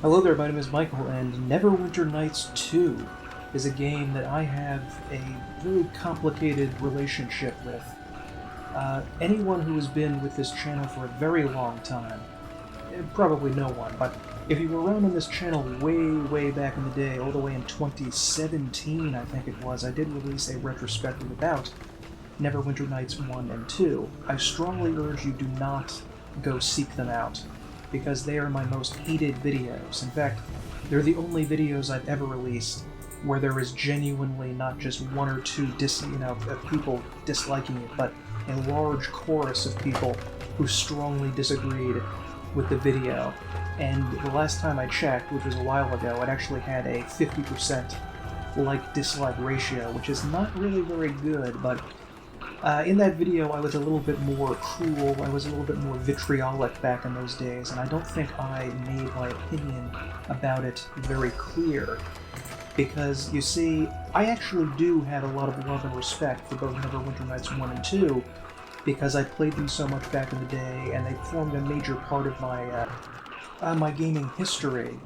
Hello there, my name is Michael, and Neverwinter Nights 2 is a game that I have a very complicated relationship with. Anyone who has been with this channel for a very long time, probably no one, but if you were around on this channel way back in the day, all the way in 2017 I think it was, I did release a retrospective about Neverwinter Nights 1 and 2. I strongly urge you do not go seek them out, because they are my most hated videos. In fact, they're the only videos I've ever released where there is genuinely not just one or two people disliking it, but a large chorus of people who strongly disagreed with the video. And the last time I checked, which was a while ago, it actually had a 50% like-dislike ratio, which is not really very good, but in that video, I was a little bit more cruel, I was a little bit more vitriolic back in those days, and I don't think I made my opinion about it very clear. Because, you see, I actually do have a lot of love and respect for both Neverwinter Nights 1 and 2, because I played them so much back in the day, and they formed a major part of my gaming history.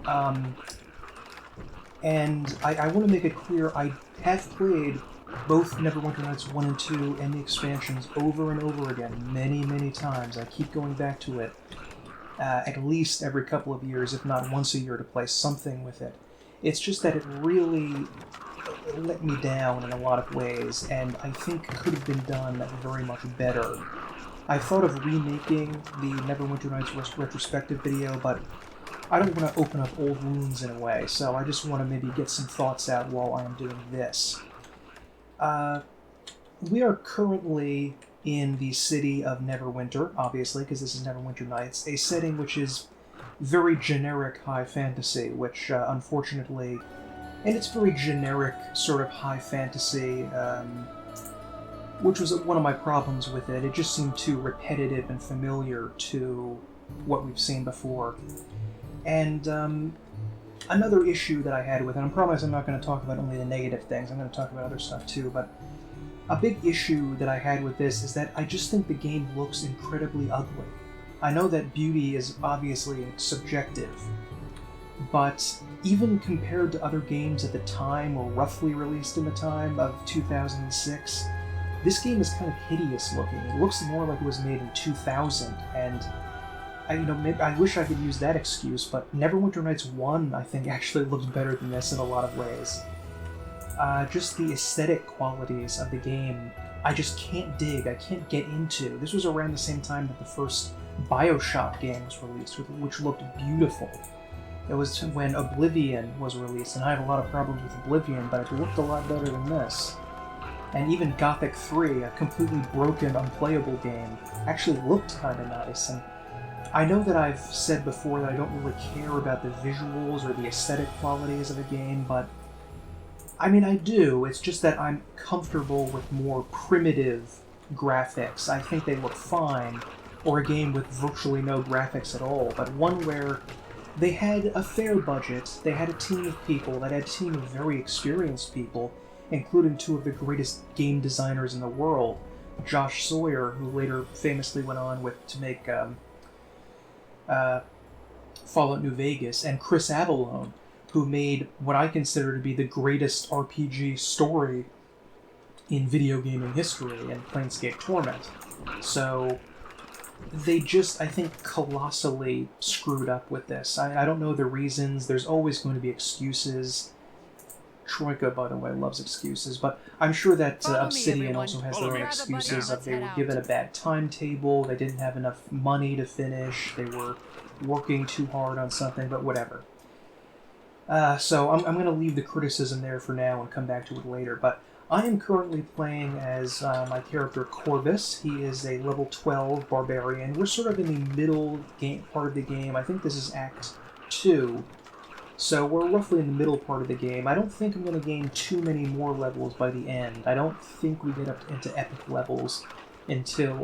And I want to make it clear, I have played both Neverwinter Nights 1 and 2 and the expansions over and over again, many times. I keep going back to it at least every couple of years, if not once a year, to play something with it. It's just that it really let me down in a lot of ways, and I think could have been done very much better. I thought of remaking the Neverwinter Nights retrospective video, but I don't want to open up old wounds in a way, so I just want to maybe get some thoughts out while I am doing this. We are currently in the city of Neverwinter, obviously, because this is Neverwinter Nights, a setting which is very generic high fantasy, which, unfortunately, and it's very generic sort of high fantasy, which was one of my problems with it. It just seemed too repetitive and familiar to what we've seen before. And, another issue that I had with it, and I promise I'm not going to talk about only the negative things, I'm going to talk about other stuff too, but a big issue that I had with this is that I just think the game looks incredibly ugly. I know that beauty is obviously subjective, but even compared to other games at the time, or roughly released in the time of 2006, this game is kind of hideous looking. It looks more like it was made in 2000, and maybe I wish I could use that excuse, but Neverwinter Nights 1, I think, actually looks better than this in a lot of ways. Just the aesthetic qualities of the game, I just can't dig, I can't get into. This was around the same time that the first BioShock game was released, which looked beautiful. It was when Oblivion was released, and I have a lot of problems with Oblivion, but it looked a lot better than this. And even Gothic 3, a completely broken, unplayable game, actually looked kind of nice. And I know that I've said before that I don't really care about the visuals or the aesthetic qualities of a game, but I mean, I do. It's just that I'm comfortable with more primitive graphics. I think they look fine, or a game with virtually no graphics at all, but one where they had a fair budget, they had a team of people, they had a team of very experienced people, including two of the greatest game designers in the world, Josh Sawyer, who later famously went on to make Fallout New Vegas, and Chris Avellone, who made what I consider to be the greatest RPG story in video gaming history in Planescape Torment. So they just, I think, colossally screwed up with this. I don't know the reasons. There's always going to be excuses. Troika, by the way, loves excuses, but I'm sure that Obsidian also has their own excuses of they were given a bad timetable, they didn't have enough money to finish, they were working too hard on something, but whatever. So I'm going to leave the criticism there for now and come back to it later, but I am currently playing as my character Corvus. He is a level 12 barbarian. We're sort of in the middle part of the game. I think this is Act 2. So we're roughly in the middle part of the game. I don't think I'm going to gain too many more levels by the end. I don't think we get up into epic levels until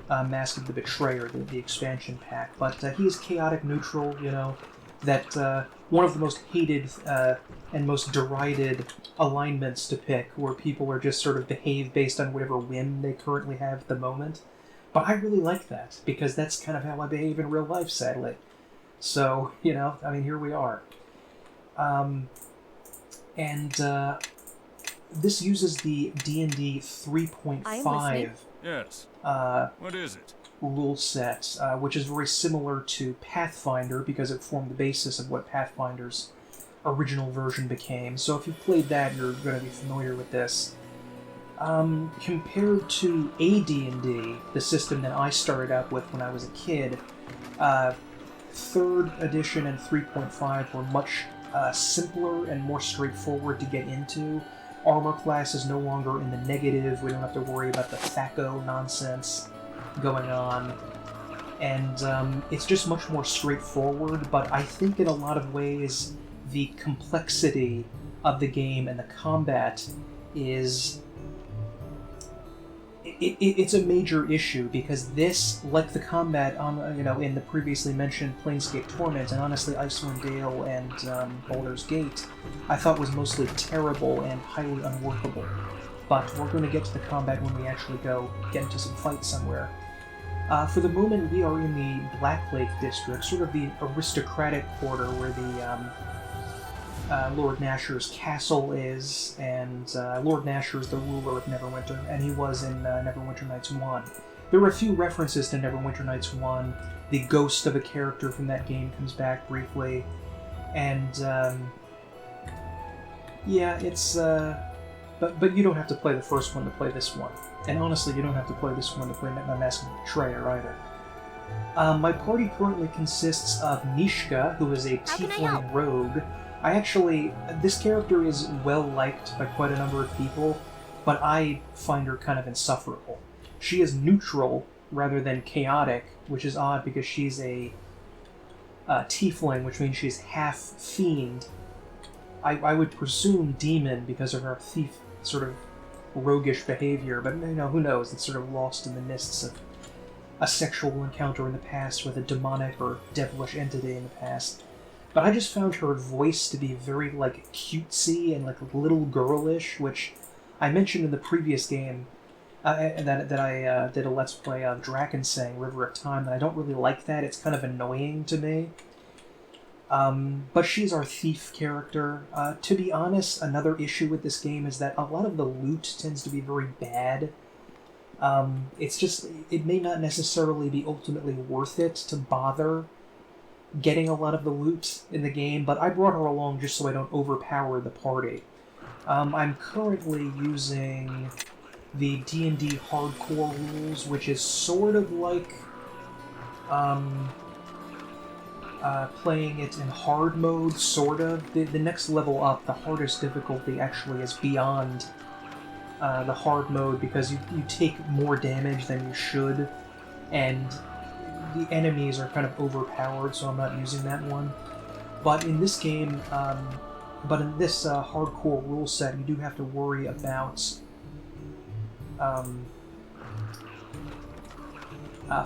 Mask of the Betrayer, the expansion pack. But he is chaotic neutral, that one of the most hated and most derided alignments to pick, where people are just sort of behave based on whatever whim they currently have at the moment. But I really like that, because that's kind of how I behave in real life, sadly. So, I mean, here we are. And this uses the D&D 3.5 Yes. What is it? rule set, which is very similar to Pathfinder because it formed the basis of what Pathfinder's original version became. So if you've played that, you're going to be familiar with this. Compared to AD&D, the system that I started out with when I was a kid, 3rd edition and 3.5 were much simpler and more straightforward to get into. Armor class is no longer in the negative. We don't have to worry about the THAC0 nonsense going on. And it's just much more straightforward, but I think in a lot of ways the complexity of the game and the combat is... It's a major issue, because this, like the combat on in the previously mentioned Planescape Torment, and honestly Icewind Dale and Baldur's Gate, I thought was mostly terrible and highly unworkable. But we're going to get to the combat when we actually go get into some fights somewhere. For the moment, we are in the Black Lake district, sort of the aristocratic quarter where the Lord Nasher's castle is, and Lord Nasher is the ruler of Neverwinter, and he was in Neverwinter Nights 1. There were a few references to Neverwinter Nights 1. The ghost of a character from that game comes back briefly, and yeah, it's... But you don't have to play the first one to play this one. And honestly, you don't have to play this one to play Massacred Betrayer either. My party currently consists of Mishka, who is a tiefling rogue. This character is well-liked by quite a number of people, but I find her kind of insufferable. She is neutral rather than chaotic, which is odd because she's a tiefling, which means she's half fiend. I would presume demon because of her thief sort of roguish behavior, but who knows? It's sort of lost in the mists of a sexual encounter in the past with a demonic or devilish entity in the past. But I just found her voice to be very, cutesy and, little girlish, which I mentioned in the previous game that I did a Let's Play of Drakensang, River of Time, and I don't really like that. It's kind of annoying to me. But she's our thief character. To be honest, another issue with this game is that a lot of the loot tends to be very bad. It may not necessarily be ultimately worth it to bother getting a lot of the loot in the game, but I brought her along just so I don't overpower the party. I'm currently using the D&D hardcore rules, which is sort of like playing it in hard mode, sort of. The next level up, the hardest difficulty, actually is beyond the hard mode, because you take more damage than you should, and the enemies are kind of overpowered, so I'm not using that one. But in this game, hardcore rule set, you do have to worry about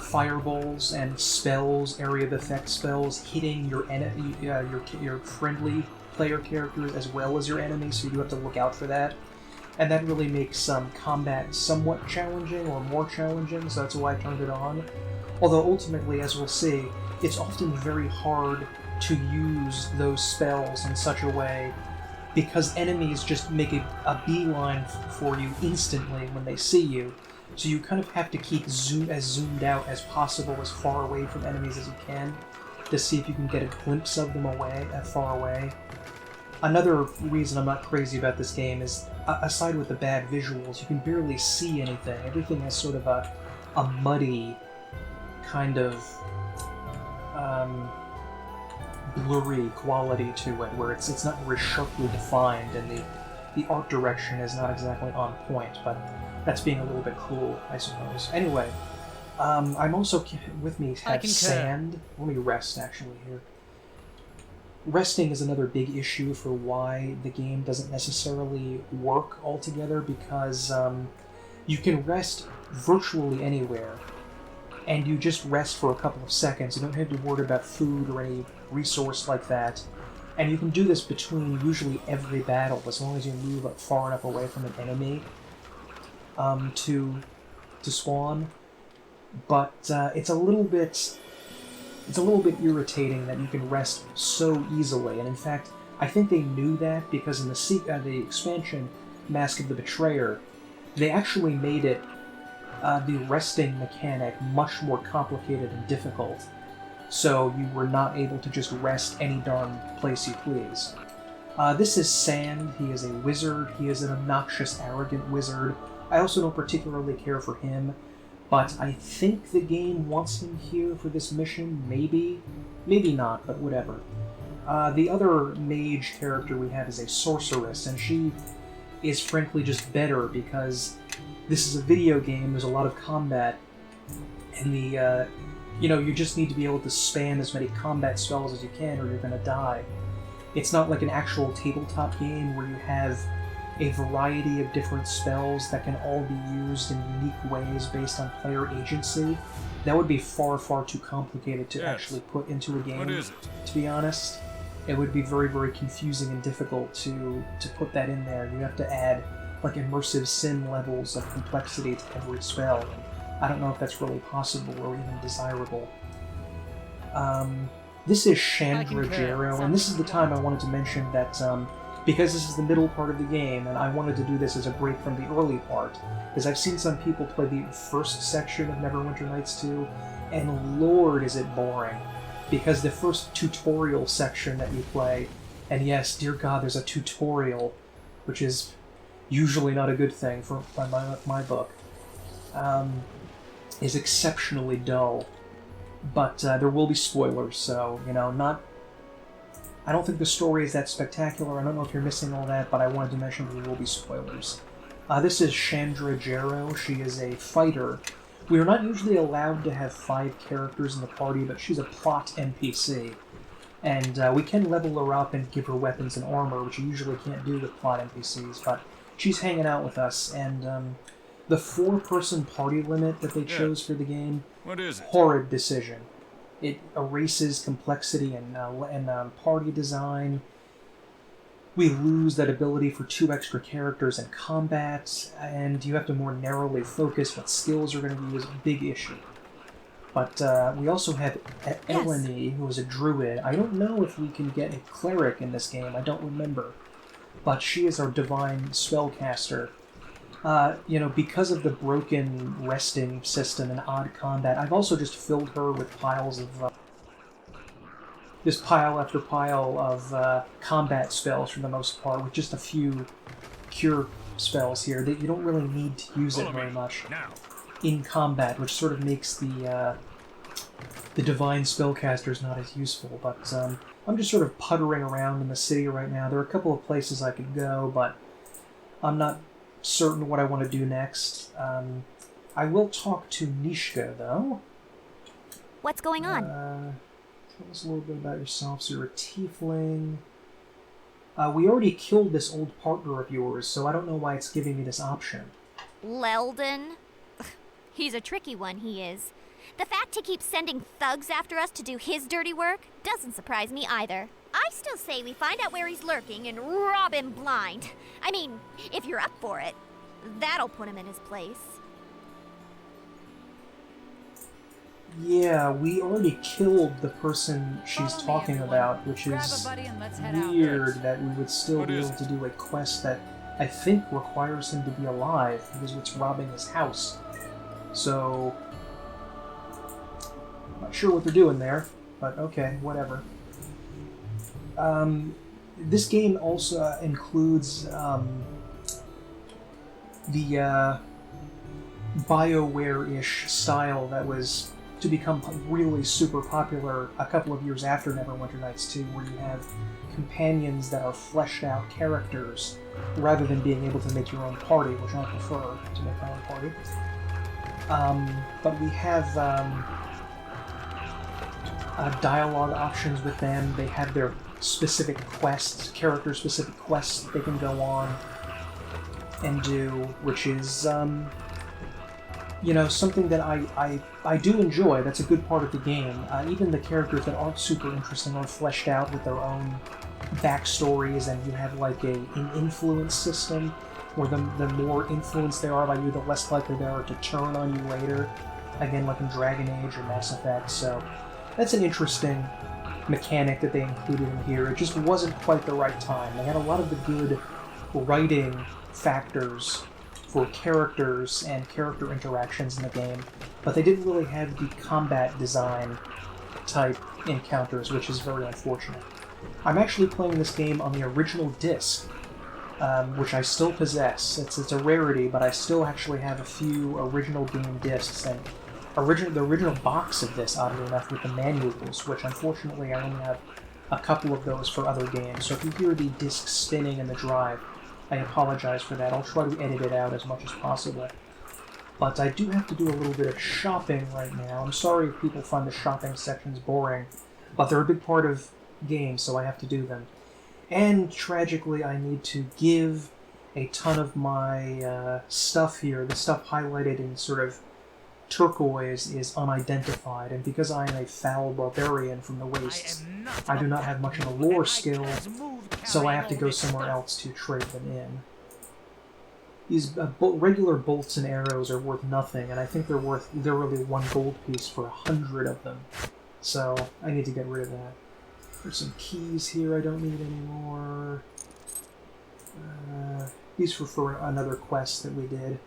fireballs and spells, area of effect spells, hitting your friendly player characters as well as your enemies, so you do have to look out for that. And that really makes combat somewhat challenging, or more challenging, so that's why I turned it on. Although ultimately, as we'll see, it's often very hard to use those spells in such a way because enemies just make a beeline for you instantly when they see you. So you kind of have to keep zoomed out as possible, as far away from enemies as you can, to see if you can get a glimpse of them far away. Another reason I'm not crazy about this game is, aside with the bad visuals, you can barely see anything. Everything has sort of a muddy, kind of blurry quality to it, where it's not very sharply defined, and the art direction is not exactly on point, but that's being a little bit cruel, I suppose. Anyway, I'm also, with me, have sand. Let me rest, actually, here. Resting is another big issue for why the game doesn't necessarily work altogether, because you can rest virtually anywhere, and you just rest for a couple of seconds. You don't have to worry about food or any resource like that. And you can do this between usually every battle, as long as you move up far enough away from an enemy to spawn. But it's a little bit it's a little bit irritating that you can rest so easily, and in fact, I think they knew that because in the expansion, Mask of the Betrayer, they actually made it the resting mechanic much more complicated and difficult, so you were not able to just rest any darn place you please. This is Sand. He is a wizard. He is an obnoxious, arrogant wizard. I also don't particularly care for him, but I think the game wants him here for this mission, maybe. Maybe not, but whatever. The other mage character we have is a sorceress, and she is frankly just better because this is a video game, there's a lot of combat, and you just need to be able to spam as many combat spells as you can or you're gonna die. It's not like an actual tabletop game where you have a variety of different spells that can all be used in unique ways based on player agency. That would be far, far too complicated to actually put into a game, to be honest. It would be very, very confusing and difficult to put that in there. You have to add like immersive sim levels of complexity to every spell. And I don't know if that's really possible or even desirable. This is Chandra Jarrow, and this is the time I wanted to mention that because this is the middle part of the game, and I wanted to do this as a break from the early part, because I've seen some people play the first section of Neverwinter Nights 2, and lord is it boring. Because the first tutorial section that you play, and yes, dear God, there's a tutorial, which is usually not a good thing by my book, is exceptionally dull. But there will be spoilers, so, I don't think the story is that spectacular. I don't know if you're missing all that, but I wanted to mention there will be spoilers. This is Chandra Jarrow. She is a fighter. We are not usually allowed to have 5 characters in the party, but she's a plot NPC. And we can level her up and give her weapons and armor, which you usually can't do with plot NPCs, but she's hanging out with us, and the 4-person party limit that they chose for the game, what is it? Horrid decision. It erases complexity and party design. We lose that ability for 2 extra characters in combat, and you have to more narrowly focus what skills are going to be used. Big issue. But we also have Eleni, who is a druid. I don't know if we can get a cleric in this game. I don't remember. But she is our divine spellcaster. Because of the broken resting system and odd combat, I've also just filled her with piles of this pile after pile of combat spells for the most part, with just a few cure spells here that you don't really need to use it very much in combat, which sort of makes the divine spellcasters not as useful. But I'm just sort of puttering around in the city right now. There are a couple of places I could go, but I'm not certain what I want to do next. I will talk to Nishka, though. What's going on? Tell us a little bit about yourself. So you're a tiefling. We already killed this old partner of yours, so I don't know why it's giving me this option. Leldon? He's a tricky one, he is. The fact he keeps sending thugs after us to do his dirty work doesn't surprise me either. I still say we find out where he's lurking and rob him blind. I mean, if you're up for it, that'll put him in his place. Yeah, we already killed the person she's talking about, which is weird that we would still be able to do a quest that I think requires him to be alive, because it's robbing his house. So, I'm not sure what they're doing there, but okay, whatever. This game also includes the BioWare-ish style that was to become really super popular a couple of years after Neverwinter Nights 2, where you have companions that are fleshed out characters rather than being able to make your own party, which I prefer to make my own party. But we have dialogue options with them. They have their specific quests, character-specific quests that they can go on and do, which is, something that I do enjoy. That's a good part of the game. Even the characters that aren't super interesting are fleshed out with their own backstories, and you have like an influence system where the more influenced they are by you, the less likely they are to turn on you later. Again, like in Dragon Age or Mass Effect. So that's an interesting mechanic that they included in here. It just wasn't quite the right time. They had a lot of the good writing factors for characters and character interactions in the game, but they didn't really have the combat design type encounters, which is very unfortunate. I'm actually playing this game on the original disc, which I still possess. It's a rarity, but I still actually have a few original game discs, and the original box of this, oddly enough, with the manuals, which unfortunately I only have a couple of those for other games. So if you hear the disc spinning in the drive, I apologize for that. I'll try to edit it out as much as possible. But I do have to do a little bit of shopping right now. I'm sorry if people find the shopping sections boring, but they're a big part of games, so I have to do them. And tragically, I need to give a ton of my stuff here. The stuff highlighted in sort of turquoise is unidentified, and because I am a foul barbarian from the wastes, I do not have much of a lore skill, so I have to go somewhere else to trade them in. These regular bolts and arrows are worth nothing, and I think they're worth literally 1 gold piece for 100 of them. So I need to get rid of that. There's some keys here I don't need anymore. These were for another quest that we did.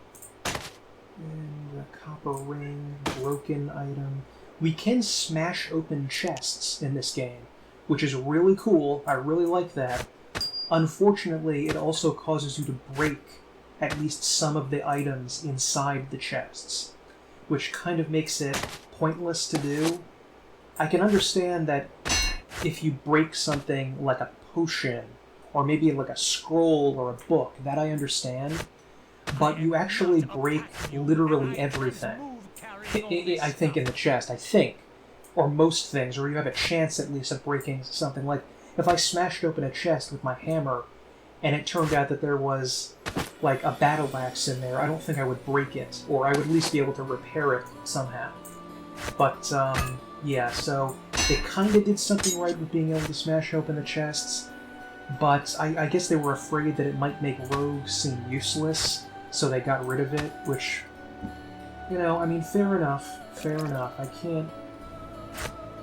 And a copper ring, broken item. We can smash open chests in this game, which is really cool. I really like that. Unfortunately, it also causes you to break at least some of the items inside the chests, which kind of makes it pointless to do. I can understand that if you break something like a potion, or maybe like a scroll or a book, that I understand. But you actually break literally everything, I think, in the chest, I think. Or most things, or you have a chance at least of breaking something. Like, if I smashed open a chest with my hammer, and it turned out that there was, like, a battle axe in there, I don't think I would break it, or I would at least be able to repair it somehow. But, yeah, so they kind of did something right with being able to smash open the chests, but I guess they were afraid that it might make rogues seem useless, so they got rid of it, which, you know, I mean, fair enough. I can't...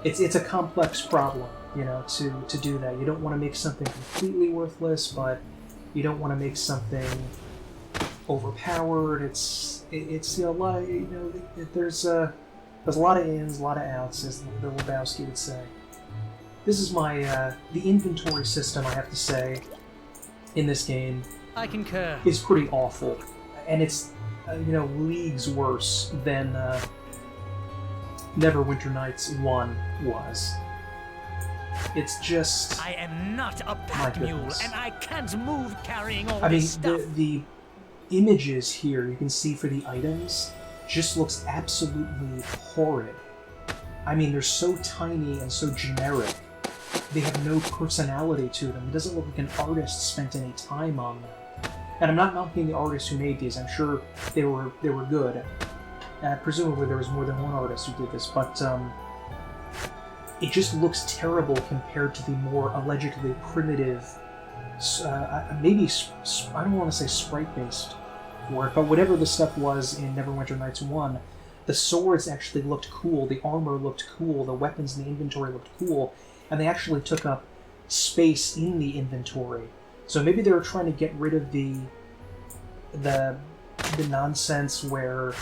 It's a complex problem, you know, to do that. You don't want to make something completely worthless, but you don't want to make something overpowered. It's you know, a lot of, you know, there's a lot of ins, a lot of outs, as the Lebowski would say. This is my, the inventory system, I have to say, in this game, I concur, is pretty awful. And it's, you know, leagues worse than Neverwinter Nights 1 was. It's just... I am not a pack mule, and I can't move carrying all this I mean, stuff. the images here, you can see for the items, just looks absolutely horrid. I mean, they're so tiny and so generic. They have no personality to them. It doesn't look like an artist spent any time on them. And I'm not knocking the artists who made these. I'm sure they were good. Presumably there was more than one artist who did this, but it just looks terrible compared to the more allegedly primitive, maybe, I don't want to say sprite-based work, but whatever the stuff was in Neverwinter Nights 1, the swords actually looked cool, the armor looked cool, the weapons in the inventory looked cool, and they actually took up space in the inventory. So maybe they were trying to get rid of the nonsense where,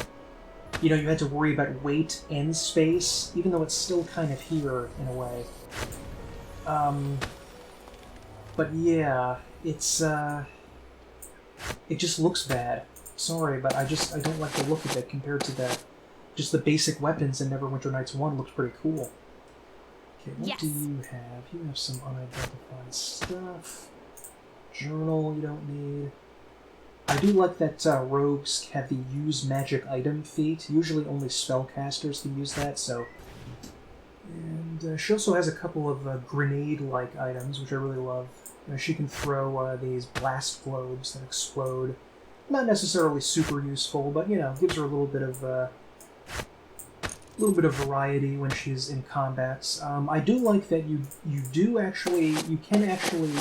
you know, you had to worry about weight and space, even though it's still kind of here in a way. But yeah, it's it just looks bad. Sorry, but I don't like the look of it compared to just the basic weapons in Neverwinter Nights 1 looks pretty cool. Okay, what do you have? You have some unidentified stuff. Journal you don't need. I do like that rogues have the use magic item feat. Usually only spellcasters can use that, so... And she also has a couple of grenade-like items, which I really love. She can throw these blast globes that explode. Not necessarily super useful, but, you know, gives her a little bit of variety when she's in combats. I do like that you can actually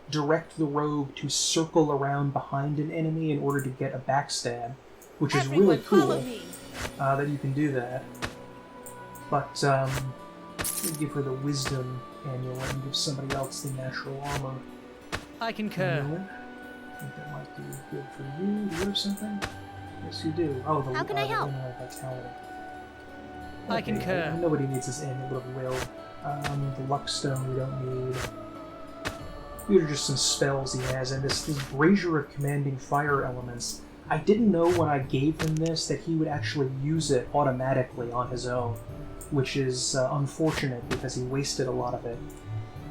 direct the rogue to circle around behind an enemy in order to get a backstab, which is really cool that you can do that. But, we'll give her the wisdom amulet and give somebody else the natural armor. I concur. Amulet. I think that might be good for you. Do you have something? Yes, you do. Oh, the How can I help? vitality. I concur. Nobody needs this amulet of will. The luck stone we don't need. These are just some spells he has, and this brazier of commanding fire elements. I didn't know when I gave him this that he would actually use it automatically on his own, which is unfortunate because he wasted a lot of it.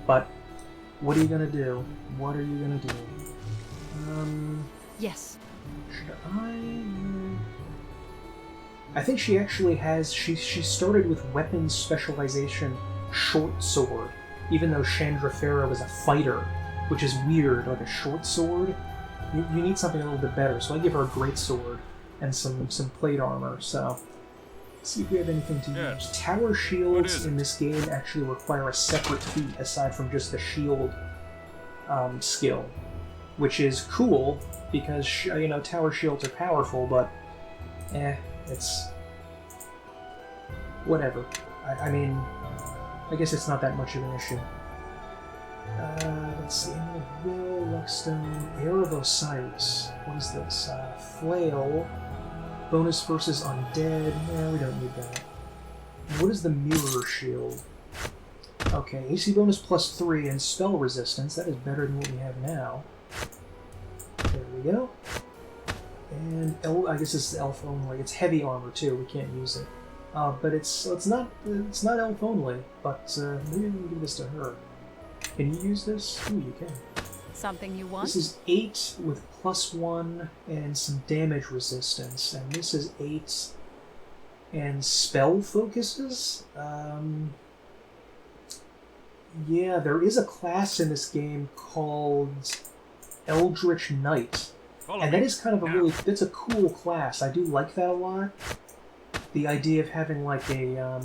But what are you gonna do? What are you gonna do? Yes. Should I think she actually has. She started with weapons specialization short sword, even though Chandra Farah was a fighter, which is weird. Like a short sword, you need something a little bit better. So I give her a great sword and some plate armor. So let's see if we have anything to use. Tower shields in this game actually require a separate feat aside from just the shield skill, which is cool because tower shields are powerful, but it's whatever. I mean, I guess it's not that much of an issue. Let's see. Will, Luckstone, Heir of Osiris. What is this? Flail. Bonus versus Undead. We don't need that. What is the Mirror Shield? Okay, AC bonus +3 and spell resistance. That is better than what we have now. There we go. And I guess this is elf only. It's heavy armor too. We can't use it. But it's not elf only. But maybe we can give this to her. Can you use this? Ooh, you can. Something you want? This is 8 with +1 and some damage resistance, and this is 8 and spell focuses. Yeah, there is a class in this game called Eldritch Knight. And that is kind of that's a cool class. I do like that a lot. The idea of having like a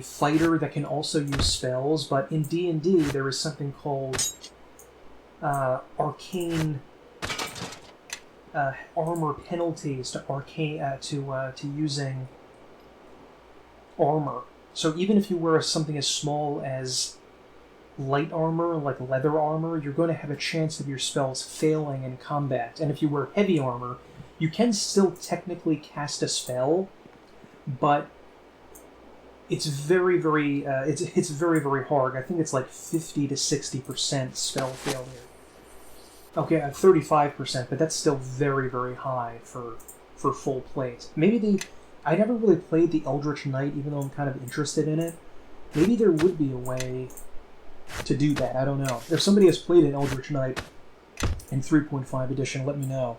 fighter that can also use spells, but in D&D there is something called arcane armor penalties to using armor. So even if you wear something as small as light armor, like leather armor, you're going to have a chance of your spells failing in combat. And if you wear heavy armor, you can still technically cast a spell, but it's very, very, it's very, very hard. I think it's like 50 to 60% spell failure. Okay, 35%, but that's still very, very high for full plate. I never really played the Eldritch Knight, even though I'm kind of interested in it. Maybe there would be a way to do that. I don't know. If somebody has played an Eldritch Knight in 3.5 edition, let me know.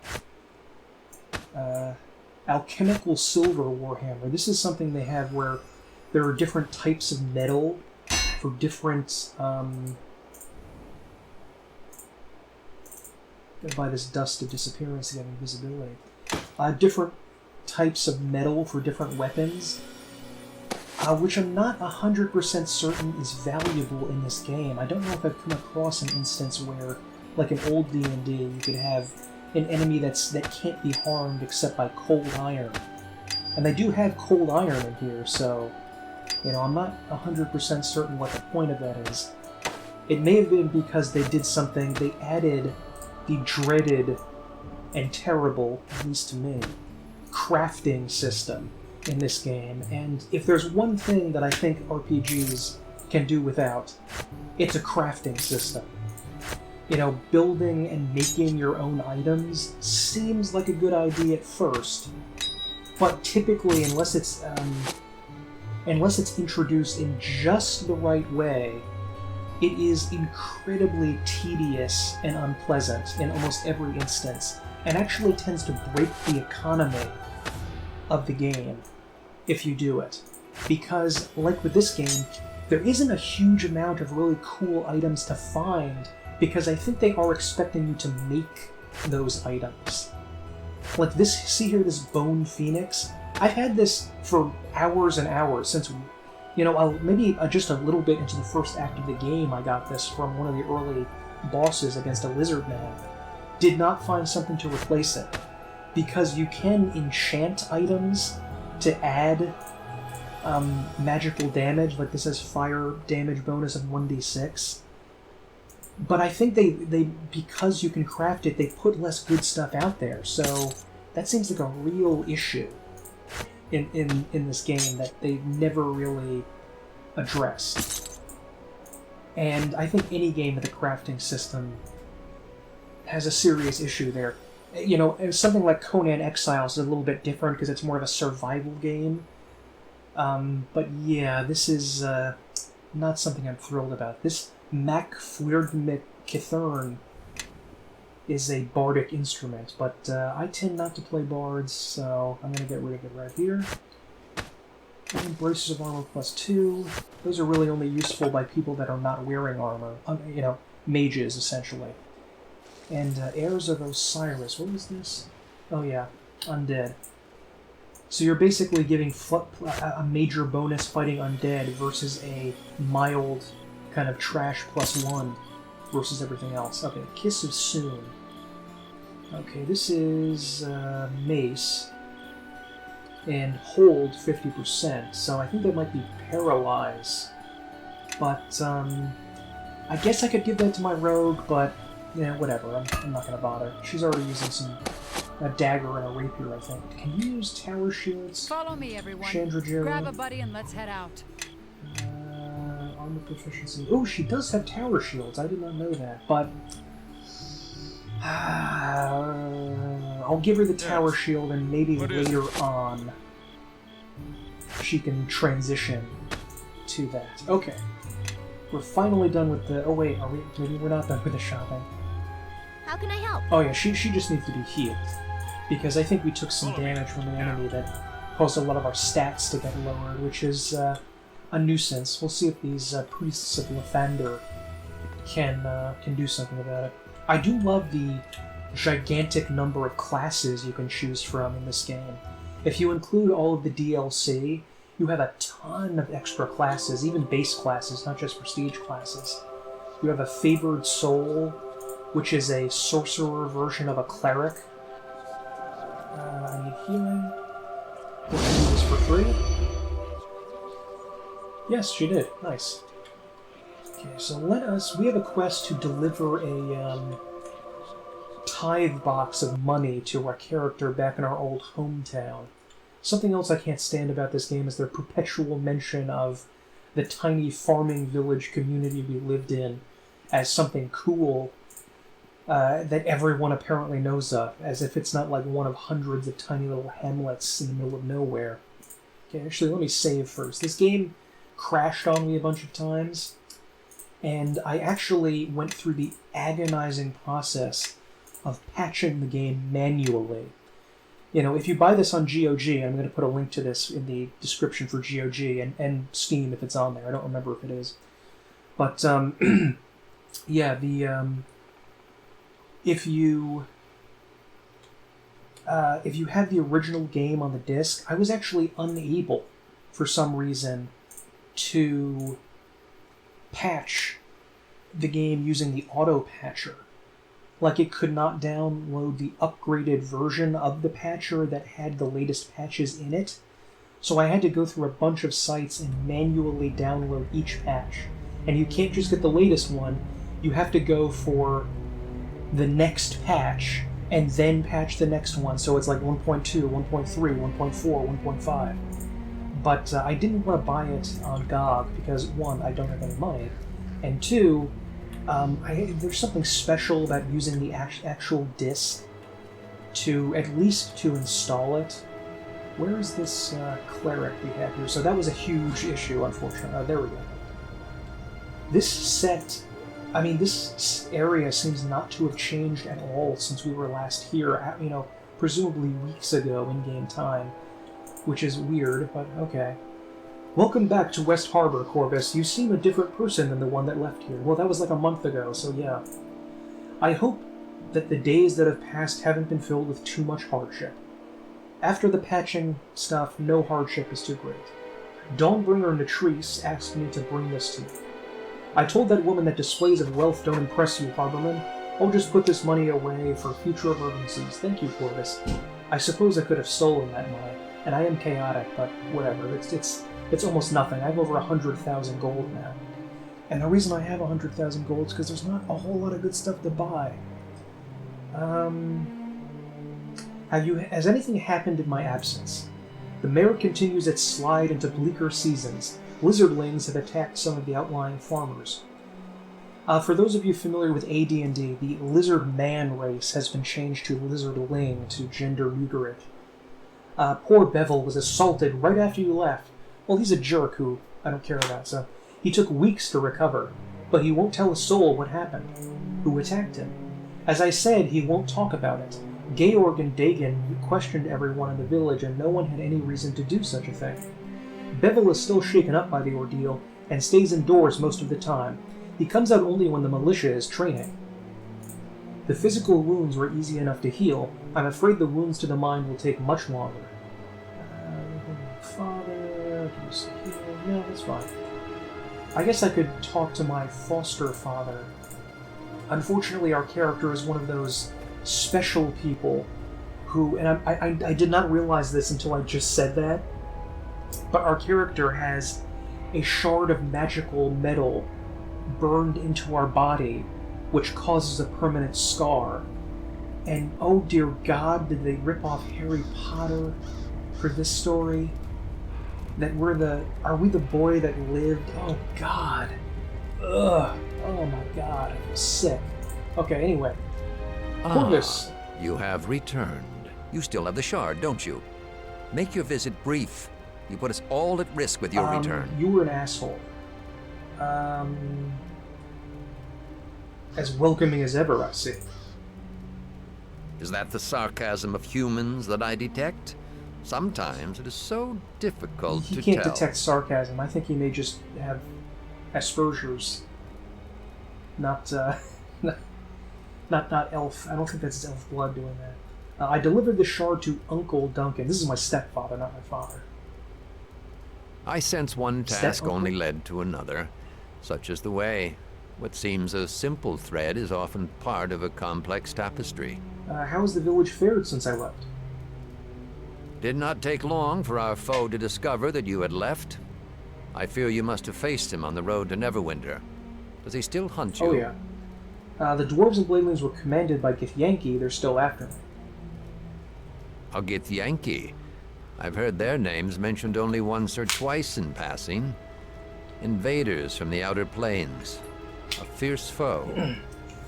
Alchemical Silver Warhammer. This is something they have where there are different types of metal for different... Gotta buy this Dust of Disappearance to get invisibility. Different types of metal for different weapons, which I'm not 100% certain is valuable in this game. I don't know if I've come across an instance where, like in old D&D, you could have an enemy that can't be harmed except by cold iron. And they do have cold iron in here, so I'm not 100% certain what the point of that is. It may have been because they did something, they added the dreaded and terrible, at least to me, crafting system in this game, and if there's one thing that I think RPGs can do without, it's a crafting system. Building and making your own items seems like a good idea at first, but typically, unless it's introduced in just the right way, it is incredibly tedious and unpleasant in almost every instance, and actually tends to break the economy of the game if you do it. Because, like with this game, there isn't a huge amount of really cool items to find, because I think they are expecting you to make those items. Like this, see here, this Bone Phoenix? I've had this for hours and hours since, maybe just a little bit into the first act of the game I got this from one of the early bosses against a lizard man. Did not find something to replace it. Because you can enchant items to add magical damage, like this has fire damage bonus of 1d6. But I think they because you can craft it, they put less good stuff out there. So that seems like a real issue in this game that they've never really addressed. And I think any game with a crafting system has a serious issue there. You know, something like Conan Exiles is a little bit different because it's more of a survival game. But yeah, this is not something I'm thrilled about. This Mac Flirdmit Kithern is a bardic instrument, but I tend not to play bards, so I'm going to get rid of it right here. And braces of armor +2. Those are really only useful by people that are not wearing armor. You know, mages, essentially. And Heirs of Osiris. What was this? Oh yeah, Undead. So you're basically giving a major bonus fighting undead versus a mild kind of trash +1 versus everything else. Okay, Kiss of Soon. Okay, this is Mace. And Hold 50%, so I think that might be Paralyze. But, I guess I could give that to my rogue, but, yeah, whatever, I'm not gonna bother. She's already using a dagger and a rapier, I think. Can you use Tower Shields? Follow me, everyone. Chandrajara. Grab a buddy and let's head out. Armor proficiency. Oh, she does have Tower Shields, I did not know that, but... I'll give her the Tower Shield, and maybe later on she can transition to that. Okay. We're finally done with the... Oh wait, maybe we're not done with the shopping. How can I help? Oh yeah, she just needs to be healed. Because I think we took some damage from the enemy that caused a lot of our stats to get lowered, which is a nuisance. We'll see if these priests of Lathander can do something about it. I do love the gigantic number of classes you can choose from in this game. If you include all of the DLC, you have a ton of extra classes, even base classes, not just prestige classes. You have a Favored Soul, which is a sorcerer version of a cleric. I need healing. We'll do this for free. Yes, she did. Nice. Okay, so we have a quest to deliver a tithe box of money to our character back in our old hometown. Something else I can't stand about this game is their perpetual mention of the tiny farming village community we lived in as something cool that everyone apparently knows of, as if it's not like one of hundreds of tiny little hamlets in the middle of nowhere. Okay, actually, let me save first. This game crashed on me a bunch of times, and I actually went through the agonizing process of patching the game manually. You know, if you buy this on GOG, I'm going to put a link to this in the description for GOG and Steam if it's on there. I don't remember if it is. But, yeah, if you had the original game on the disc, I was actually unable, for some reason, to patch the game using the auto-patcher. Like, it could not download the upgraded version of the patcher that had the latest patches in it. So I had to go through a bunch of sites and manually download each patch. And you can't just get the latest one. You have to go for the next patch and then patch the next one. So it's like 1.2, 1.3, 1.4, 1.5. But I didn't want to buy it on GOG because, one, I don't have any money, and two, there's something special about using the actual disc at least to install it. Where is this cleric we have here? So that was a huge issue, unfortunately. There we go. This set, I mean, this area seems not to have changed at all since we were last here, presumably weeks ago in-game time, which is weird, but okay. Welcome back to West Harbor, Corvus. You seem a different person than the one that left here. Well, that was like a month ago, so yeah. I hope that the days that have passed haven't been filled with too much hardship. After the patching stuff, no hardship is too great. Dawnbringer Natrice asked me to bring this to you. I told that woman that displays of wealth don't impress you, Harborman. I'll just put this money away for future emergencies. Thank you, Corvus. I suppose I could have stolen that money. And I am chaotic, but whatever. It's almost nothing. I have over 100,000 gold now. And the reason I have 100,000 gold is because there's not a whole lot of good stuff to buy. Has anything happened in my absence? The mare continues its slide into bleaker seasons. Lizardlings have attacked some of the outlying farmers. For those of you familiar with AD&D, the lizard man race has been changed to lizardling to gender neuter it. Poor Bevel was assaulted right after you left. Well, he's a jerk who I don't care about, so he took weeks to recover, but he won't tell a soul what happened, who attacked him. As I said, he won't talk about it. Georg and Dagon questioned everyone in the village, and no one had any reason to do such a thing. Bevel is still shaken up by the ordeal, and stays indoors most of the time. He comes out only when the militia is training. The physical wounds were easy enough to heal. I'm afraid the wounds to the mind will take much longer. Father, can you see here? No, that's fine. I guess I could talk to my foster father. Unfortunately, our character is one of those special people who, and I did not realize this until I just said that, but our character has a shard of magical metal burned into our body, which causes a permanent scar. And oh dear God, did they rip off Harry Potter for this story? That are we the boy that lived? Oh God. Ugh. Oh my God, I feel sick. Okay, anyway. Corvus. You have returned. You still have the shard, don't you? Make your visit brief. You put us all at risk with your return. You were an asshole. As welcoming as ever, I see. Is that the sarcasm of humans that I detect? Sometimes it is so difficult to tell. He can't detect sarcasm. I think he may just have Asperger's. Not elf. I don't think that's his elf blood doing that. I delivered the shard to Uncle Duncan. This is my stepfather, not my father. I sense one task only led to another. Such is the way. What seems a simple thread is often part of a complex tapestry. How has the village fared since I left? Did not take long for our foe to discover that you had left. I fear you must have faced him on the road to Neverwinter. Does he still hunt you? Oh yeah. The dwarves and bladelings were commanded by Githyanki. They're still after me. A Githyanki? I've heard their names mentioned only once or twice in passing. Invaders from the outer plains. A fierce foe.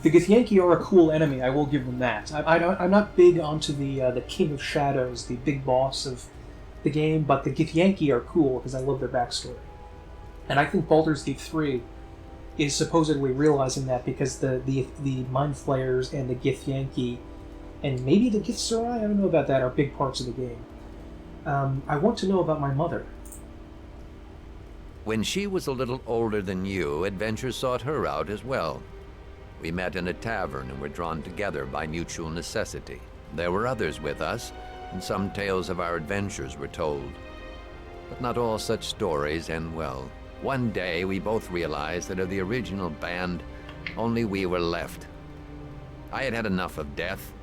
The Githyanki are a cool enemy, I will give them that. I'm not big onto the King of Shadows, the big boss of the game, but the Githyanki are cool because I love their backstory. And I think Baldur's Gate 3 is supposedly realizing that because the Mind Flayers and the Githyanki, and maybe the Githzerai, I don't know about that, are big parts of the game. I want to know about my mother. When she was a little older than you, adventure sought her out as well. We met in a tavern and were drawn together by mutual necessity. There were others with us, and some tales of our adventures were told. But not all such stories end well. One day, we both realized that of the original band, only we were left. I had had enough of death,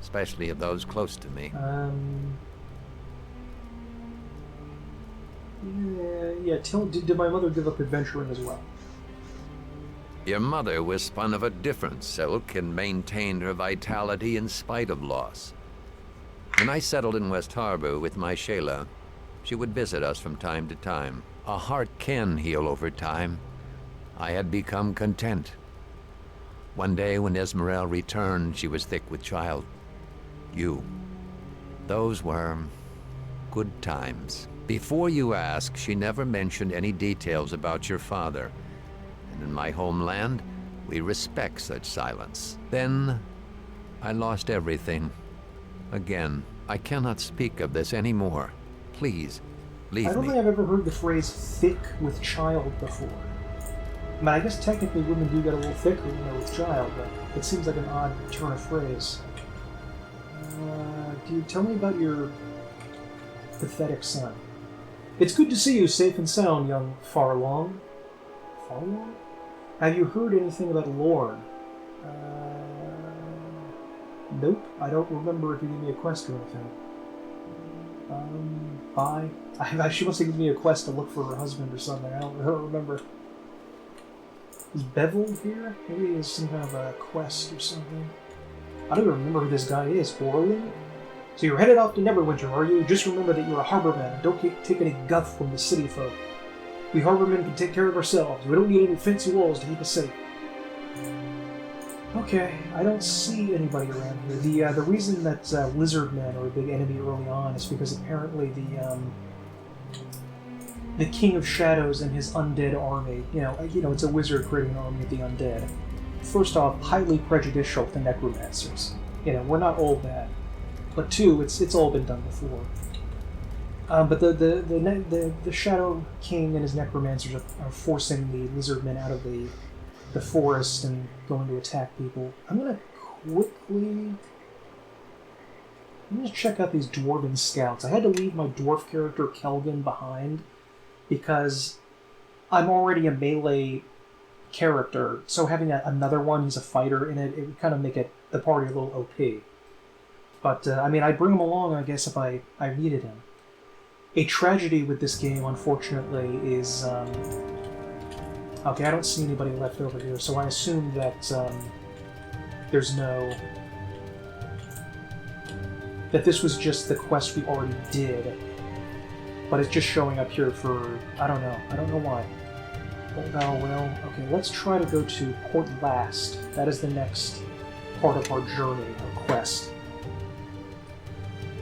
especially of those close to me. Yeah, did my mother give up adventuring as well? Your mother was spun of a different silk and maintained her vitality in spite of loss. When I settled in West Harbor with my Shayla, she would visit us from time to time. A heart can heal over time. I had become content. One day when Esmerelle returned, she was thick with child. You. Those were good times. Before you ask, she never mentioned any details about your father. And in my homeland, we respect such silence. Then, I lost everything. Again, I cannot speak of this anymore. Please, leave me. I don't think I've ever heard the phrase thick with child before. I mean, I guess technically women do get a little thicker, with child, but it seems like an odd turn of phrase. Do you tell me about your pathetic son? It's good to see you safe and sound, young Farlong. Farlong? Have you heard anything about Lorne? Nope. I don't remember if you gave me a quest or anything. Bye. She must have given me a quest to look for her husband or something. I don't remember. Is Bevel here? Maybe it's some kind of a quest or something. I don't even remember who this guy is. Orlin? So you're headed off to Neverwinter, are you? Just remember that you're a harborman. Don't take any guff from the city folk. We harbormen can take care of ourselves. We don't need any fancy walls to keep us safe. Okay, I don't see anybody around here. The reason that lizardmen are a big enemy early on is because apparently the King of Shadows and his undead army, you know, it's a wizard creating an army of the undead. First off, highly prejudicial to necromancers. You know, we're not all bad. But two, it's all been done before. But the Shadow King and his necromancers are forcing the lizardmen out of the forest and going to attack people. I'm gonna check out these dwarven scouts. I had to leave my dwarf character Kelvin behind because I'm already a melee character, so having another one who's a fighter in it would kind of make the party a little OP. But, I mean, I'd bring him along, I guess, if I needed him. A tragedy with this game, unfortunately, is... Okay, I don't see anybody left over here, so I assume that there's no... That this was just the quest we already did. But it's just showing up here for... I don't know. I don't know why. Oh, well, okay, let's try to go to Port Llast. That is the next part of our journey, our quest.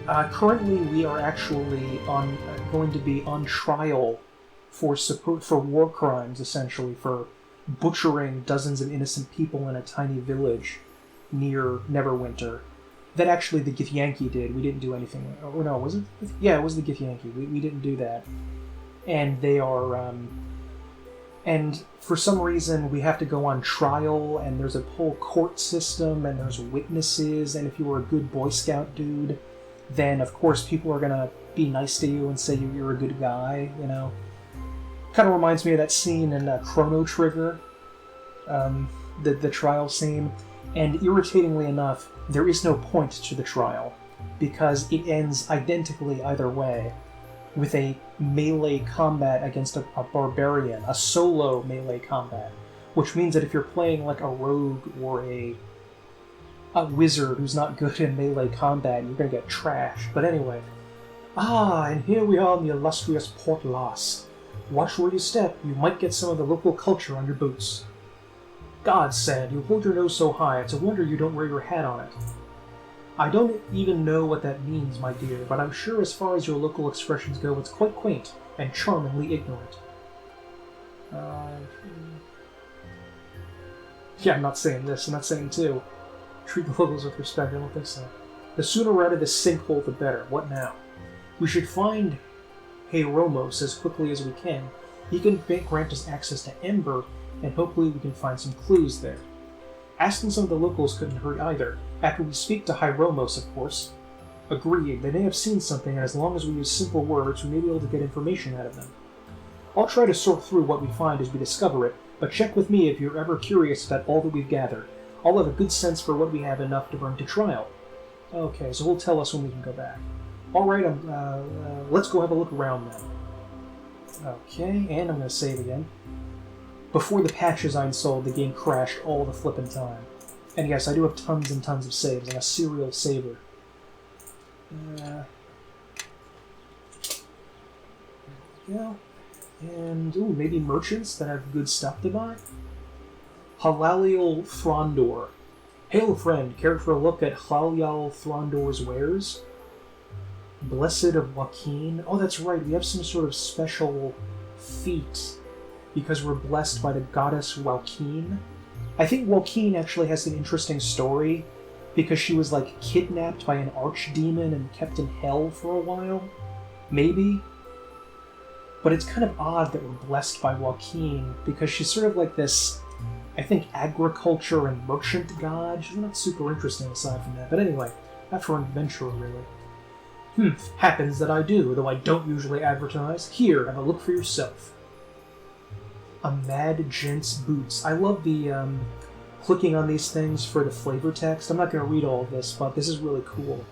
Currently, we are actually going to be on trial for war crimes, essentially, for butchering dozens of innocent people in a tiny village near Neverwinter. That actually the Githyanki did. We didn't do anything. Or no, was it? Yeah, it was the Githyanki. We didn't do that. And they are... And for some reason, we have to go on trial, and there's a whole court system, and there's witnesses, and if you were a good Boy Scout dude, then of course people are gonna be nice to you and say you're a good guy, you know? Kind of reminds me of that scene in Chrono Trigger, the trial scene, and irritatingly enough, there is no point to the trial, because it ends identically either way, with a melee combat against a barbarian, a solo melee combat, which means that if you're playing like a rogue or a wizard who's not good in melee combat, you're gonna get trashed. But anyway, and here we are in the illustrious Port Llast. Watch where you step, you might get some of the local culture on your boots. God, Sand, you hold your nose so high, it's a wonder you don't wear your hat on it. I don't even know what that means, my dear, but I'm sure as far as your local expressions go, it's quite quaint and charmingly ignorant. Yeah, I'm not saying this, I'm not saying two. Treat the locals with respect, I don't think so. The sooner we're out of this sinkhole, the better. What now? We should find Heiromos as quickly as we can. He can grant us access to Ember, and hopefully we can find some clues there. Asking some of the locals couldn't hurt either. After we speak to Heiromos, of course. Agreed, they may have seen something, and as long as we use simple words, we may be able to get information out of them. I'll try to sort through what we find as we discover it, but check with me if you're ever curious about all that we've gathered. I'll have a good sense for what we have enough to bring to trial. Okay, so he'll tell us when we can go back. Alright, let's go have a look around then. Okay, and I'm going to save again. Before the patches I installed, the game crashed all the flippin' time. And yes, I do have tons and tons of saves. I'm a serial saver. There we go. And, ooh, maybe merchants that have good stuff to buy? Halaliel Throndor. Hail, friend. Care for a look at Halaliel Throndor's wares? Blessed of Joaquin. Oh, that's right. We have some sort of special feat because we're blessed by the goddess Joaquin. I think Joaquin actually has an interesting story because she was, like, kidnapped by an archdemon and kept in hell for a while. Maybe. But it's kind of odd that we're blessed by Joaquin because she's sort of like this, I think, agriculture and merchant god. She's not super interesting aside from that. But anyway, not for an adventurer, really. Happens that I do, though I don't usually advertise. Here, have a look for yourself. A Mad Gent's Boots. I love the clicking on these things for the flavor text. I'm not going to read all of this, but this is really cool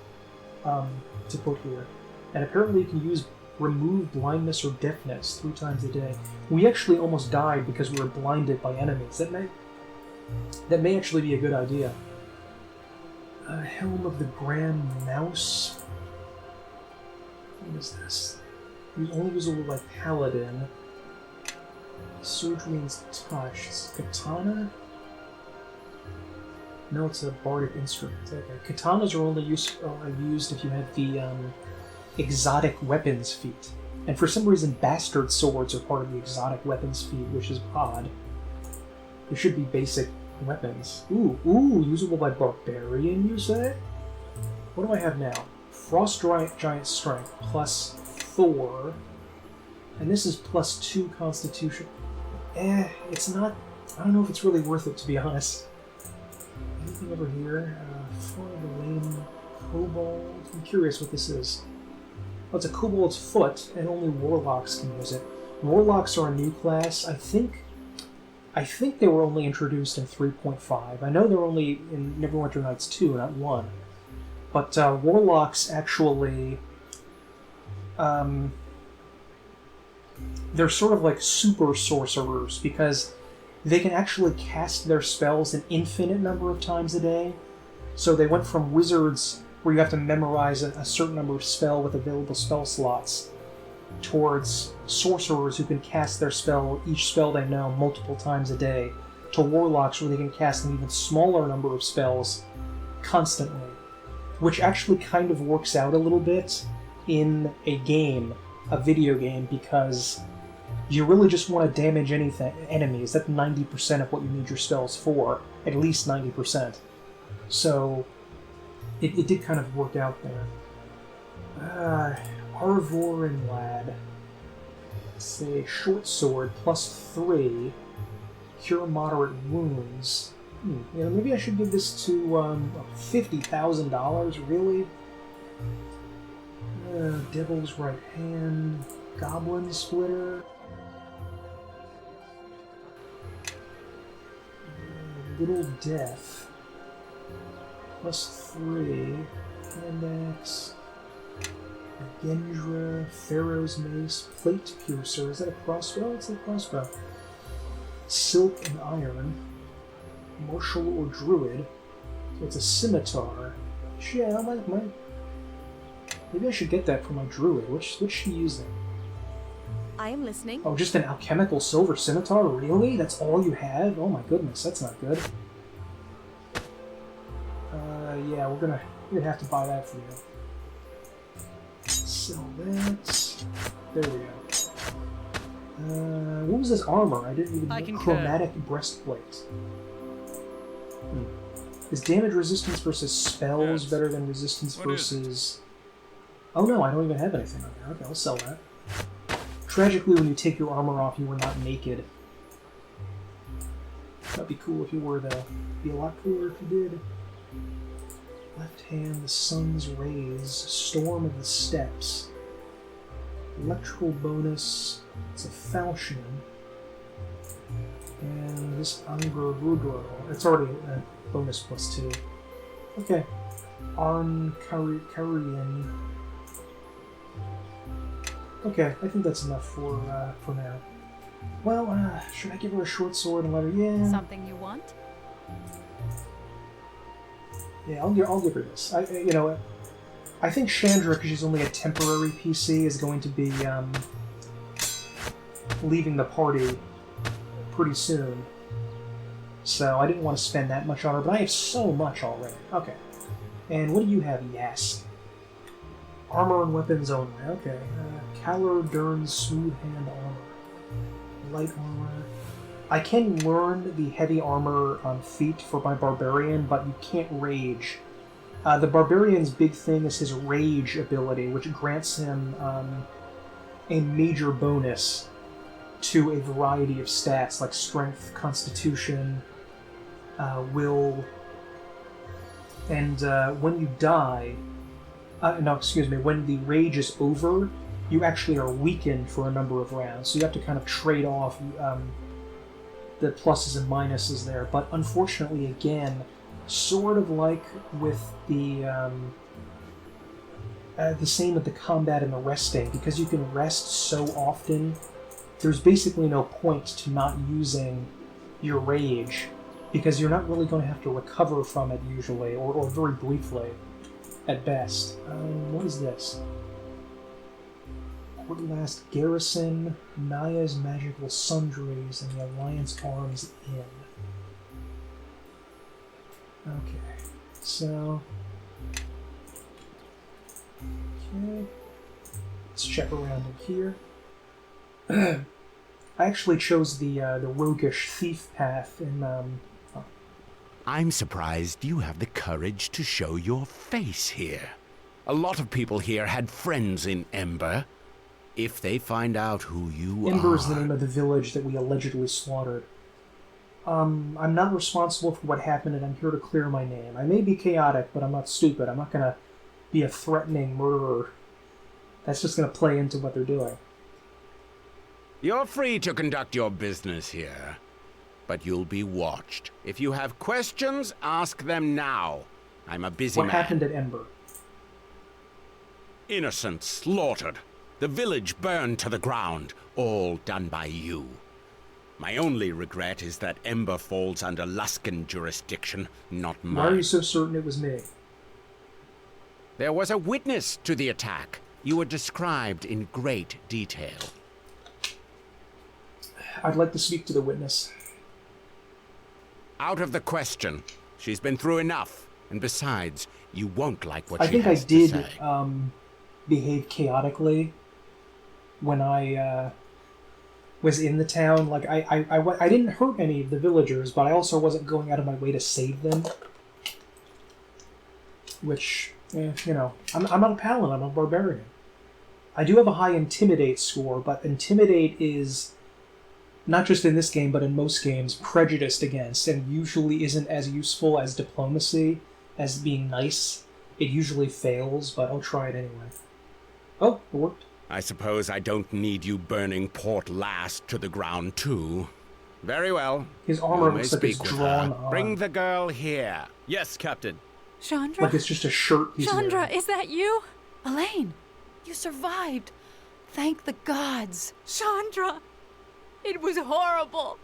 to put here. And apparently you can use remove blindness or deafness 3 times a day. We actually almost died because we were blinded by enemies. That may actually be a good idea. Helm of the Grand Mouse. What is this? Only usable by Paladin. Surge means touch. It's katana? No, it's a bardic instrument. Okay. Katanas are only used if you have the exotic weapons feat. And for some reason, bastard swords are part of the exotic weapons feat, which is odd. There should be basic weapons. Ooh, usable by Barbarian, you say? What do I have now? Frost Giant Strength, plus 4. And this is plus 2 Constitution. It's not... I don't know if it's really worth it, to be honest. Anything over here? For the Lame Kobold? I'm curious what this is. Oh, it's a Kobold's Foot, and only Warlocks can use it. Warlocks are a new class. I think they were only introduced in 3.5. I know they're only in Neverwinter Nights 2, not 1. But Warlocks actually... they're sort of like super sorcerers, because they can actually cast their spells an infinite number of times a day. So they went from wizards, where you have to memorize a certain number of spell with available spell slots, towards sorcerers who can cast their spell, each spell they know, multiple times a day, to warlocks where they can cast an even smaller number of spells constantly, which actually kind of works out a little bit in a game, a video game, because you really just want to damage enemies. That's 90% of what you need your spells for, at least 90%. So it did kind of work out there. Arvorin Lad. Let's say short sword, plus 3. Cure moderate wounds. Maybe I should give this to $50,000, really? Devil's Right Hand. Goblin Splitter. Little Death. Plus 3. Hand Axe. Gendra, Pharaoh's Mace, Plate Piercer. Is that a crossbow? It's a crossbow. Silk and Iron. Martial or Druid. So it's a scimitar. Yeah, I might. Maybe I should get that for my Druid. What's she using? I am listening. Oh, just an alchemical silver scimitar? Really? That's all you have? Oh my goodness, that's not good. Yeah, we're gonna have to buy that for you. Sell that. There we go. What was this armor? I didn't even know. Chromatic breastplate. Is damage resistance versus spells better than resistance versus... Oh no, I don't even have anything on there. Okay, I'll sell that. Tragically, when you take your armor off, you are not naked. That'd be cool if you were, though. Be a lot cooler if you did. Left hand, the sun's rays. Storm of the steppes. Electrical bonus. It's a falchion. And this Angra Rudro. It's already a bonus plus 2. Okay. Arn Karian. Okay, I think that's enough for now. Well, should I give her a short sword and let her? Yeah. Something you want? Yeah, I'll give her this. I think Chandra, because she's only a temporary PC, is going to be leaving the party pretty soon. So I didn't want to spend that much on her, but I have so much already. Okay. And what do you have? Yes. Armor and weapons only. Okay. Kalar Dern's Smooth Hand Armor. Light armor. I can learn the heavy armor feat for my Barbarian, but you can't rage. The Barbarian's big thing is his rage ability, which grants him a major bonus to a variety of stats, like strength, constitution, will, and when you die... when the rage is over, you actually are weakened for a number of rounds, so you have to kind of trade off the pluses and minuses there. But unfortunately, again, sort of like with the the same with the combat and the resting. Because you can rest so often, there's basically no point to not using your rage, because you're not really going to have to recover from it usually, or very briefly, at best. What is this? Llast Garrison, Naya's Magical Sundries, and the Alliance Arms Inn. Okay, so... Okay. Let's check around in here. I actually chose the roguish thief path in, I'm surprised you have the courage to show your face here. A lot of people here had friends in Ember. If they find out who you Ember is the name of the village that we allegedly slaughtered. I'm not responsible for what happened, and I'm here to clear my name. I may be chaotic, but I'm not stupid. I'm not gonna be a threatening murderer. That's just gonna play into what they're doing. You're free to conduct your business here, but you'll be watched. If you have questions, ask them now. I'm a busy man. What happened at Ember? Innocents slaughtered. The village burned to the ground, all done by you. My only regret is that Ember falls under Luskan jurisdiction, not mine. Why are you so certain it was me? There was a witness to the attack. You were described in great detail. I'd like to speak to the witness. Out of the question. She's been through enough. And besides, you won't like what I she think has I did to say. behave chaotically when I was in the town. Like, I didn't hurt any of the villagers, but I also wasn't going out of my way to save them. Which, you know, I'm not a paladin, I'm a barbarian. I do have a high Intimidate score, but Intimidate is, not just in this game, but in most games, prejudiced against, and usually isn't as useful as diplomacy, as being nice. It usually fails, but I'll try it anyway. Oh, it worked. I suppose I don't need you burning Port Llast to the ground, too. Very well. His armor You may looks like it's speak with drawn her. on. Bring the girl here. Yes, Captain. Chandra? Like it's just a shirt he's Chandra, wearing. is that you? Elaine, you survived. Thank the gods. Chandra, it was horrible.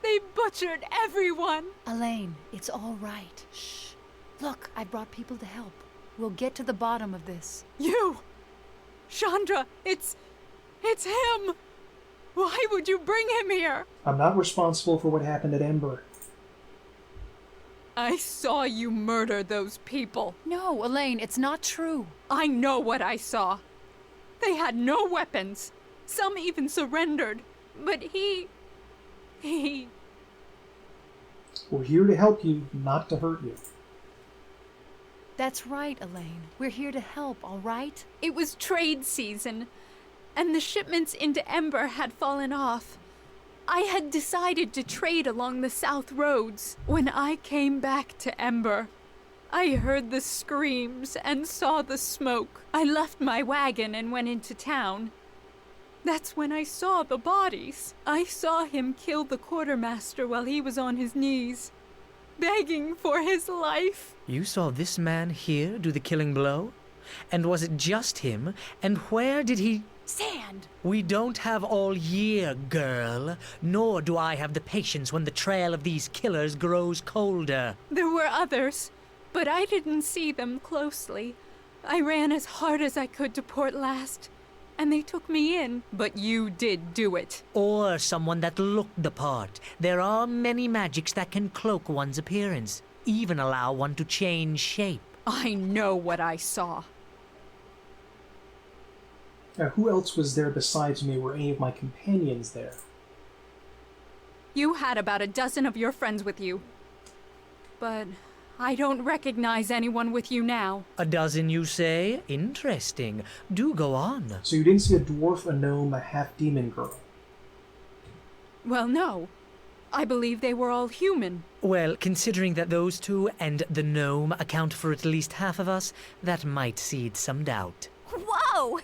They butchered everyone. Elaine, it's all right. Shh. Look, I brought people to help. We'll get to the bottom of this. You! Chandra, it's him! Why would you bring him here? I'm not responsible for what happened at Ember. I saw you murder those people. No, Elaine, it's not true. I know what I saw. They had no weapons. Some even surrendered. But he... We're here to help you, not to hurt you. That's right, Elaine. We're here to help, all right? It was trade season, and the shipments into Ember had fallen off. I had decided to trade along the south roads. When I came back to Ember, I heard the screams and saw the smoke. I left my wagon and went into town. That's when I saw the bodies. I saw him kill the quartermaster while he was on his knees, begging for his life. You saw this man here do the killing blow? And was it just him? And where did he... Sand! We don't have all year, girl. Nor do I have the patience when the trail of these killers grows colder. There were others, but I didn't see them closely. I ran as hard as I could to Port Llast, and they took me in. But you did do it. Or someone that looked the part. There are many magics that can cloak one's appearance, even allow one to change shape. I know what I saw. Who else was there besides me? Were any of my companions there? You had about a dozen of your friends with you. But I don't recognize anyone with you now. A dozen, you say? Interesting. Do go on. So you didn't see a dwarf, a gnome, a half-demon girl? Well, no. I believe they were all human. Well, considering that those two and the gnome account for at least half of us, that might seed some doubt. Whoa!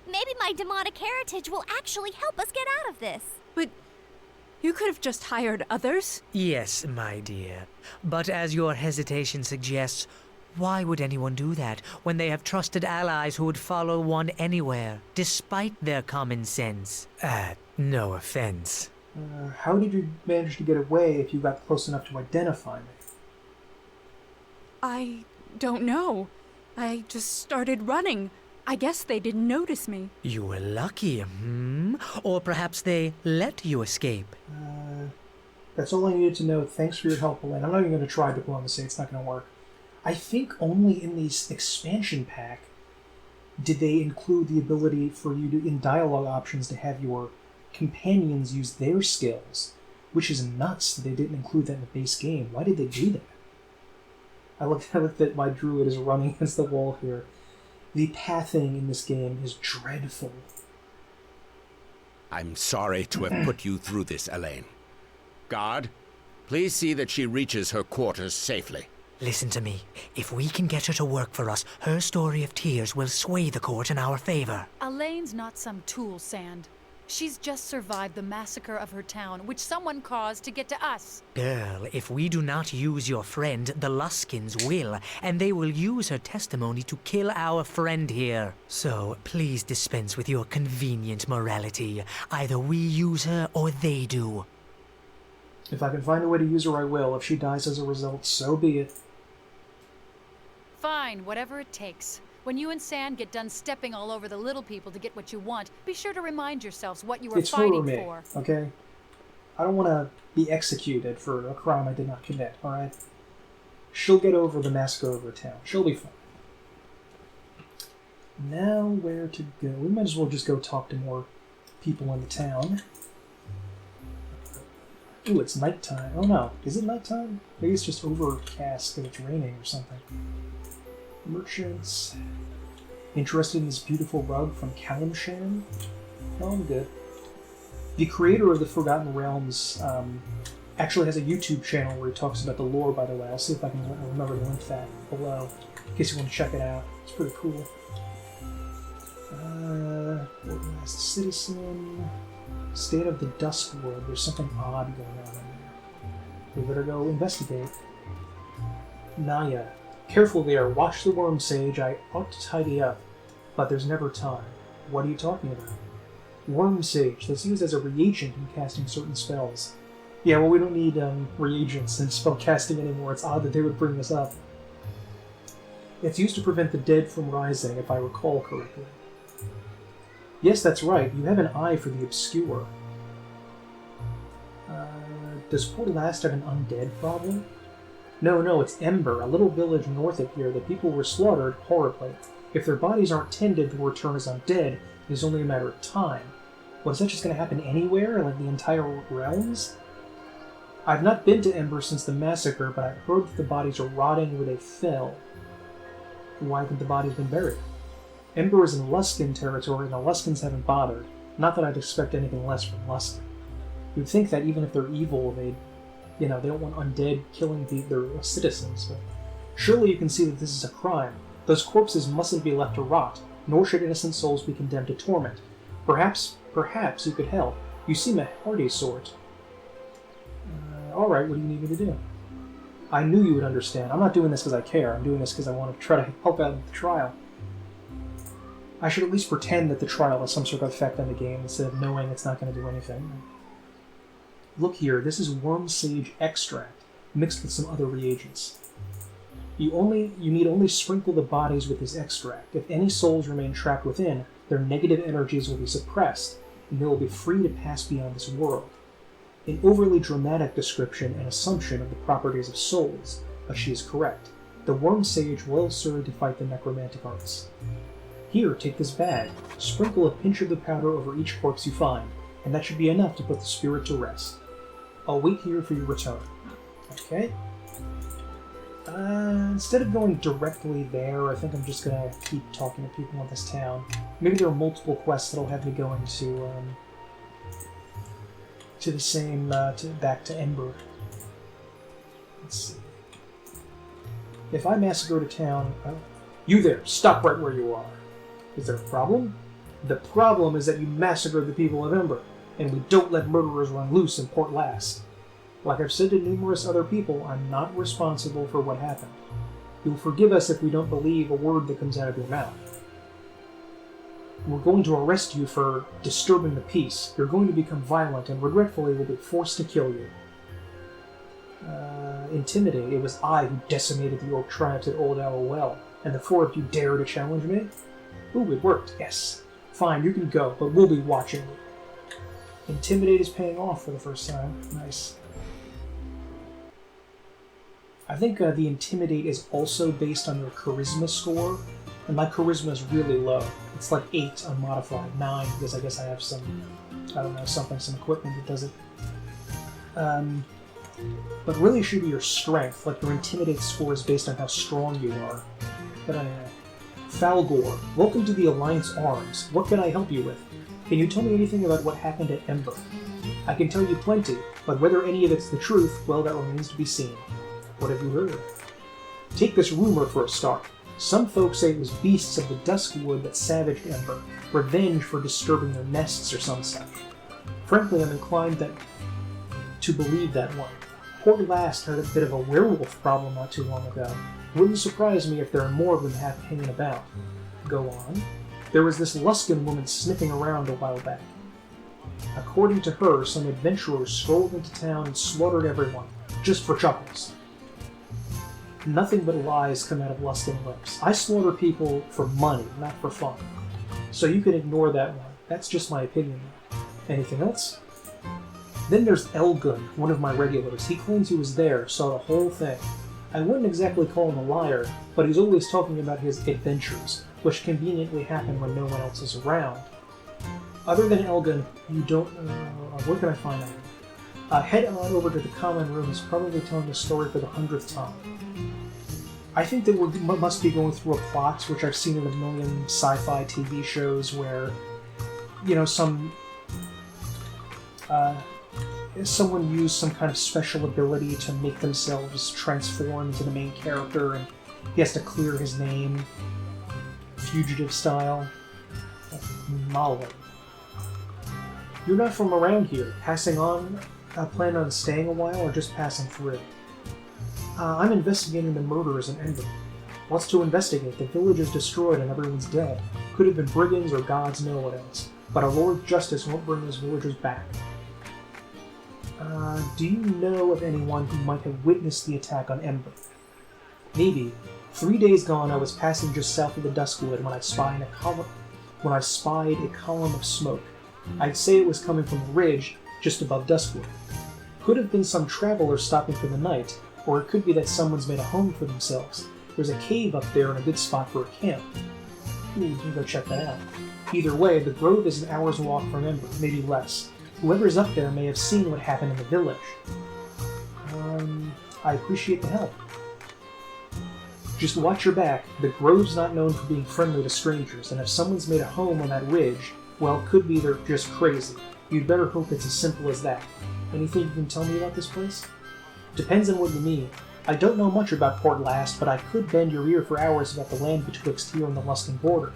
Maybe my demonic heritage will actually help us get out of this. But you could have just hired others. Yes, my dear. But as your hesitation suggests, Why would anyone do that when they have trusted allies who would follow one anywhere, despite their common sense? No offense. How did you manage to get away if you got close enough to identify me? I don't know. I just started running. I guess they didn't notice me. You were lucky, Or perhaps they let you escape. That's all I needed to know. Thanks for your help, Elaine. I'm not even going to try diplomacy. It's not going to work. I think only in the expansion pack did they include the ability for you to, in dialogue options, to have your companions use their skills, which is nuts that they didn't include that in the base game. Why did they do that? I looked at my druid is running against the wall here. The pathing in this game is dreadful. I'm sorry to have put you through this, Elaine. Guard, please see that she reaches her quarters safely. Listen to me. If we can get her to work for us, her story of tears will sway the court in our favor. Elaine's not some tool, Sand. She's just survived the massacre of her town, which someone caused to get to us. Girl, if we do not use your friend, the Luskins will, and they will use her testimony to kill our friend here. So, please dispense with your convenient morality. Either we use her or they do. If I can find a way to use her, I will. If she dies as a result, so be it. Fine, whatever it takes. When you and Sand get done stepping all over the little people to get what you want, be sure to remind yourselves what you were fighting me, for. Okay? I don't want to be executed for a crime I did not commit, alright? She'll get over the massacre over town. She'll be fine. Now, where to go? We might as well just go talk to more people in the town. Ooh, it's nighttime. Oh no, is it nighttime? Maybe it's just overcast because it's raining or something. Merchants. Interested in this beautiful rug from Kalimshan? No, I'm good. The creator of the Forgotten Realms actually has a YouTube channel where he talks about the lore, by the way. I'll see if I can remember to link that below, in case you want to check it out. It's pretty cool. Organized Citizen. State of the Duskwood. There's something odd going on in there. We better go investigate. Naya. Careful there. Watch the worm, Sage. I ought to tidy up, but there's never time. What are you talking about? Worm Sage. That's used as a reagent in casting certain spells. Yeah, well, we don't need reagents in spell casting anymore. It's odd that they would bring this up. It's used to prevent the dead from rising, if I recall correctly. Yes, that's right. You have an eye for the obscure. Does poor Llast have an undead problem? No, it's Ember, a little village north of here. The people were slaughtered horribly. If their bodies aren't tended, they'll return as undead. It is only a matter of time. What, is that just going to happen anywhere, like the entire realms? I've not been to Ember since the massacre, but I've heard that the bodies are rotting where they fell. Why haven't the bodies been buried? Ember is in Luskin territory, and the Luskins haven't bothered. Not that I'd expect anything less from Luskin. You'd think that even if they're evil, they don't want undead killing their citizens, but surely you can see that this is a crime. Those corpses mustn't be left to rot, nor should innocent souls be condemned to torment. Perhaps you could help. You seem a hardy sort. Alright, what do you need me to do? I knew you would understand. I'm not doing this because I care. I'm doing this because I want to try to help out with the trial. I should at least pretend that the trial has some sort of effect on the game instead of knowing it's not going to do anything. Look here, this is worm sage extract, mixed with some other reagents. You need only sprinkle the bodies with this extract. If any souls remain trapped within, their negative energies will be suppressed, and they will be free to pass beyond this world. An overly dramatic description and assumption of the properties of souls, but she is correct. The worm sage will serve to fight the necromantic arts. Here, take this bag. Sprinkle a pinch of the powder over each corpse you find, and that should be enough to put the spirit to rest. I'll wait here for your return. Okay. Instead of going directly there, I think I'm just gonna keep talking to people in this town. Maybe there are multiple quests that'll have me going to the same, back to Ember. Let's see. If I massacre a town... You there! Stop right where you are! Is there a problem? The problem is that you massacred the people of Ember, and we don't let murderers run loose in Port Llast. Like I've said to numerous other people, I'm not responsible for what happened. You'll forgive us if we don't believe a word that comes out of your mouth. We're going to arrest you for disturbing the peace. You're going to become violent, and regretfully will be forced to kill you. Intimidate. It was I who decimated the orc tribes at Old Owl Well, and the four of you dare to challenge me? Ooh, it worked. Yes. Fine, you can go, but we'll be watching you. Intimidate is paying off for the first time. Nice. I think the Intimidate is also based on your Charisma score, and my Charisma is really low. It's like 8 unmodified, 9, because I guess I have some, I don't know, some equipment that does it. But really it should be your strength, like your Intimidate score is based on how strong you are. But anyway. Falgor, welcome to the Alliance Arms. What can I help you with? Can you tell me anything about what happened at Ember? I can tell you plenty, but whether any of it's the truth, well, that remains to be seen. What have you heard? Take this rumor for a start. Some folks say it was beasts of the Duskwood that savaged Ember, revenge for disturbing their nests or some such. Frankly, I'm inclined to believe that one. Poor Llast had a bit of a werewolf problem not too long ago. It wouldn't surprise me if there are more of them hanging about. Go on. There was this Luskin woman sniffing around a while back. According to her, some adventurers strolled into town and slaughtered everyone, just for chuckles. Nothing but lies come out of Luskin lips. I slaughter people for money, not for fun. So you can ignore that one. That's just my opinion. Anything else? Then there's Elgun, one of my regulars. He claims he was there, saw the whole thing. I wouldn't exactly call him a liar, but he's always talking about his adventures, which conveniently happen when no one else is around. Other than Elgun, you don't... where can I find out? Head on over to the common room. Is probably telling the story for the 100th time. I think that we must be going through a plot, which I've seen in a million sci-fi TV shows, where, you know, someone used some kind of special ability to make themselves transform into the main character, and he has to clear his name, fugitive style. Molly. You're not from around here. Passing on? Plan on staying a while, or just passing through? I'm investigating the murders in Ember. What's to investigate? The village is destroyed and everyone's dead. Could have been brigands or gods know what else. But our Lord Justice won't bring those villagers back. Do you know of anyone who might have witnessed the attack on Ember? Maybe. 3 days gone, I was passing just south of the Duskwood when I spied a column of smoke. I'd say it was coming from a ridge just above Duskwood. Could have been some traveler stopping for the night, or it could be that someone's made a home for themselves. There's a cave up there and a good spot for a camp. You can go check that out. Either way, the grove is an hour's walk from Ember, maybe less. Whoever's up there may have seen what happened in the village. I appreciate the help. Just watch your back. The grove's not known for being friendly to strangers, and if someone's made a home on that ridge, well, could be they're just crazy. You'd better hope it's as simple as that. Anything you can tell me about this place? Depends on what you mean. I don't know much about Port Llast, but I could bend your ear for hours about the land betwixt here and the Luskin border.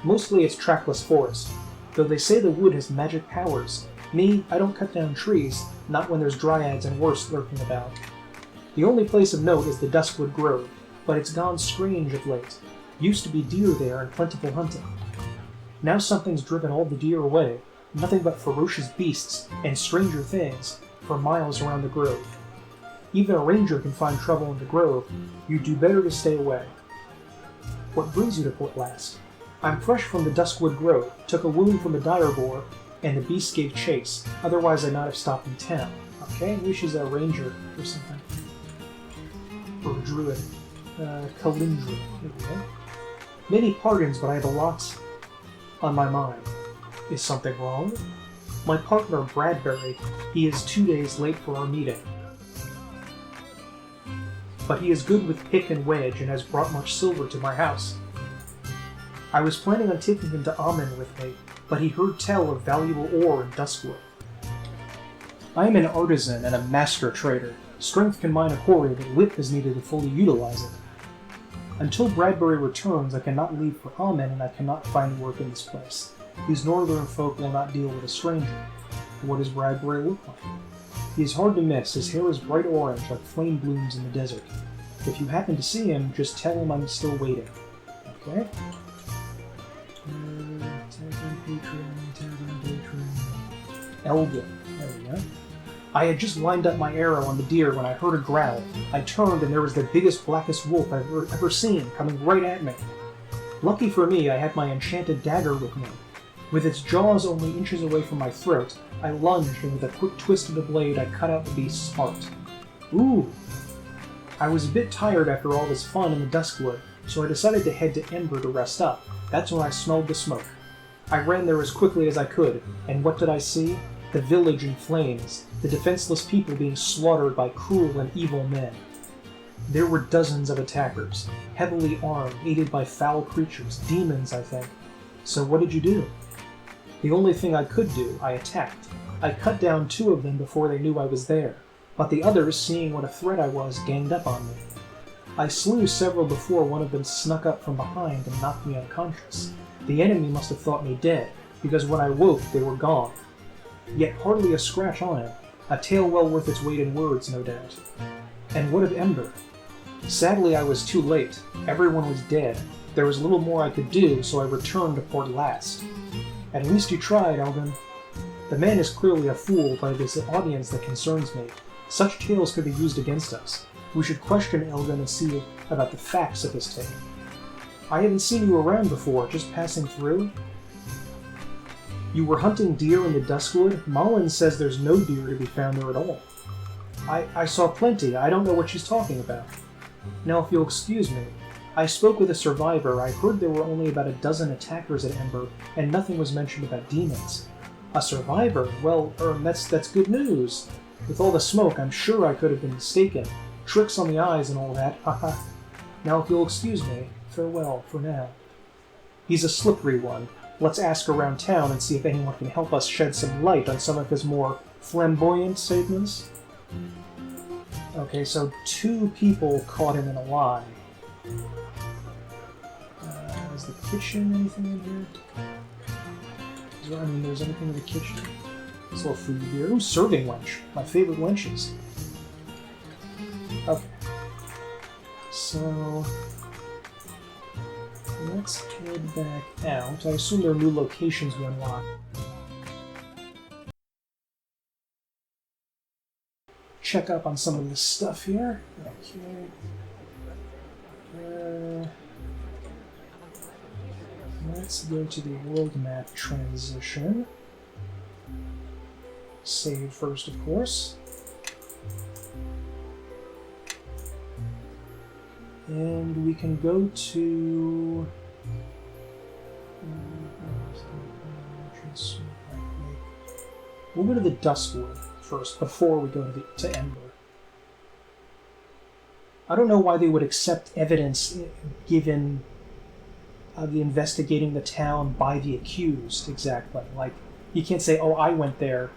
Mostly it's trackless forest, though they say the wood has magic powers. Me, I don't cut down trees, not when there's dryads and worse lurking about. The only place of note is the Duskwood Grove, but it's gone strange of late. Used to be deer there and plentiful hunting. Now something's driven all the deer away, nothing but ferocious beasts and stranger things for miles around the grove. Even a ranger can find trouble in the grove. You'd do better to stay away. What brings you to Port Llast? I'm fresh from the Duskwood Grove, took a wound from a dire boar, and the beast gave chase. Otherwise I'd not have stopped in town. Okay, maybe she's a ranger or something. Or a druid. Kalindra. There we go. Many pardons, but I have a lot on my mind. Is something wrong? My partner, Bradbury, he is 2 days late for our meeting. But he is good with pick and wedge and has brought much silver to my house. I was planning on taking him to Amen with me, but he heard tell of valuable ore in Duskwood. I am an artisan and a master trader. Strength can mine a quarry, but wit is needed to fully utilize it. Until Bradbury returns, I cannot leave for Amen, and I cannot find work in this place. These northern folk will not deal with a stranger. What does Bradbury look like? He is hard to miss. His hair is bright orange, like flame blooms in the desert. If you happen to see him, just tell him I'm still waiting. Okay? Tag on Patreon. Elgin. There we go. I had just lined up my arrow on the deer when I heard a growl. I turned and there was the biggest, blackest wolf I've ever seen, coming right at me. Lucky for me, I had my enchanted dagger with me. With its jaws only inches away from my throat, I lunged and with a quick twist of the blade I cut out the beast's heart. Ooh! I was a bit tired after all this fun in the Duskwood, so I decided to head to Ember to rest up. That's when I smelled the smoke. I ran there as quickly as I could, and what did I see? The village in flames, the defenseless people being slaughtered by cruel and evil men. There were dozens of attackers, heavily armed, aided by foul creatures, demons, I think. So what did you do? The only thing I could do, I attacked. I cut down 2 of them before they knew I was there, but the others, seeing what a threat I was, ganged up on me. I slew several before one of them snuck up from behind and knocked me unconscious. The enemy must have thought me dead, because when I woke, they were gone. Yet hardly a scratch on him, a tale well worth its weight in words, no doubt. And what of Ember? Sadly, I was too late. Everyone was dead. There was little more I could do, so I returned to Port Llast. At least you tried, Elgin. The man is clearly a fool, but it is the audience that concerns me. Such tales could be used against us. We should question Elgin and see about the facts of his tale. I haven't seen you around before, just passing through. You were hunting deer in the Duskwood? Mullins says there's no deer to be found there at all. I saw plenty. I don't know what she's talking about. Now, if you'll excuse me, I spoke with a survivor. I heard there were only about a dozen attackers at Ember, and nothing was mentioned about demons. A survivor? Well, that's good news. With all the smoke, I'm sure I could have been mistaken. Tricks on the eyes and all that, haha. Now, if you'll excuse me, farewell for now. He's a slippery one. Let's ask around town and see if anyone can help us shed some light on some of his more flamboyant statements. Okay, so 2 people caught him in a lie. Is the kitchen anything in here? There's anything in the kitchen? There's a little food here. Ooh, serving wench. My favorite wenches. Okay. So let's head back out. I assume there are new locations we unlock. Check up on some of this stuff here. Okay. Let's go to the world map transition. Save first, of course. And we can go to... We'll go to the Duskwood first, before we go to Ember. I don't know why they would accept evidence given the investigating the town by the accused, exactly. Like, you can't say, oh, I went there.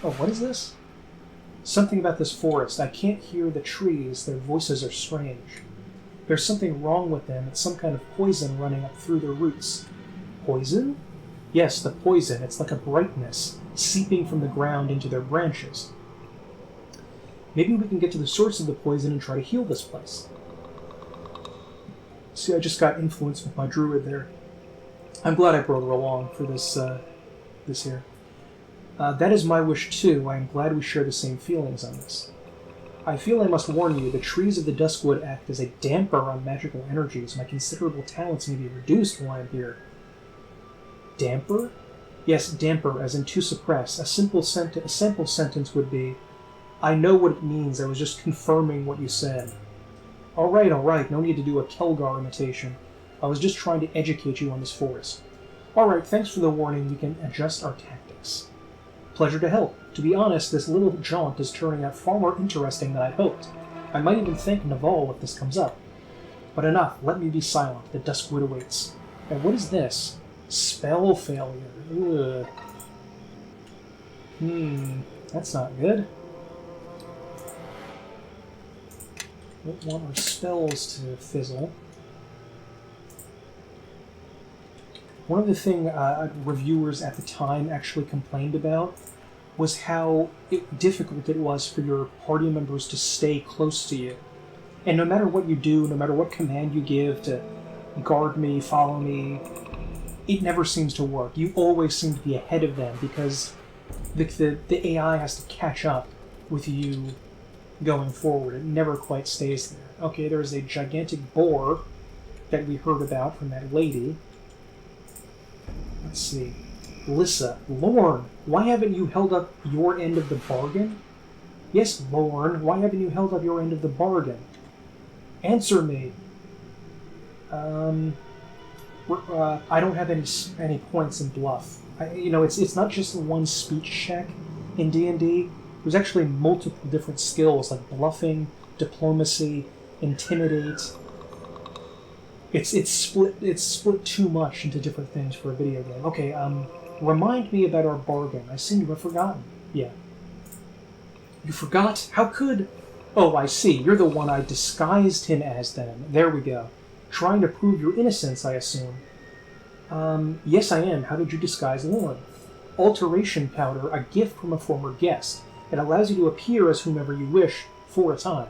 Oh, what is this? Something about this forest. I can't hear the trees. Their voices are strange. There's something wrong with them. It's some kind of poison running up through their roots. Poison? Yes, the poison. It's like a brightness seeping from the ground into their branches. Maybe we can get to the source of the poison and try to heal this place. See, I just got influenced with my druid there. I'm glad I brought her along for this here. That is my wish too. I am glad we share the same feelings on this. I feel I must warn you, the trees of the Duskwood act as a damper on magical energies. My considerable talents may be reduced while I am here. Damper? Yes, damper, as in to suppress. A simple sentence would be, I know what it means, I was just confirming what you said. Alright, no need to do a Kelgar imitation. I was just trying to educate you on this forest. Alright, thanks for the warning, we can adjust our tactics. Pleasure to help. To be honest, this little jaunt is turning out far more interesting than I'd hoped. I might even thank Naval if this comes up. But enough, let me be silent. The Duskwood awaits. And what is this? Spell failure. Ugh. That's not good. Don't want our spells to fizzle. One of the things reviewers at the time actually complained about was how difficult it was for your party members to stay close to you. And no matter what you do, no matter what command you give to guard me, follow me, it never seems to work. You always seem to be ahead of them because the AI has to catch up with you going forward. It never quite stays there. Okay, there's a gigantic boar that we heard about from that lady. Let's see. Lissa, Lorne, why haven't you held up your end of the bargain? Yes, Lorne, why haven't you held up your end of the bargain? Answer me. I don't have any points in bluff. It's not just one speech check in D&D. There's actually multiple different skills like bluffing, diplomacy, intimidate. It's split too much into different things for a video game. Okay, remind me about our bargain. I seem to have forgotten. Yeah. You forgot? How could... Oh, I see. You're the one I disguised him as then. There we go. Trying to prove your innocence, I assume. Yes, I am. How did you disguise Lorne? Alteration powder, a gift from a former guest. It allows you to appear as whomever you wish for a time.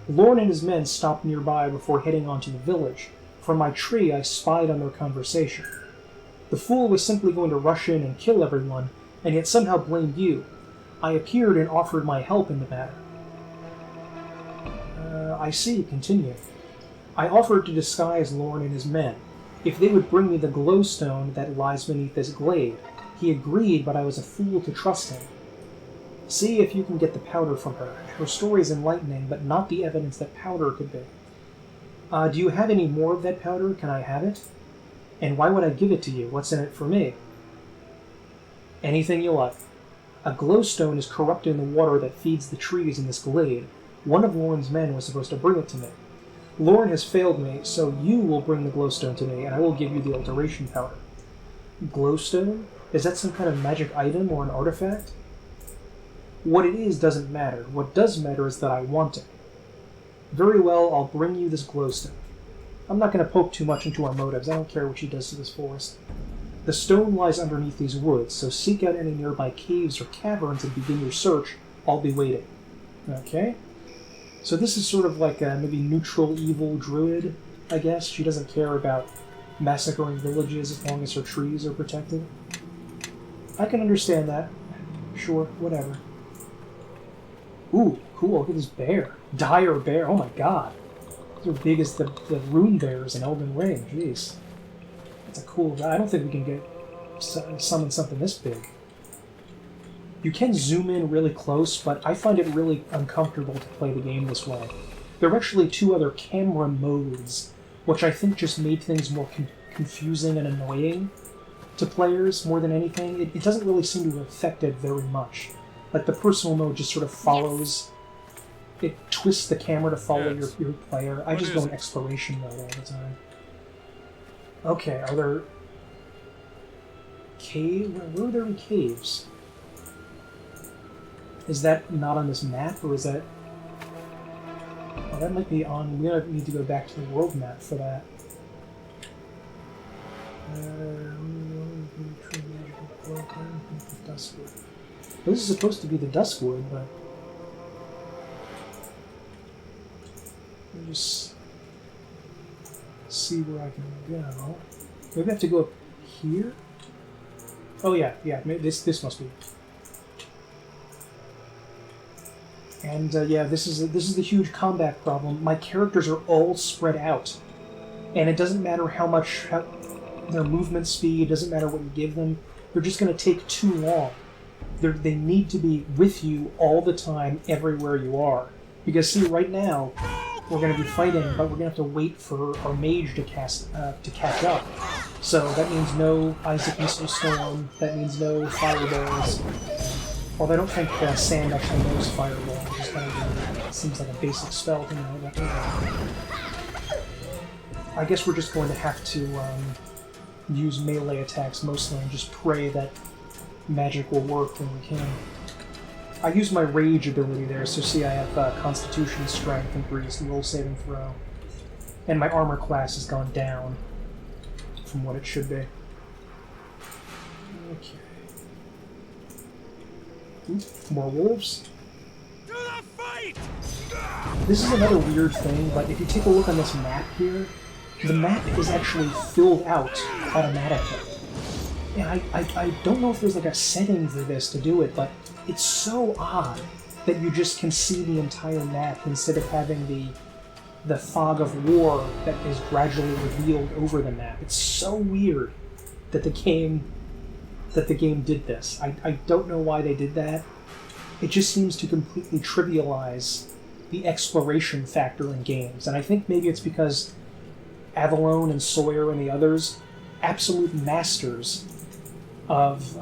Lorne and his men stopped nearby before heading on to the village. From my tree, I spied on their conversation. The fool was simply going to rush in and kill everyone, and yet somehow blamed you. I appeared and offered my help in the matter. I see. Continue. I offered to disguise Lorne and his men, if they would bring me the glowstone that lies beneath this glade. He agreed, but I was a fool to trust him. See if you can get the powder from her. Her story is enlightening, but not the evidence that powder could be. Do you have any more of that powder? Can I have it? And why would I give it to you? What's in it for me? Anything you like. A glowstone is corrupted in the water that feeds the trees in this glade. One of Lorne's men was supposed to bring it to me. Lorne has failed me, so you will bring the glowstone to me, and I will give you the alteration powder. Glowstone? Is that some kind of magic item or an artifact? What it is doesn't matter. What does matter is that I want it. Very well, I'll bring you this glowstone. I'm not going to poke too much into our motives. I don't care what she does to this forest. The stone lies underneath these woods, so seek out any nearby caves or caverns and begin your search. I'll be waiting. Okay? So this is sort of like a maybe neutral evil druid, I guess. She doesn't care about massacring villages as long as her trees are protected. I can understand that. Sure, whatever. Ooh, cool, look at this bear. Dire bear, oh my god. They're as big as the rune bears in Elden Ring, jeez. That's a cool guy. I don't think we can summon something this big. You can zoom in really close, but I find it really uncomfortable to play the game this way. There are actually two other camera modes, which I think just made things more confusing and annoying to players more than anything. It doesn't really seem to have affected very much. Like, the personal mode just sort of follows... Yes. It twists the camera to follow your player. I just go in exploration mode all the time. Okay, are there... Where are there any caves? Is that not on this map, or is that... Oh, that might be on... We need to go back to the world map for that. Duskwood. Well, this is supposed to be the Duskwood, but... Let me just... see where I can go. Maybe I have to go up here? Oh yeah, this must be... And yeah, this is the huge combat problem. My characters are all spread out, and it doesn't matter how much their movement speed. It doesn't matter what you give them. They're just going to take too long. They need to be with you all the time, everywhere you are. Because see, right now we're going to be fighting, but we're going to have to wait for our mage to catch up. So that means no Isaac Missile Storm. That means no fireballs. Although I don't think Sand actually knows Fireball, which is kind of seems like a basic spell to know. But I guess we're just going to have to use melee attacks mostly and just pray that magic will work when we can. I use my Rage ability there, so see I have Constitution, Strength, and Grease, roll saving throw. And my armor class has gone down from what it should be. Okay. More wolves. To the fight! This is another weird thing, but if you take a look on this map here, the map is actually filled out automatically. And I don't know if there's like a setting for this to do it, but it's so odd that you just can see the entire map instead of having the fog of war that is gradually revealed over the map. It's so weird that the game did this. I don't know why they did that. It just seems to completely trivialize the exploration factor in games, and I think maybe it's because Avalone and Sawyer and the others, absolute masters of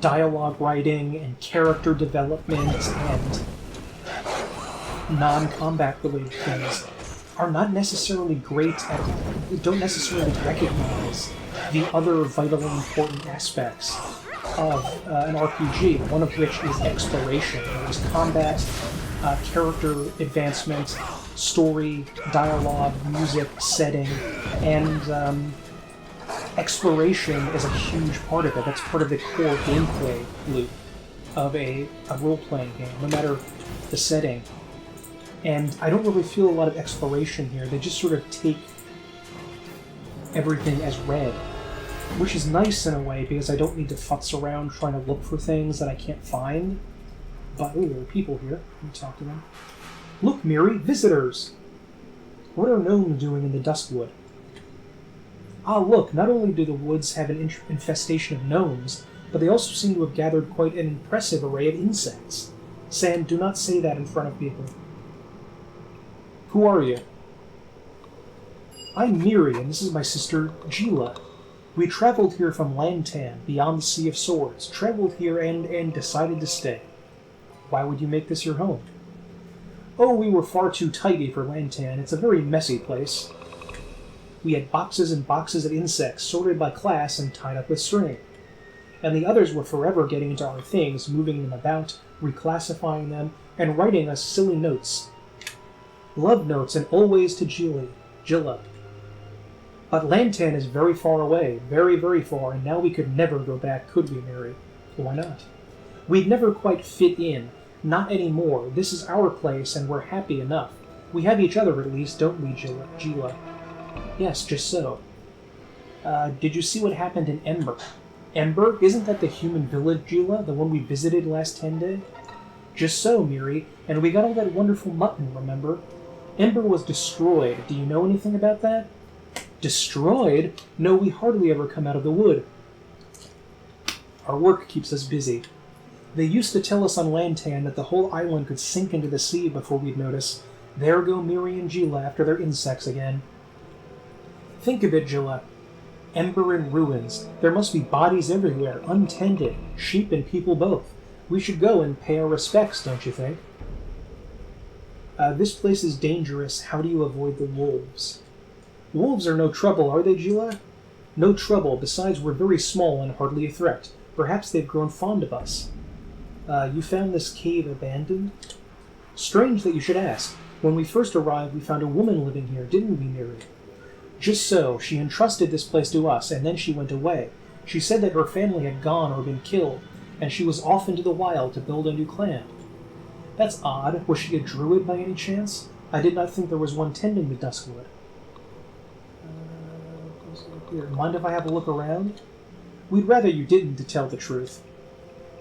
dialogue writing and character development and non-combat related things, are not necessarily great at, don't necessarily recognize the other vitally important aspects of an RPG, one of which is exploration. There's combat, character advancement, story, dialogue, music, setting, and exploration is a huge part of it. That's part of the core gameplay loop of a role-playing game, no matter the setting. And I don't really feel a lot of exploration here. They just sort of take everything as read, which is nice in a way because I don't need to futz around trying to look for things that I can't find. But, ooh, there are people here. Let me talk to them. Look, Miri, visitors! What are gnomes doing in the Duskwood? Ah, look, not only do the woods have an infestation of gnomes, but they also seem to have gathered quite an impressive array of insects. Sam, do not say that in front of people. Who are you? I'm Miri, and this is my sister, Gila. We traveled here from Lantan, beyond the Sea of Swords. Traveled here and decided to stay. Why would you make this your home? Oh, we were far too tidy for Lantan. It's a very messy place. We had boxes and boxes of insects, sorted by class and tied up with string. And the others were forever getting into our things, moving them about, reclassifying them, and writing us silly notes. Love notes and always to Gilla. But Lantan is very far away, very, very far, and now we could never go back, could we, Mary? Why not? We'd never quite fit in. Not anymore. This is our place, and we're happy enough. We have each other, at least, don't we, Gila? Yes, just so. Did you see what happened in Ember? Ember? Isn't that the human village, Gila? The one we visited last 10 day? Just so, Miri. And we got all that wonderful mutton, remember? Ember was destroyed. Do you know anything about that? Destroyed? No, we hardly ever come out of the wood. Our work keeps us busy. They used to tell us on Lantan that the whole island could sink into the sea before we'd notice. There go Miri and Gila after their insects again. Think of it, Gila. Ember in ruins. There must be bodies everywhere, untended, sheep and people both. We should go and pay our respects, don't you think? This place is dangerous. How do you avoid the wolves? Wolves are no trouble, are they, Gila? No trouble. Besides, we're very small and hardly a threat. Perhaps they've grown fond of us. You found this cave abandoned? Strange that you should ask. When we first arrived, we found a woman living here, didn't we, Miri? Just so. She entrusted this place to us, and then she went away. She said that her family had gone or been killed, and she was off into the wild to build a new clan. That's odd. Was she a druid by any chance? I did not think there was one tending the Duskwood. Mind if I have a look around? We'd rather you didn't, to tell the truth.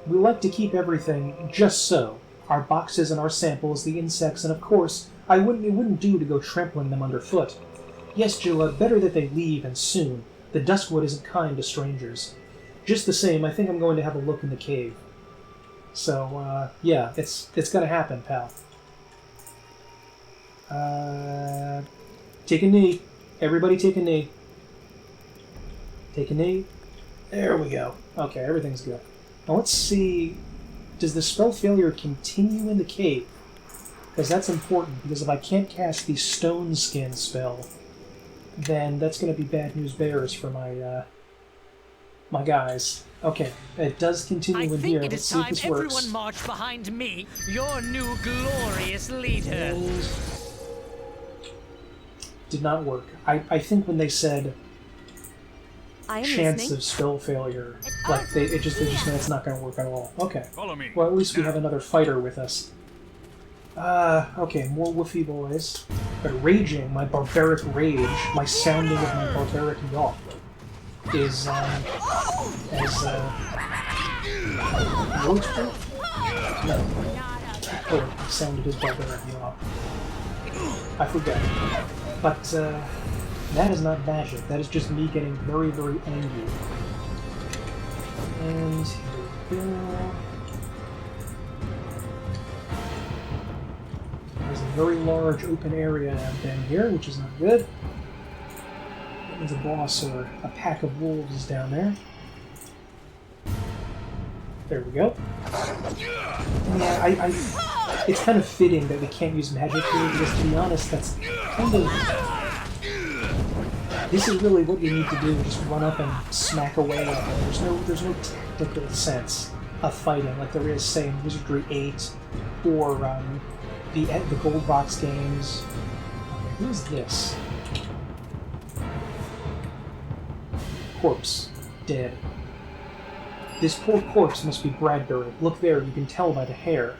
We like to keep everything just so. Our boxes and our samples, the insects, and of course, it wouldn't do to go trampling them underfoot. Yes, Gila, better that they leave, and soon. The Duskwood isn't kind to strangers. Just the same, I think I'm going to have a look in the cave. So, yeah, it's gonna happen, pal. Take a knee. Everybody take a knee. Take a knee. There we go. Okay, everything's good. Now let's see, does the spell failure continue in the cave? Because that's important, because if I can't cast the Stone Skin spell, then that's going to be bad news bears for my my guys. Okay, it does continue in here. Let's see if this works. Everyone march behind me, your new glorious leader. Did not work. I think when they said chance listening. of spell failure, like they just know it's not going to work at all. Okay. Follow me. Well, at least we have another fighter with us. Okay, more woofy boys. But raging, my barbaric rage, my sounding of my barbaric yaw is, Roachford? No. Oh, it sounded his barbaric yaw. I forgot. But, that is not magic. That is just me getting very, very angry. And here we go. There's a very large open area down here, which is not good. That means a boss or a pack of wolves is down there. There we go. Yeah, it's kind of fitting that we can't use magic here, because to be honest, that's kind of... This is really what you need to do, just run up and smack away at them. There's no tactical sense of fighting, like there is, say, in Wizardry 8, or the Gold Box games. Okay, who's this? Corpse. Dead. This poor corpse must be Bradbury. Look there, you can tell by the hair.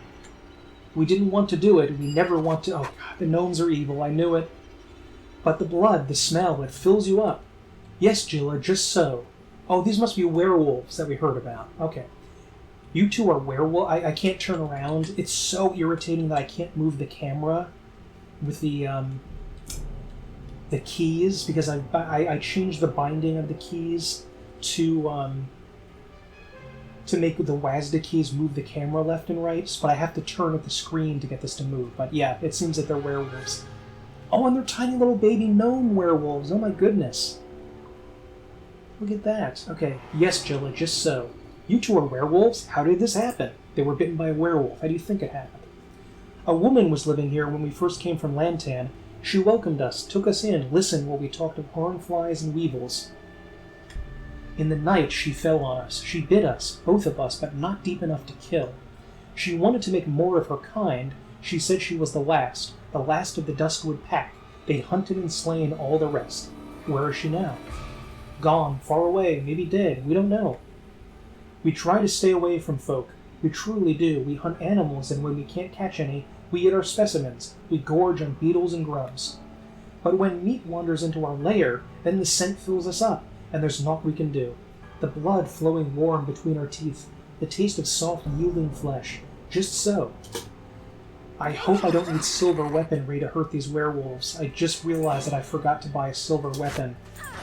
We didn't want to do it, we never want to... Oh god, the gnomes are evil, I knew it. But the blood, the smell, it fills you up. Yes, Jilla, just so. Oh, these must be werewolves that we heard about. Okay. You two are werewolves? I can't turn around. It's so irritating that I can't move the camera with the keys, because I changed the binding of the keys to make the WASD keys move the camera left and right, but I have to turn at the screen to get this to move. But yeah, it seems that they're werewolves. Oh, and they're tiny little baby gnome werewolves. Oh my goodness. Look at that. Okay, yes, Jilla, just so. You two are werewolves? How did this happen? They were bitten by a werewolf. How do you think it happened? A woman was living here when we first came from Lantan. She welcomed us, took us in, listened while we talked of hornflies and weevils. In the night, she fell on us. She bit us, both of us, but not deep enough to kill. She wanted to make more of her kind. She said she was the last of the Duskwood pack. They'd hunted and slain all the rest. Where is she now? Gone, far away, maybe dead, we don't know. We try to stay away from folk. We truly do. We hunt animals, and when we can't catch any, we eat our specimens. We gorge on beetles and grubs. But when meat wanders into our lair, then the scent fills us up, and there's naught we can do. The blood flowing warm between our teeth, the taste of soft, yielding flesh. Just so. I hope I don't need silver weaponry to hurt these werewolves. I just realized that I forgot to buy a silver weapon.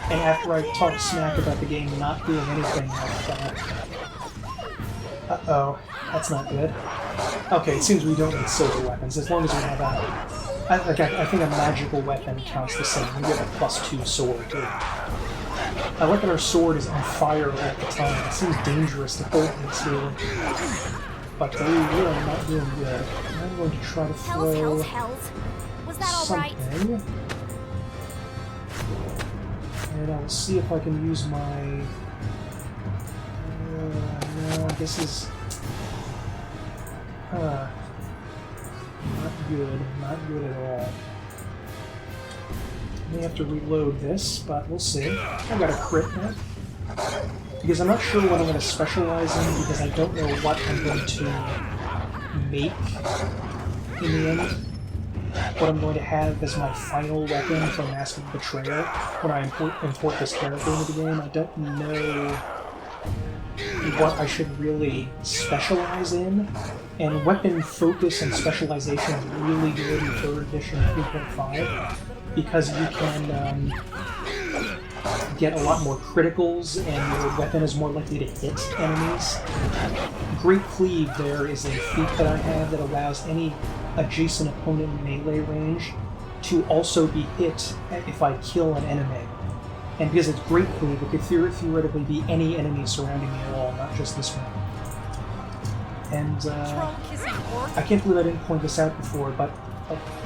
And after I talked smack about the game not doing anything like that... Uh-oh. That's not good. Okay, it seems we don't need silver weapons, as long as we have a... I think a magical weapon counts the same. We get a +2 sword, too. I like that our sword is on fire all the time. It seems dangerous to hold this here. But we are not doing good. I'm going to try to throw Hells. Was that something. All right? And I will see if I can use my... no, this is... Not good. Not good at all. May have to reload this, but we'll see. I got a crit now. Because I'm not sure what I'm going to specialize in, because I don't know what I'm going to make in the end. What I'm going to have as my final weapon for Massacred Betrayal when I import this character into the game. I don't know what I should really specialize in. And weapon focus and specialization is really good in 3rd edition 3.5, because you can get a lot more criticals, and your weapon is more likely to hit enemies. Great Cleave there is a feat that I have that allows any adjacent opponent in melee range to also be hit if I kill an enemy. And because it's Great Cleave, it could theoretically be any enemy surrounding me at all, not just this one. And I can't believe I didn't point this out before, but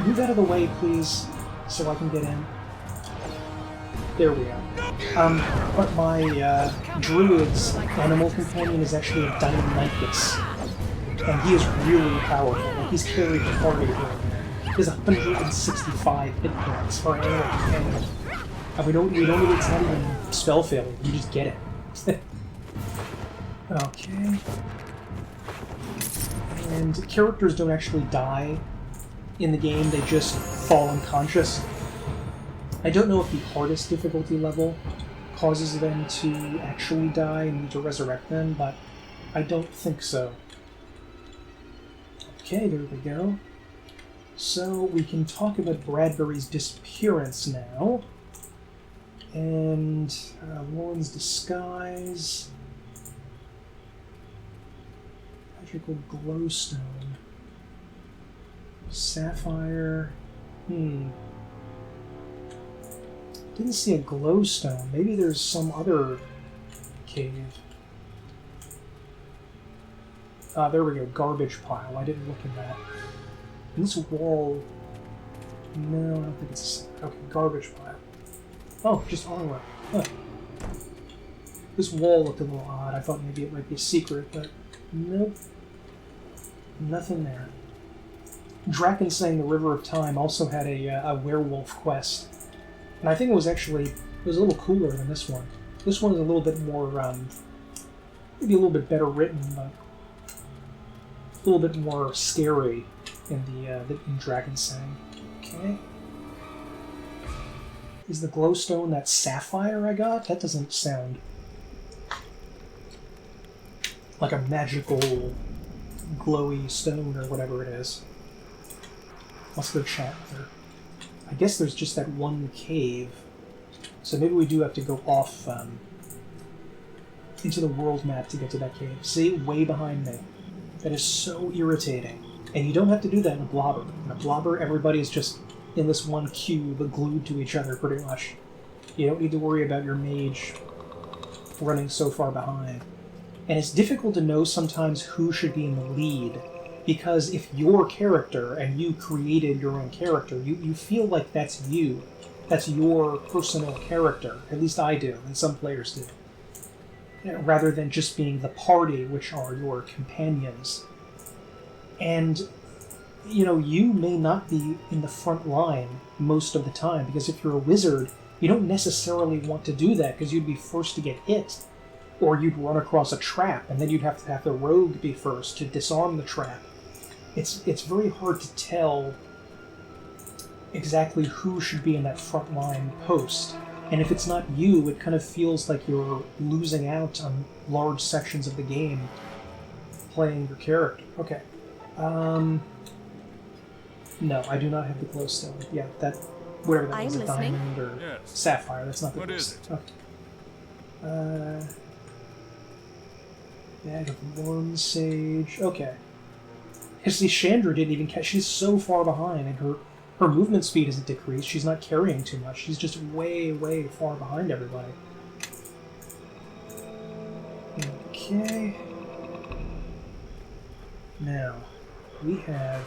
move out of the way, please, so I can get in. There we are. But my druid's animal companion is actually a Dynamicus, and he is really powerful. Like, he's carried the party here. He has 165 hit points for an animal companion. And we don't need it's not even spell failure. You just get it. Okay. And characters don't actually die in the game, they just fall unconscious. I don't know if the hardest difficulty level causes them to actually die and need to resurrect them, but I don't think so. Okay, there we go. So we can talk about Bradbury's disappearance now. And Lauren's disguise. Magical glowstone. Sapphire. Didn't see a glowstone. Maybe there's some other cave. There we go. Garbage pile. I didn't look at that. And this wall... No, I don't think it's... Okay, garbage pile. Oh, just armor. Huh. This wall looked a little odd. I thought maybe it might be a secret, but nope. Nothing there. Draken saying the River of Time also had a werewolf quest. And I think it was a little cooler than this one. This one is a little bit more, maybe a little bit better written, but a little bit more scary in in Dragon Sang. Okay. Is the glowstone that sapphire I got? That doesn't sound like a magical glowy stone or whatever it is. Let's go chat with her. I guess there's just that one cave. So maybe we do have to go off into the world map to get to that cave. See? Way behind me. That is so irritating. And you don't have to do that in a blobber. In a blobber, everybody's just in this one cube glued to each other, pretty much. You don't need to worry about your mage running so far behind. And it's difficult to know sometimes who should be in the lead, because if your character, and you created your own character, you feel like that's you. That's your personal character. At least I do, and some players do. Rather than just being the party, which are your companions. And, you may not be in the front line most of the time, because if you're a wizard, you don't necessarily want to do that, because you'd be first to get hit. Or you'd run across a trap, and then you'd have to have the rogue be first to disarm the trap. It's very hard to tell exactly who should be in that front line post. And if it's not you, it kind of feels like you're losing out on large sections of the game playing your character. Okay. No, I do not have the glowstone. Yeah, that... Whatever that was, a diamond or sapphire. That's not the glowstone. Okay. Bag of Worm Sage. Okay. See, Chandra didn't even catch... She's so far behind, and her movement speed isn't decreased. She's not carrying too much. She's just way, way far behind everybody. Okay. Now, we have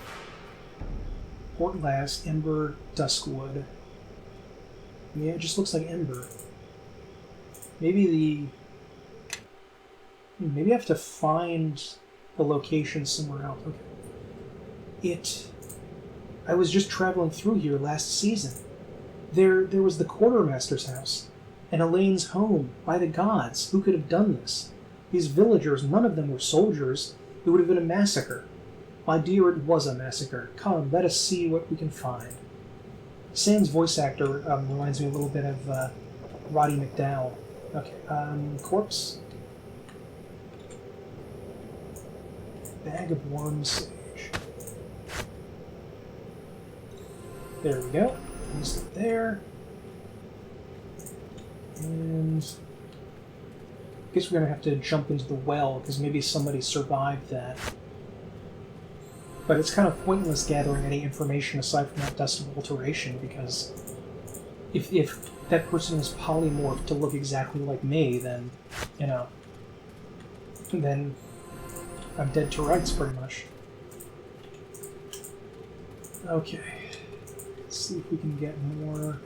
Llast, Ember, Duskwood. Yeah, it just looks like Ember. Maybe I have to find the location somewhere else. Okay. I was just traveling through here last season. There was the quartermaster's house, and Elaine's home. By the gods, who could have done this? These villagers, none of them were soldiers. It would have been a massacre. My dear, it was a massacre. Come, let us see what we can find. Sam's voice actor reminds me a little bit of Roddy McDowell. Okay, corpse. Bag of Worm Sage. There we go. Use it there. And I guess we're going to have to jump into the well, because maybe somebody survived that. But it's kind of pointless gathering any information aside from that dust of alteration, because if that person is polymorphed to look exactly like me, then, then I'm dead to rights, pretty much. Okay. Let's see if we can get more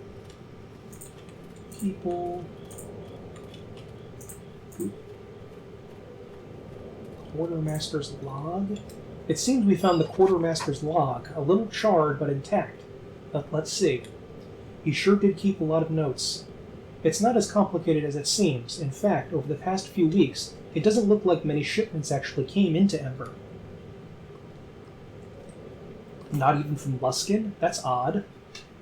people. Quartermaster's log. It seems we found the Quartermaster's log, a little charred but intact. But let's see. He sure did keep a lot of notes. It's not as complicated as it seems. In fact, over the past few weeks, it doesn't look like many shipments actually came into Ember. Not even from Luskin? That's odd.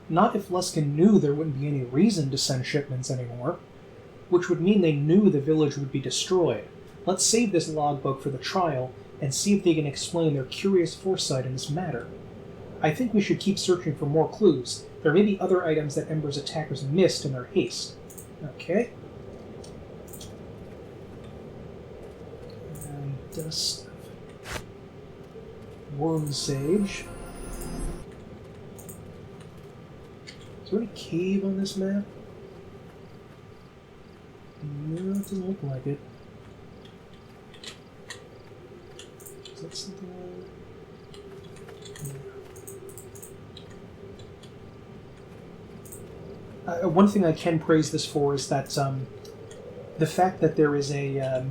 Not if Luskin knew there wouldn't be any reason to send shipments anymore, which would mean they knew the village would be destroyed. Let's save this logbook for the trial and see if they can explain their curious foresight in this matter. I think we should keep searching for more clues. There may be other items that Ember's attackers missed in their haste. Okay. And dust of worm sage. Is there any cave on this map? No, it doesn't look like it. Is that something one thing I can praise this for is that the fact that there is a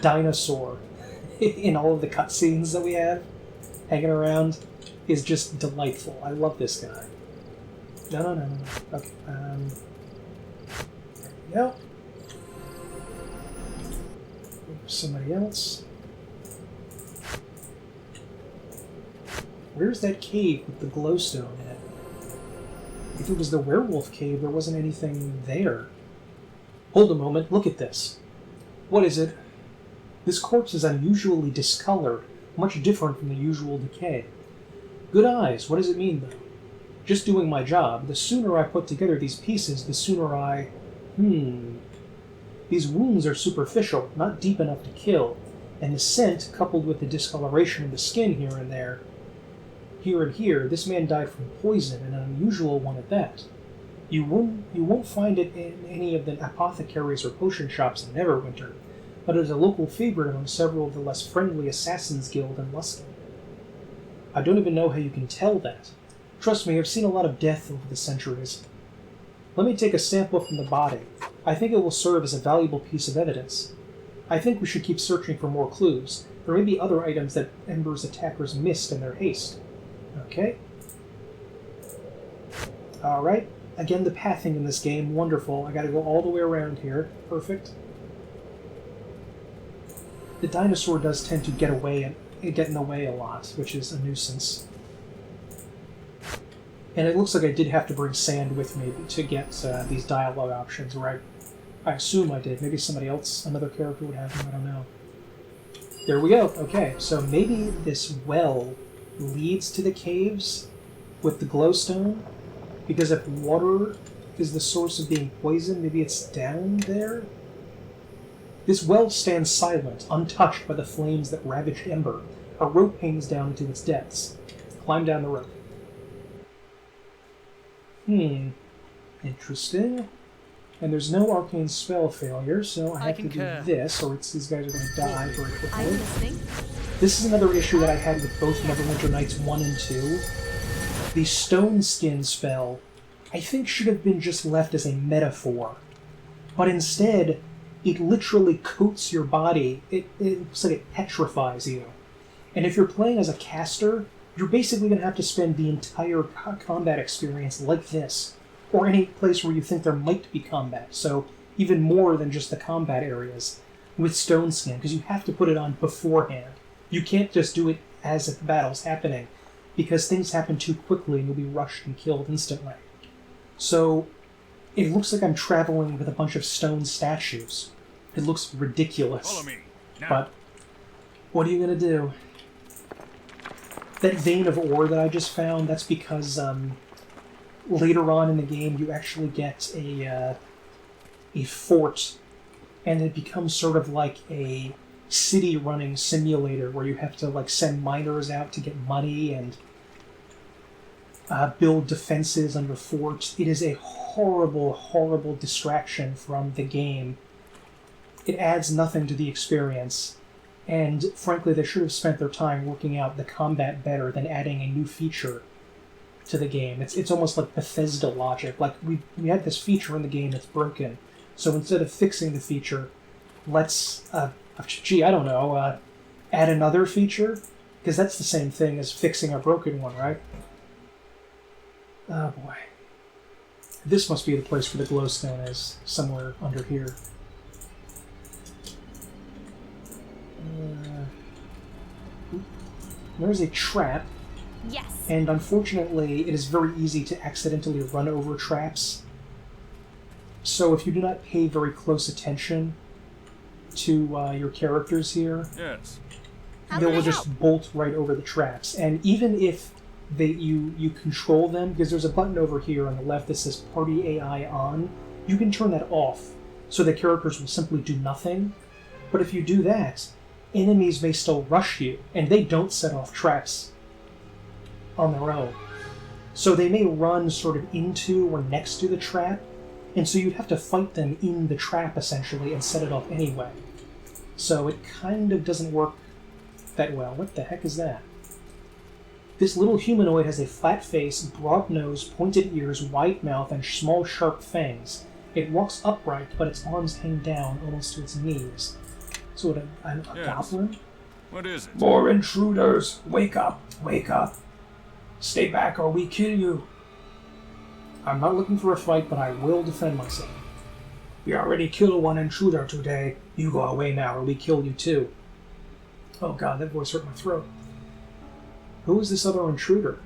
dinosaur in all of the cutscenes that we have hanging around is just delightful. I love this guy. No. Okay. There we go. Somebody else. Where's that cave with the glowstone in it? If it was the werewolf cave, there wasn't anything there. Hold a moment, look at this. What is it? This corpse is unusually discolored, much different from the usual decay. Good eyes, what does it mean, though? Just doing my job. The sooner I put together these pieces, the sooner I... These wounds are superficial, not deep enough to kill, and the scent, coupled with the discoloration of the skin here and there, here and here, this man died from poison, and an unusual one at that. You won't find it in any of the apothecaries or potion shops in Neverwinter, but it is a local favorite among several of the less friendly Assassins' Guild in Luskin. I don't even know how you can tell that. Trust me, I've seen a lot of death over the centuries. Let me take a sample from the body. I think it will serve as a valuable piece of evidence. I think we should keep searching for more clues. There may be other items that Ember's attackers missed in their haste. Okay. Alright. Again, the pathing in this game, wonderful. I gotta go all the way around here. Perfect. The dinosaur does tend to get in the way a lot, which is a nuisance. And it looks like I did have to bring sand with me to get these dialogue options, or I assume I did. Maybe somebody else, another character would have them, I don't know. There we go. Okay, so maybe this well leads to the caves with the glowstone, because if water is the source of being poisoned, maybe it's down there? This well stands silent, untouched by the flames that ravaged Ember. A rope hangs down into its depths. Climb down the rope. Interesting. And there's no arcane spell failure, so I have to do this, or these guys are going to die very quickly. This is another issue that I had with both Neverwinter Nights 1 and 2. The Stone Skin spell, I think, should have been just left as a metaphor. But instead, it literally coats your body. It looks like it petrifies you. And if you're playing as a caster, you're basically going to have to spend the entire combat experience like this, or any place where you think there might be combat, so even more than just the combat areas, with Stone Skin, because you have to put it on beforehand. You can't just do it as if the battle's happening, because things happen too quickly and you'll be rushed and killed instantly. So, it looks like I'm traveling with a bunch of stone statues. It looks ridiculous. Follow me. Now. But what are you going to do? That vein of ore that I just found, that's because later on in the game you actually get a fort, and it becomes sort of like a city-running simulator where you have to like send miners out to get money and build defenses on your fort. It is a horrible, horrible distraction from the game. It adds nothing to the experience. And frankly, they should have spent their time working out the combat better than adding a new feature to the game. It's almost like Bethesda logic. Like, we had this feature in the game that's broken, so instead of fixing the feature, let's, I don't know, add another feature? Because that's the same thing as fixing a broken one, right? Oh boy. This must be the place where the glowstone is, somewhere under here. There's a trap, Yes. and unfortunately, it is very easy to accidentally run over traps. So if you do not pay very close attention to your characters here, Yes. they will just bolt right over the traps. And even if you control them, because there's a button over here on the left that says Party AI On, you can turn that off, so the characters will simply do nothing. But if you do that, enemies may still rush you, and they don't set off traps on their own. So they may run sort of into or next to the trap, and so you'd have to fight them in the trap, essentially, and set it off anyway. So it kind of doesn't work that well. What the heck is that? This little humanoid has a flat face, broad nose, pointed ears, wide mouth, and small sharp fangs. It walks upright, but its arms hang down almost to its knees. So what, a Yes. goblin? What is it? More intruders! Wake up! Wake up! Stay back or we kill you! I'm not looking for a fight, but I will defend myself. We already killed one intruder today. You go away now or we kill you too. Oh god, that voice hurt my throat. Who is this other intruder?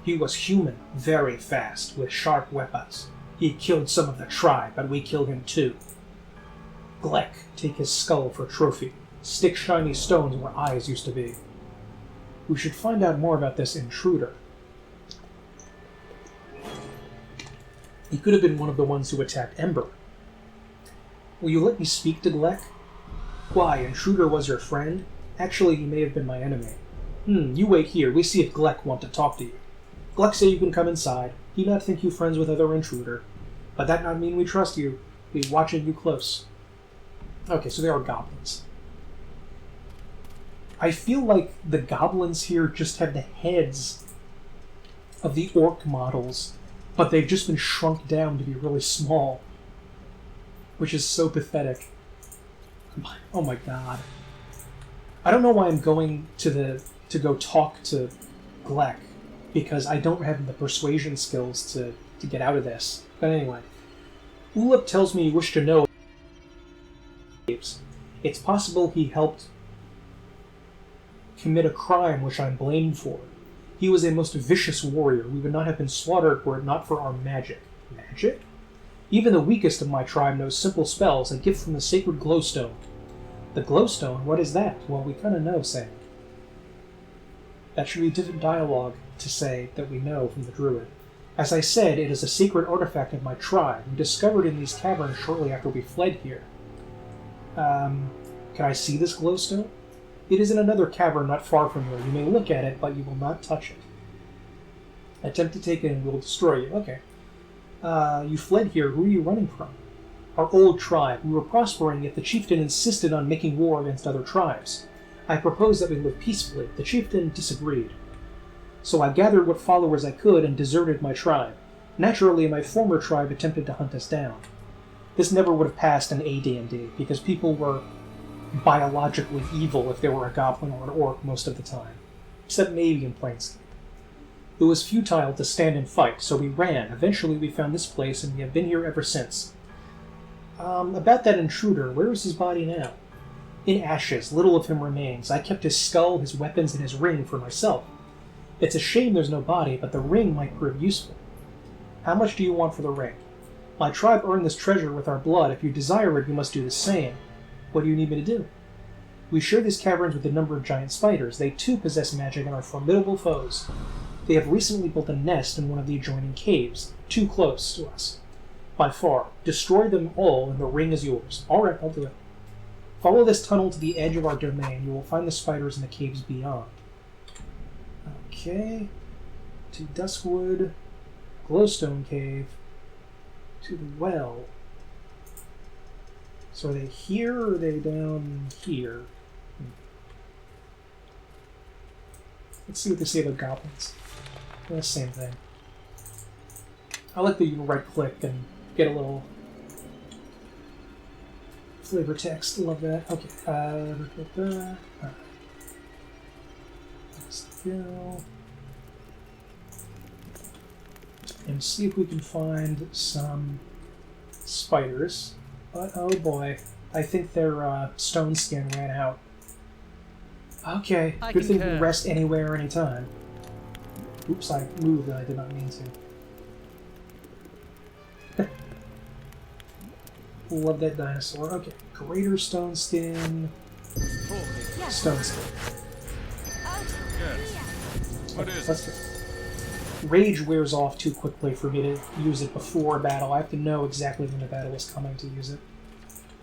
He was human, very fast, with sharp weapons. He killed some of the tribe, but we killed him too. Gleck, take his skull for trophy. Stick shiny stones where eyes used to be. We should find out more about this intruder. He could have been one of the ones who attacked Ember. Will you let me speak to Gleck? Why, intruder was your friend? Actually, he may have been my enemy. You wait here. We see if Gleck want to talk to you. Gleck say you can come inside. He not think you friends with other intruder. But that not mean we trust you. We watching you close. Okay, so they are goblins. I feel like the goblins here just have the heads of the orc models, but they've just been shrunk down to be really small, which is so pathetic. Oh my god. I don't know why I'm going to go talk to Gleck, because I don't have the persuasion skills to get out of this. But anyway, Ulip tells me you wish to know. It's possible he helped commit a crime which I'm blamed for. He was a most vicious warrior. We would not have been slaughtered were it not for our magic. Magic? Even the weakest of my tribe knows simple spells, a gift from the sacred glowstone. The glowstone? What is that? Well, we kind of know, Sam. That should be different dialogue to say that we know from the druid. As I said, it is a secret artifact of my tribe. We discovered in these caverns shortly after we fled here. Can I see this glowstone? It is in another cavern not far from here. You may look at it, but you will not touch it. Attempt to take it and we will destroy you. Okay. You fled here. Who are you running from? Our old tribe. We were prospering, yet the chieftain insisted on making war against other tribes. I proposed that we live peacefully. The chieftain disagreed. So I gathered what followers I could and deserted my tribe. Naturally, my former tribe attempted to hunt us down. This never would have passed in AD&D, because people were biologically evil if they were a goblin or an orc most of the time. Except maybe in Planescape. It was futile to stand and fight, so we ran. Eventually we found this place, and we have been here ever since. About that intruder, where is his body now? In ashes, little of him remains. I kept his skull, his weapons, and his ring for myself. It's a shame there's no body, but the ring might prove useful. How much do you want for the ring? My tribe earned this treasure with our blood. If you desire it, you must do the same. What do you need me to do? We share these caverns with a number of giant spiders. They too possess magic and are formidable foes. They have recently built a nest in one of the adjoining caves, too close to us. By far. Destroy them all, and the ring is yours. Alright, I'll do it. Follow this tunnel to the edge of our domain. You will find the spiders in the caves beyond. Okay. To Duskwood. Glowstone Cave. To the well. So are they here or are they down here? Let's see what they say about goblins. The same thing. I like that you can right click and get a little flavor text. Love that. Okay. Alright. Let's go. And see if we can find some spiders. But oh boy, I think their stone skin ran out. Okay, I good thing we can concur. rest anywhere, anytime. Oops, I moved, I did not mean to. Love that dinosaur. Okay, greater stone skin. Stone skin. Yes. What is Let's it? go. Rage wears off too quickly for me to use it before battle. I have to know exactly when the battle is coming to use it.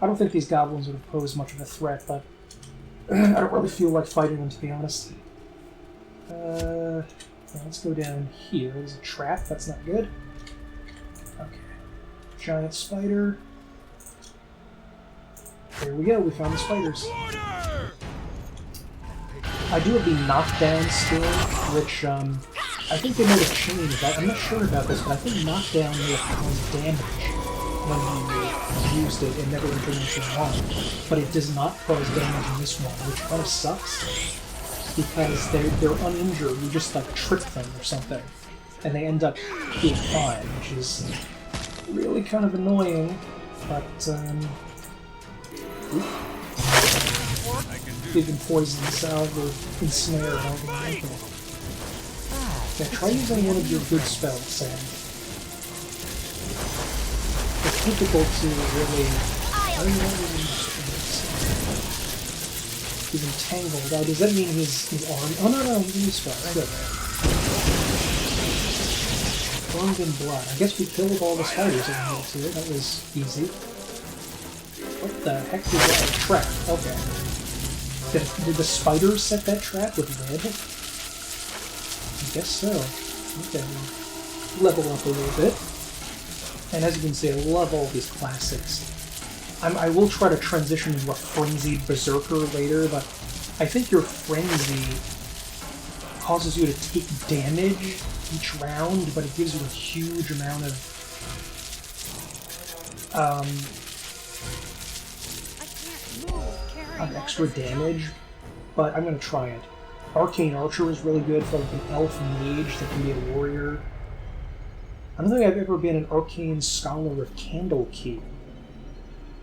I don't think these goblins would have posed much of a threat, but I don't really feel like fighting them, to be honest. Let's go down here. There's a trap. That's not good. Okay. Giant spider. There we go. We found the spiders. I do have the knockdown skill, which, I think they might have changed. I'm not sure about this, but I think knockdown may have caused damage when you used it in Neverwinter Nights 1, but it does not cause damage in this one, which kind of sucks, because they're uninjured. You just, like, trick them or something, and they end up being fine, which is really kind of annoying, but, even poison salve or ensnare and all that. Yeah, try using one of your good spells, Sam. It's difficult to really... How do you want to use spells? He's entangled. Oh, does that mean his arm... Oh, no, he can use spells. Good. Burned in blood. I guess we killed all the spiders in the middle here. That was easy. What the heck is that? A trap. Okay. Did the spiders set that trap with red? I guess so. Okay. Level up a little bit. And as you can see, I love all these classics. I will try to transition into a frenzied berserker later, but I think your frenzy causes you to take damage each round, but it gives you a huge amount of extra damage, but I'm going to try it. Arcane Archer is really good for like an elf mage that can be a warrior. I don't think I've ever been an Arcane Scholar of Candlekeep.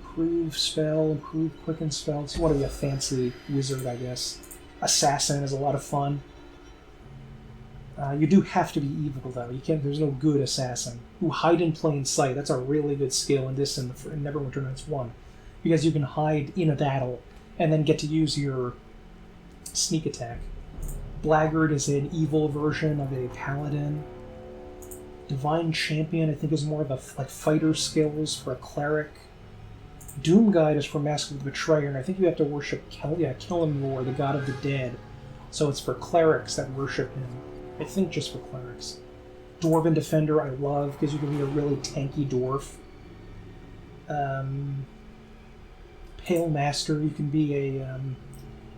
Improve spell, improve quicken spell. It's want to be a fancy wizard, I guess. Assassin is a lot of fun. You do have to be evil, though. You can't. There's no good assassin. Ooh, hide in plain sight. That's a really good skill in this in Neverwinter Nights 1, because you can hide in a battle and then get to use your sneak attack. Blackguard is an evil version of a paladin. Divine Champion, I think, is more of a fighter skills for a cleric. Doom Guide is for Massacred the Betrayer, and I think you have to worship Killenmore, the god of the dead. So it's for clerics that worship him. I think just for clerics. Dwarven Defender I love, because you can be a really tanky dwarf. Pale Master, you can be a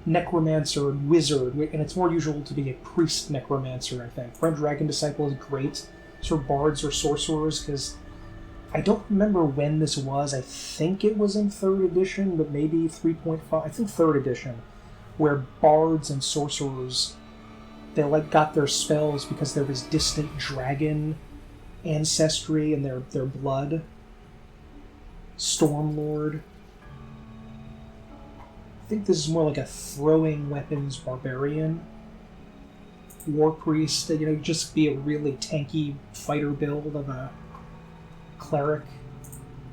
necromancer and wizard, and it's more usual to be a priest necromancer, I think. Red Dragon Disciple is great for bards or sorcerers, because I don't remember when this was. I think it was in 3rd edition, but maybe 3.5. I think 3rd edition, where bards and sorcerers, they got their spells because there was distant dragon ancestry in their blood. Stormlord. I think this is more like a throwing weapons barbarian. War Priest, just be a really tanky fighter build of a cleric.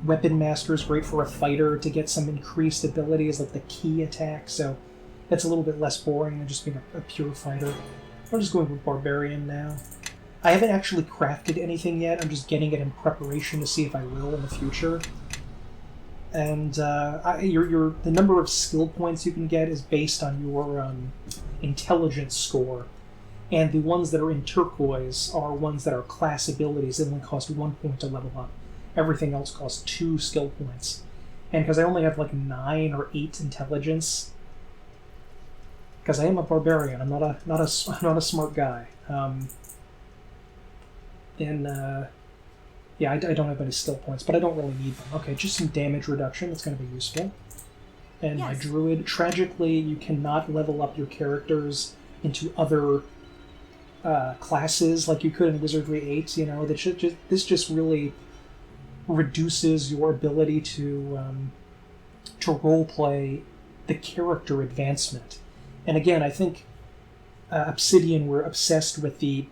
Weapon Master is great for a fighter to get some increased abilities like the key attack, so that's a little bit less boring than just being a pure fighter. I'm just going with Barbarian now. I haven't actually crafted anything yet, I'm just getting it in preparation to see if I will in the future. And the number of skill points you can get is based on your intelligence score. And the ones that are in turquoise are ones that are class abilities that only cost 1 point to level up. Everything else costs 2 skill points. And because I only have 9 or 8 intelligence, because I am a barbarian, I'm not a smart guy. Yeah, I don't have any skill points, but I don't really need them. Okay, just some damage reduction. That's going to be useful. And yes. My druid, tragically, you cannot level up your characters into other classes like you could in Wizardry 8. This just really reduces your ability to roleplay the character advancement. And again, I think Obsidian were obsessed with the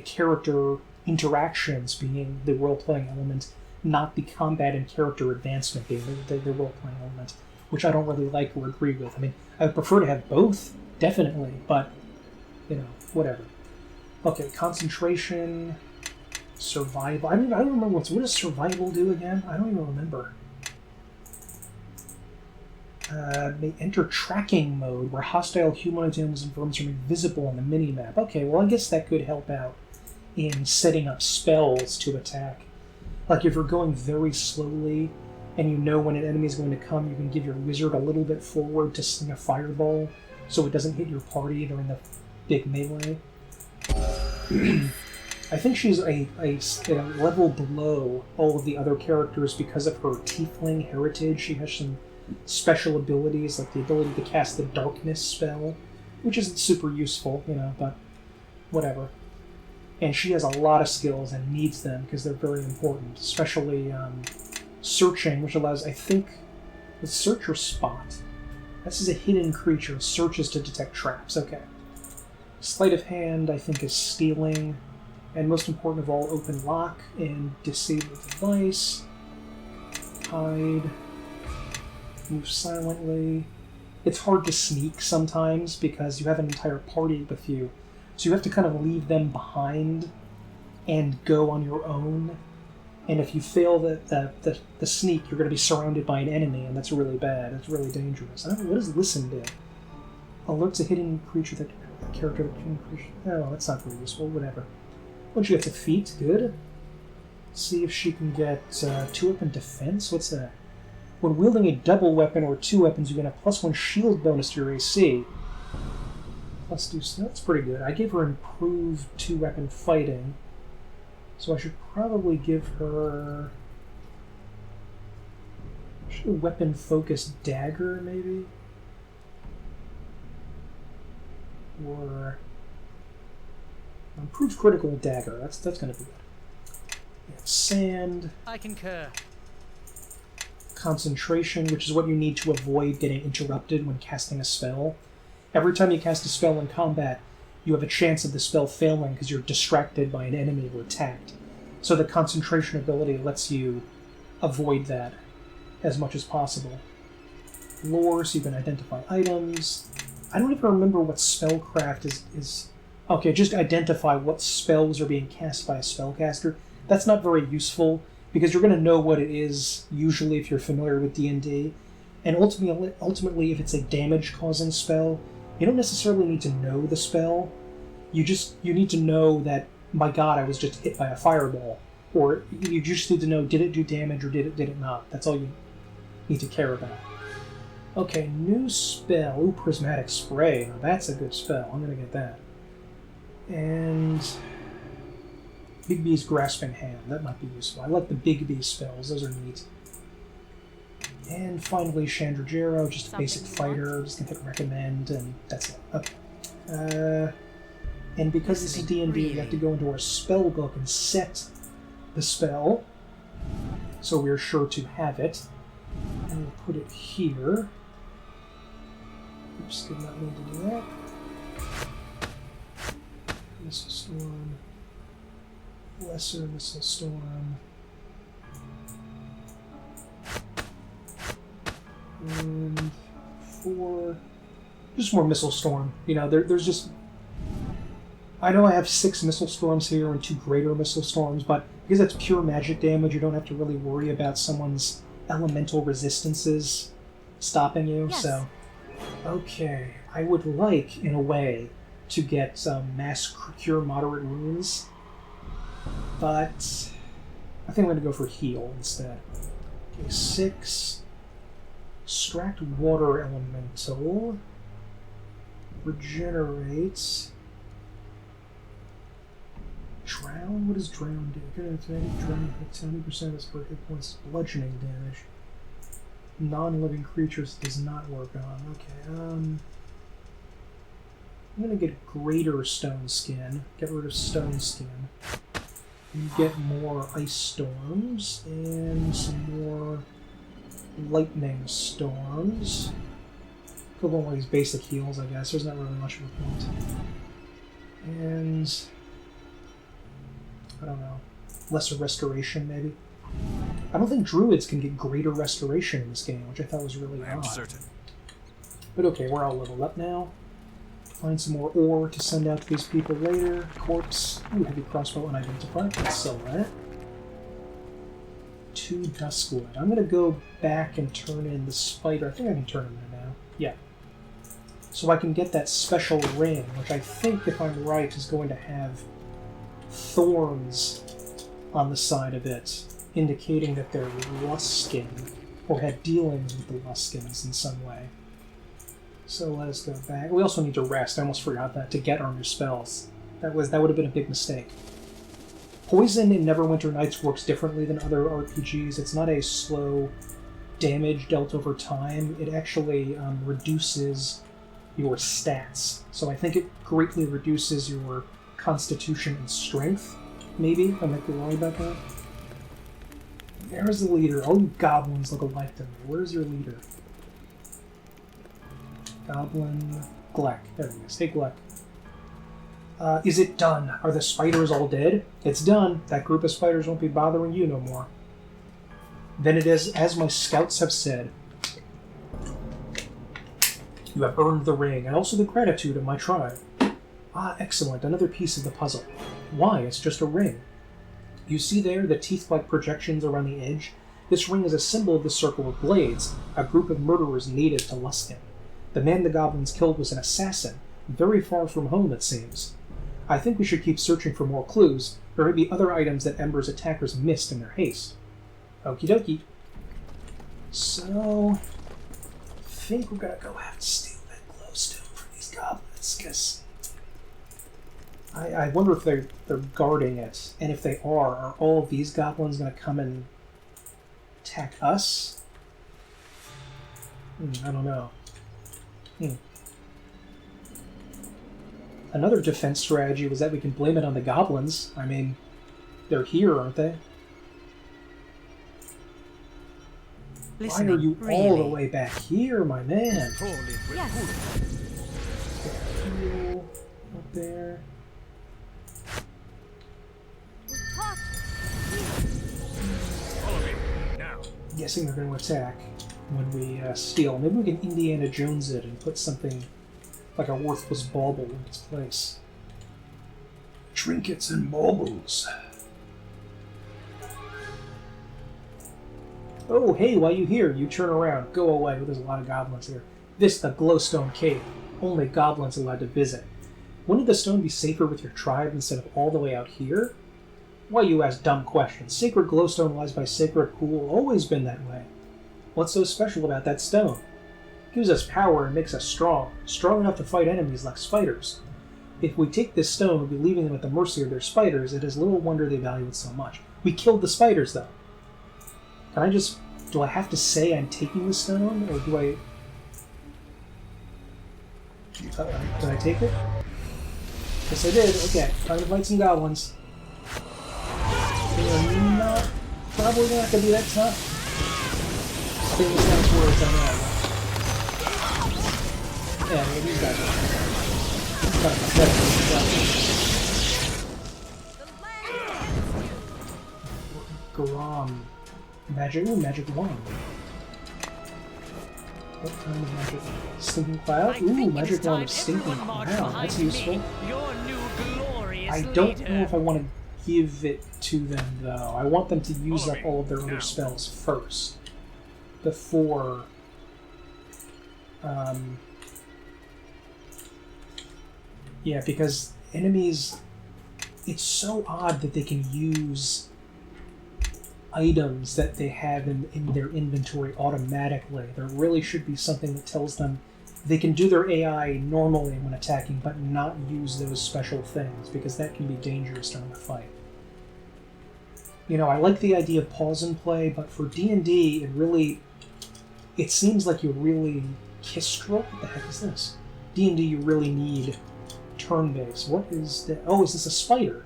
character interactions being the role-playing element, not the combat and character advancement being the role-playing element, which I don't really like or agree with. I mean, I would prefer to have both, definitely, but, whatever. Okay, concentration, survival. I don't remember what does survival do again? I don't even remember. May enter tracking mode, where hostile humanoid animals and vermin are made visible on the minimap. Okay, well, I guess that could help out in setting up spells to attack. Like, if you're going very slowly, and you know when an enemy is going to come, you can give your wizard a little bit forward to sling a fireball, so it doesn't hit your party during the big melee. I think she's a level below all of the other characters because of her tiefling heritage. She has some special abilities, like the ability to cast the darkness spell, which isn't super useful, but whatever. And she has a lot of skills and needs them because they're very important, especially searching, which allows, I think, the search or spot. This is a hidden creature, searches to detect traps. Okay. Sleight of hand, I think, is stealing, and most important of all, open lock and disable device. Hide. Move silently. It's hard to sneak sometimes because you have an entire party with you, so you have to kind of leave them behind and go on your own. And if you fail the sneak, you're going to be surrounded by an enemy, and that's really bad. It's really dangerous. I don't know, what does listen do? Alerts a hidden creature that character that hidden creature. Oh, that's not very useful. Whatever. Once you get to feet, good. See if she can get 2-weapon defense. What's that? When wielding a double weapon or 2 weapons, you get a +1 shield bonus to your AC. Let's do. That's pretty good. I gave her improved 2-weapon fighting, so I should probably give her a weapon-focused dagger, maybe, or improved critical dagger. That's going to be good. We have sand. I concur. Concentration, which is what you need to avoid getting interrupted when casting a spell. Every time you cast a spell in combat, you have a chance of the spell failing because you're distracted by an enemy or attacked. So the concentration ability lets you avoid that as much as possible. Lore, so you can identify items. I don't even remember what spellcraft is. Okay, just identify what spells are being cast by a spellcaster. That's not very useful, because you're going to know what it is, usually, if you're familiar with D&D. And ultimately, if it's a damage-causing spell, you don't necessarily need to know the spell. You need to know that, my god, I was just hit by a fireball. Or you just need to know, did it do damage or did it not? That's all you need to care about. Okay, new spell. Ooh, Prismatic Spray. Now that's a good spell. I'm going to get that. And Big B's Grasping Hand. That might be useful. I like the Big B spells. Those are neat. And finally, Chandragero, just a basic fighter. Just going to hit recommend, and that's it. Okay. And because this is D&D, we have to go into our spell book and set the spell, so we're sure to have it. And we'll put it here. Oops, did not mean to do that. Missile Storm. Lesser Missile Storm. And 4. Just more Missile Storm. There's just... I know I have 6 Missile Storms here and 2 Greater Missile Storms, but because that's pure magic damage, you don't have to really worry about someone's elemental resistances stopping you. Yes. So, okay. I would like, in a way, to get some Mass Cure Moderate Wounds, but I think I'm going to go for Heal instead. Okay, 6. Extract Water Elemental. Regenerates. Drown? What does Drown do? Drown hits 70% of its per hit points bludgeoning damage. Non-living creatures does not work on. Okay, I'm gonna get Greater Stone Skin. Get rid of Stone Skin. You get more Ice Storms and some more Lightning Storms. Go on one of these basic heals, I guess. There's not really much of a point. And I don't know. Lesser restoration, maybe? I don't think druids can get greater restoration in this game, which I thought was really I'm odd. certain. But okay, we're all leveled up now. Find some more ore to send out to these people later. Corpse. Ooh, heavy crossbow unidentified. Let's sell that. 2 Duskwood. I'm going to go back and turn in the spider. I think I can turn him in now. Yeah. So I can get that special ring, which I think, if I'm right, is going to have thorns on the side of it, indicating that they're Luskin, or had dealings with the Luskins in some way. So let us go back. We also need to rest. I almost forgot that, to get our new spells. That would have been a big mistake. Poison in Neverwinter Nights works differently than other RPGs. It's not a slow damage dealt over time. It actually reduces your stats. So I think it greatly reduces your constitution and strength, maybe. I might be wrong about that. There's the leader. Oh, you goblins look alike to me. Where's your leader? Goblin Gleck. There he is. Hey, Gleck. Is it done? Are the spiders all dead? It's done. That group of spiders won't be bothering you no more. Then it is as my scouts have said. You have earned the ring, and also the gratitude of my tribe. Ah, excellent. Another piece of the puzzle. Why? It's just a ring. You see there the teeth-like projections around the edge? This ring is a symbol of the Circle of Blades, a group of murderers native to Luskin. The man the goblins killed was an assassin, very far from home, it seems. I think we should keep searching for more clues, or maybe other items that Ember's attackers missed in their haste. Okie dokie. So, I think we're gonna go have to steal that glowstone from these goblins, because I wonder if they're guarding it, and if they are all of these goblins gonna come and attack us? I don't know. Another defense strategy was that we can blame it on the goblins. I mean, they're here, aren't they? Why are you all the way back here, my man? Yes. Heal up there. Follow me now. Guessing they're going to attack when we steal. Maybe we can Indiana Jones it and put something like a worthless bauble in its place. Trinkets and baubles. Oh, hey, why you here? You turn around. Go away. There's a lot of goblins here. This the glowstone cave. Only goblins allowed to visit. Wouldn't the stone be safer with your tribe instead of all the way out here? Why you ask dumb questions? Sacred glowstone lies by sacred pool. Always been that way. What's so special about that stone? It gives us power and makes us strong. Strong enough to fight enemies like spiders. If we take this stone, we'll be leaving them at the mercy of their spiders. It is little wonder they value it so much. We killed the spiders, though. Can I just... Do I have to say I'm taking the stone, or do I... Did I take it? Yes, I did. Okay, time to fight some goblins. They're not probably not going to be that tough. Famous last words, I know. Yeah, well, these guys are kind of pathetic. Grom. Magic, ooh, magic wand. What kind of magic? Stinking cloud? Ooh, magic wand of stinking cloud. That's useful. I don't know if I want to give it to them, though. I want them to use up all of their other spells first. Before... Yeah, because enemies... It's so odd that they can use items that they have in their inventory automatically. There really should be something that tells them they can do their AI normally when attacking, but not use those special things, because that can be dangerous during a fight. You know, I like the idea of pause and play, but for D&D, it seems like you really... Kistra? What the heck is this? D&D, you really need turn-based. What is that? Oh, is this a spider?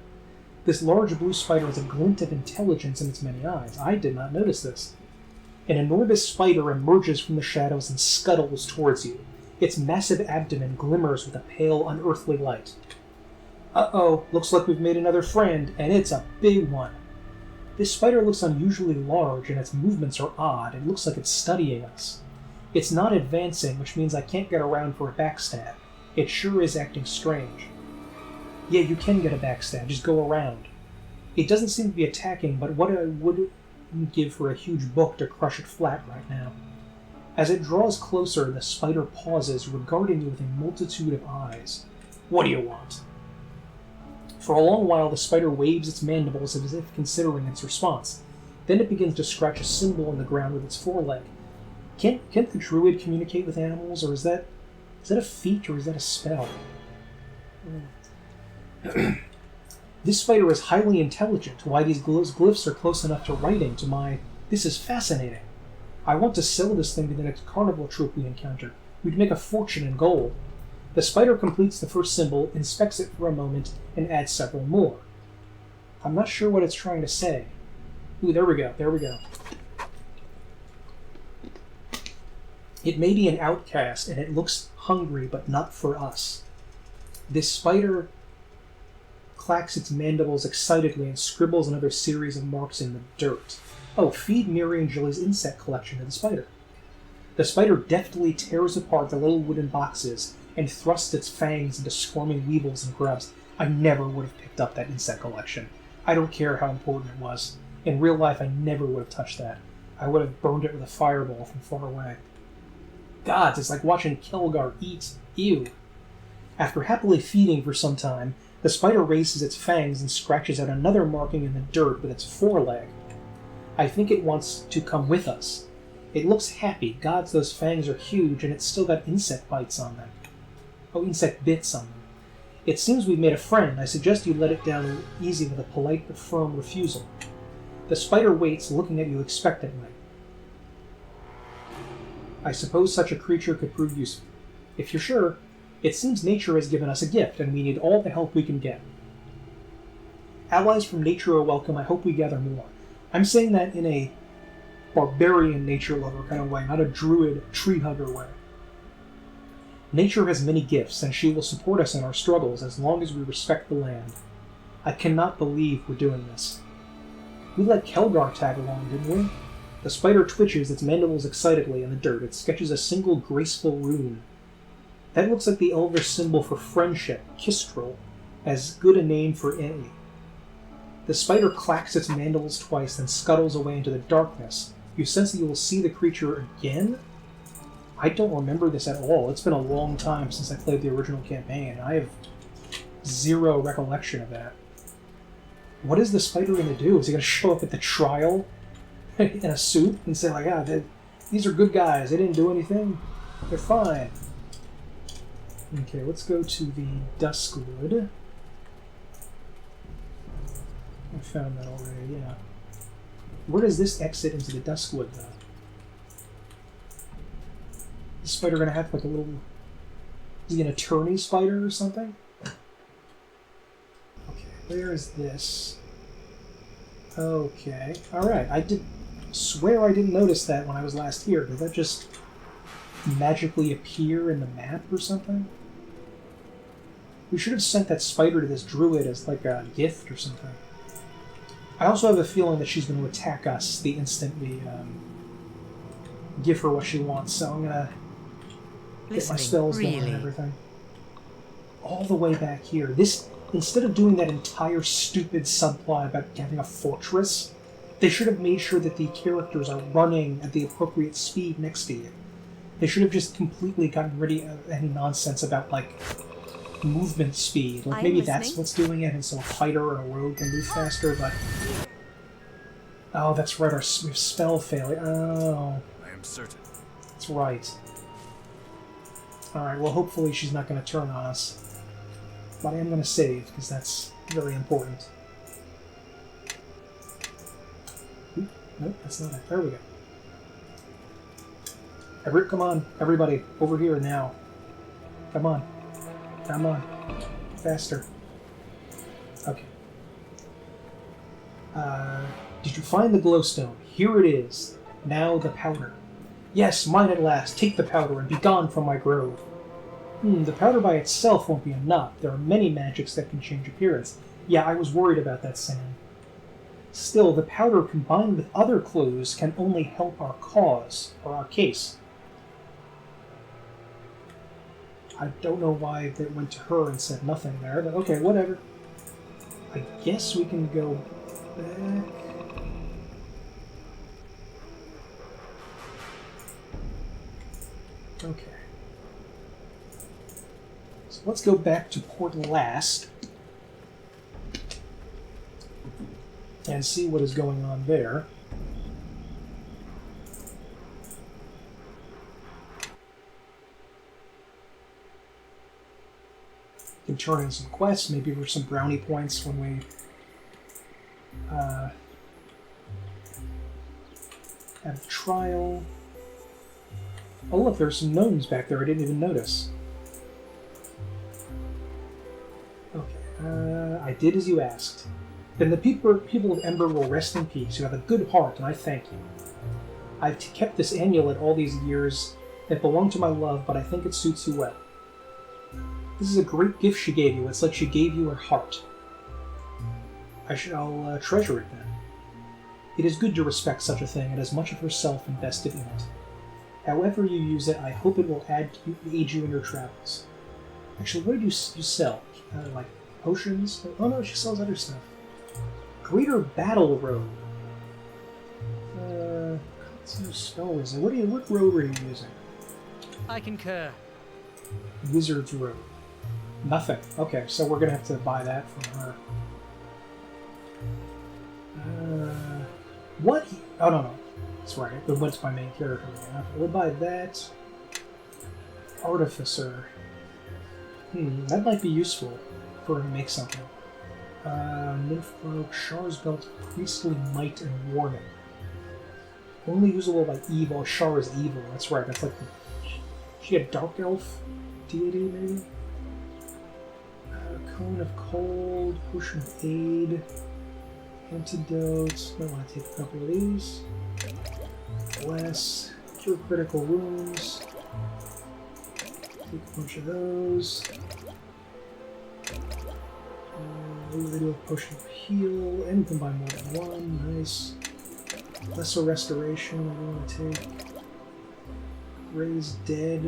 This large blue spider has a glint of intelligence in its many eyes. I did not notice this. An enormous spider emerges from the shadows and scuttles towards you. Its massive abdomen glimmers with a pale, unearthly light. Uh-oh, looks like we've made another friend, and it's a big one. This spider looks unusually large, and its movements are odd. It looks like it's studying us. It's not advancing, which means I can't get around for a backstab. It sure is acting strange. Yeah, you can get a backstab, just go around. It doesn't seem to be attacking, but what I would give for a huge book to crush it flat right now. As it draws closer, the spider pauses, regarding you with a multitude of eyes. What do you want? For a long while, the spider waves its mandibles as if considering its response. Then it begins to scratch a symbol in the ground with its foreleg. Can't the druid communicate with animals, or is that a feat, or is that a spell? This spider is highly intelligent. Why these glyphs are close enough to writing to my... This is fascinating. I want to sell this thing to the next carnival troupe we encounter. We'd make a fortune in gold. The spider completes the first symbol, inspects it for a moment, and adds several more. I'm not sure what it's trying to say. Ooh, there we go. It may be an outcast, and it looks hungry, but not for us. This spider clacks its mandibles excitedly and scribbles another series of marks in the dirt. Oh, feed Miri and Jilly's insect collection to the spider. The spider deftly tears apart the little wooden boxes and thrusts its fangs into squirming weevils and grubs. I never would have picked up that insect collection. I don't care how important it was. In real life, I never would have touched that. I would have burned it with a fireball from far away. God, it's like watching Kelgar eat. Ew. After happily feeding for some time, the spider raises its fangs and scratches out another marking in the dirt with its foreleg. I think it wants to come with us. It looks happy. Gods, those fangs are huge, and it's still got insect bites on them. Oh, insect bits on them. It seems we've made a friend. I suggest you let it down easy with a polite but firm refusal. The spider waits, looking at you expectantly. I suppose such a creature could prove useful. If you're sure, it seems nature has given us a gift, and we need all the help we can get. Allies from nature are welcome. I hope we gather more. I'm saying that in a barbarian nature lover kind of way, not a druid tree hugger way. Nature has many gifts, and she will support us in our struggles as long as we respect the land. I cannot believe we're doing this. We let Kelgar tag along, didn't we? The spider twitches its mandibles excitedly in the dirt. It sketches a single graceful rune. That looks like the elvish symbol for friendship, Kistrel, as good a name for any. The spider clacks its mandibles twice, then scuttles away into the darkness. You sense that you will see the creature again? I don't remember this at all. It's been a long time since I played the original campaign. I have zero recollection of that. What is the spider going to do? Is he going to show up at the trial in a suit and say, like, these are good guys. They didn't do anything. They're fine. Okay, let's go to the Duskwood. I found that already, yeah. Where does this exit into the Duskwood, though? Is the spider going to have like a little... Is he an attorney spider or something? Okay, where is this? Okay, alright. I did swear I didn't notice that when I was last here. Did that just magically appear in the map or something? We should have sent that spider to this druid as like a gift or something. I also have a feeling that she's going to attack us the instant we give her what she wants, so I'm going to get my spells going and everything. All the way back here. This, instead of doing that entire stupid subplot about having a fortress, they should have made sure that the characters are running at the appropriate speed next to you. They should have just completely gotten rid of any nonsense about, like, movement speed. Like, maybe that's what's doing it, and so a fighter or a rogue can move faster, but... Oh, that's right, we have spell failure. Oh. I am certain. That's right. Alright, well, hopefully she's not going to turn on us. But I am going to save, because that's very important. Oop, nope, that's not it. There we go. Come on, everybody, over here now. Come on. Come on. Faster. Okay. Did you find the glowstone? Here it is. Now the powder. Yes, mine at last. Take the powder and be gone from my grove. The powder by itself won't be enough. There are many magics that can change appearance. Yeah, I was worried about that, Sam. Still, the powder combined with other clues can only help our cause, or our case. I don't know why they went to her and said nothing there, but okay, whatever. I guess we can go back. Okay. So let's go back to Port Llast and see what is going on there. We can turn in some quests, maybe for some brownie points when we have the trial. Oh look, there's some gnomes back there I didn't even notice. Okay, I did as you asked. Then the people of Ember will rest in peace. You have a good heart, and I thank you. I've kept this amulet all these years. It belonged to my love, but I think it suits you well. This is a great gift she gave you. It's like she gave you her heart. I shall treasure it then. It is good to respect such a thing. It has much of herself invested in it. However you use it, I hope it will aid you in your travels. Actually, what did you sell? Like potions? Oh no, she sells other stuff. Greater Battle Robe. What's your spell wizard? What robe are you using? I concur. Wizard's Robe. Nothing. Okay, so we're gonna have to buy that from her. What? Oh no. That's right. It went to my main character again. Okay, we'll buy that. Artificer. That might be useful for her to make something. Nymph Char's Belt, Priestly Might and Warning. Only usable by evil. Char is evil. That's right. That's like she a dark elf deity, maybe? Cone of Cold, Potion of Aid, Antidote. Might want to take a couple of these. Bless, Cure Critical Wounds. Take a bunch of those. They do a Potion of Heal, and you can buy more than one. Nice. Lesser Restoration, I want to take. Raise Dead.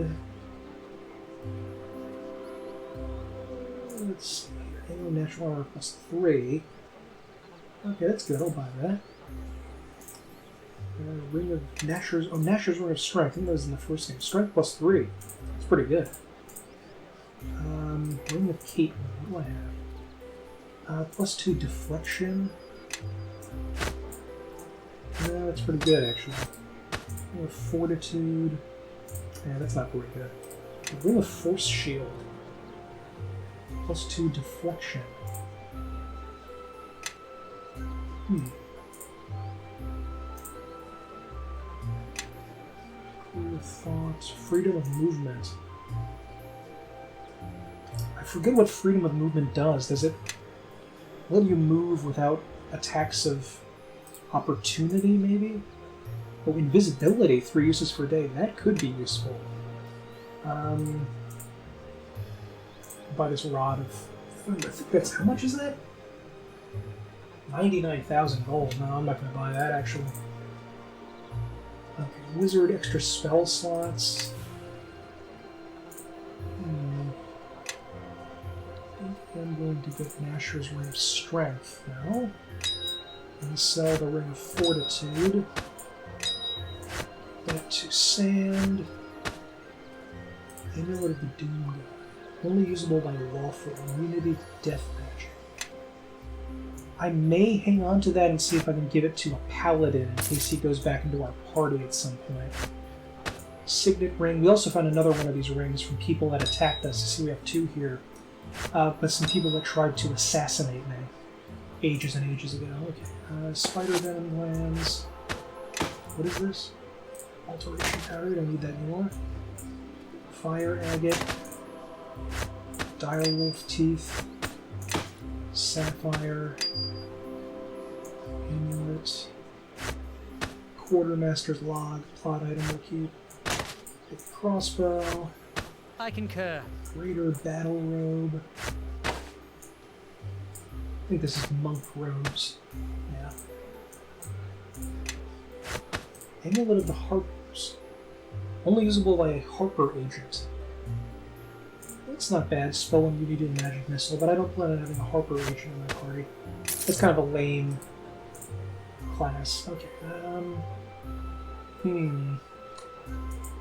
Let's see here. Annual Natural Armor +3. Okay, that's good. I'll buy that. Ring of Nasher's. Oh, Nasher's Ring of Strength. I think that was in the first game. Strength +3. That's pretty good. Ring of Caitlin. What do I have? +2 Deflection. Yeah, that's pretty good actually. Ring of Fortitude. Yeah, that's not very good. Ring of Force Shield. +2 Deflection. Clear Thought. Freedom of Movement. I forget what Freedom of Movement does. Does it let you move without attacks of opportunity, maybe? Oh, Invisibility, 3 uses per day. That could be useful. Buy this Rod of Thunder. I think that's, how much is that? 99,000 gold. No, I'm not going to buy that, actually. Okay, Wizard, extra spell slots. I think I'm going to get Nasher's Ring of Strength now. And sell the Ring of Fortitude. That to Sand. Amulet of the Doom God. Only usable by lawful immunity to death magic. I may hang on to that and see if I can give it to a paladin in case he goes back into our party at some point. Signet Ring. We also found another one of these rings from people that attacked us. See, we have 2 here. But some people that tried to assassinate me ages and ages ago. Okay. Spider Venom Glands. What is this? Alteration Powder. Don't need that anymore. Fire Agate. Direwolf Teeth. Sapphire. Amulet. Quartermaster's Log. Plot item we'll keep. Big crossbow. I concur. Greater battle robe. I think this is monk robes. Yeah. Amulet of the Harpers. Only usable by a Harper agent. That's not bad. Spell immunity to magic missile, but I don't plan on having a Harper agent in my party. That's kind of a lame class. Okay.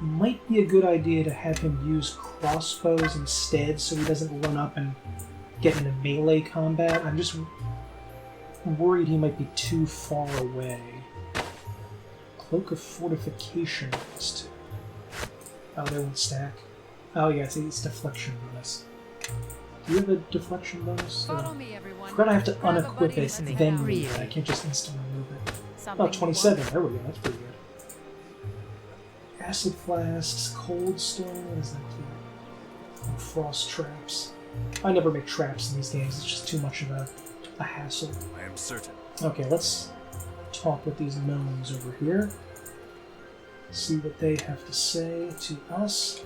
Might be a good idea to have him use crossbows instead, so he doesn't run up and get into melee combat. I'm just worried he might be too far away. Cloak of Fortification +2. Oh, they won't stack. Oh yeah, it's deflection bonus. Do you have a deflection bonus? Follow me, everyone. I forgot I have to Grab a unequip buddy it, and let's then go. move it. I can't just instantly move it. Something Oh, 27. There we go. That's pretty good. Acid flasks, cold stone. What is that do? And frost traps. I never make traps in these games. It's just too much of a hassle. I am certain. Okay, let's talk with these gnomes over here. See what they have to say to us.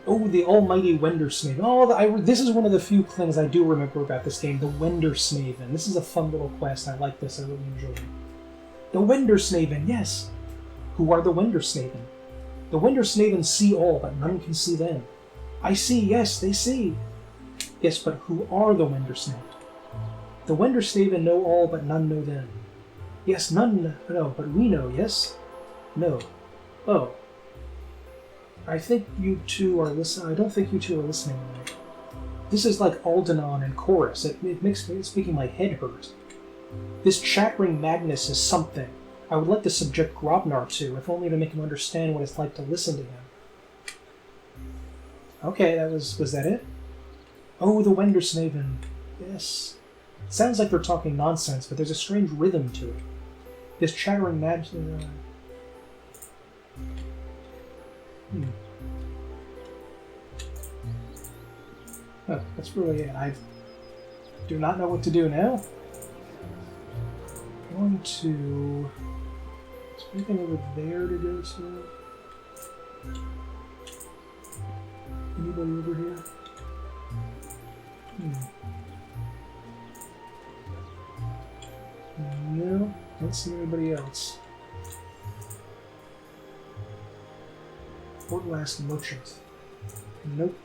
Oh, the almighty Wendersmaven. Oh, this is one of the few things I do remember about this game, the Wendersmaven. This is a fun little quest. I like this. I really enjoy it. The Wendersmaven, yes. Who are the Wendersmaven? The Wendersmaven see all, but none can see them. I see, yes, they see. Yes, but who are the Wendersmaven? The Wendersmaven know all, but none know them. Yes, none know, but we know, yes? No. Oh. I think you two are listening. I don't think you two are listening to me. This is like Aldenon and Chorus. It makes me, it's making my head hurt. This chattering madness is something I would like to subject Grobnar to, if only to make him understand what it's like to listen to him. Okay, was that it? Oh, the Wendersmaven. Yes. It sounds like they're talking nonsense, but there's a strange rhythm to it. This chattering madness... Oh, that's really it. I do not know what to do now. I'm going to... Is there anything over there to go to? Anybody over here? No, don't see anybody else. Fort Llast Merchant. Nope.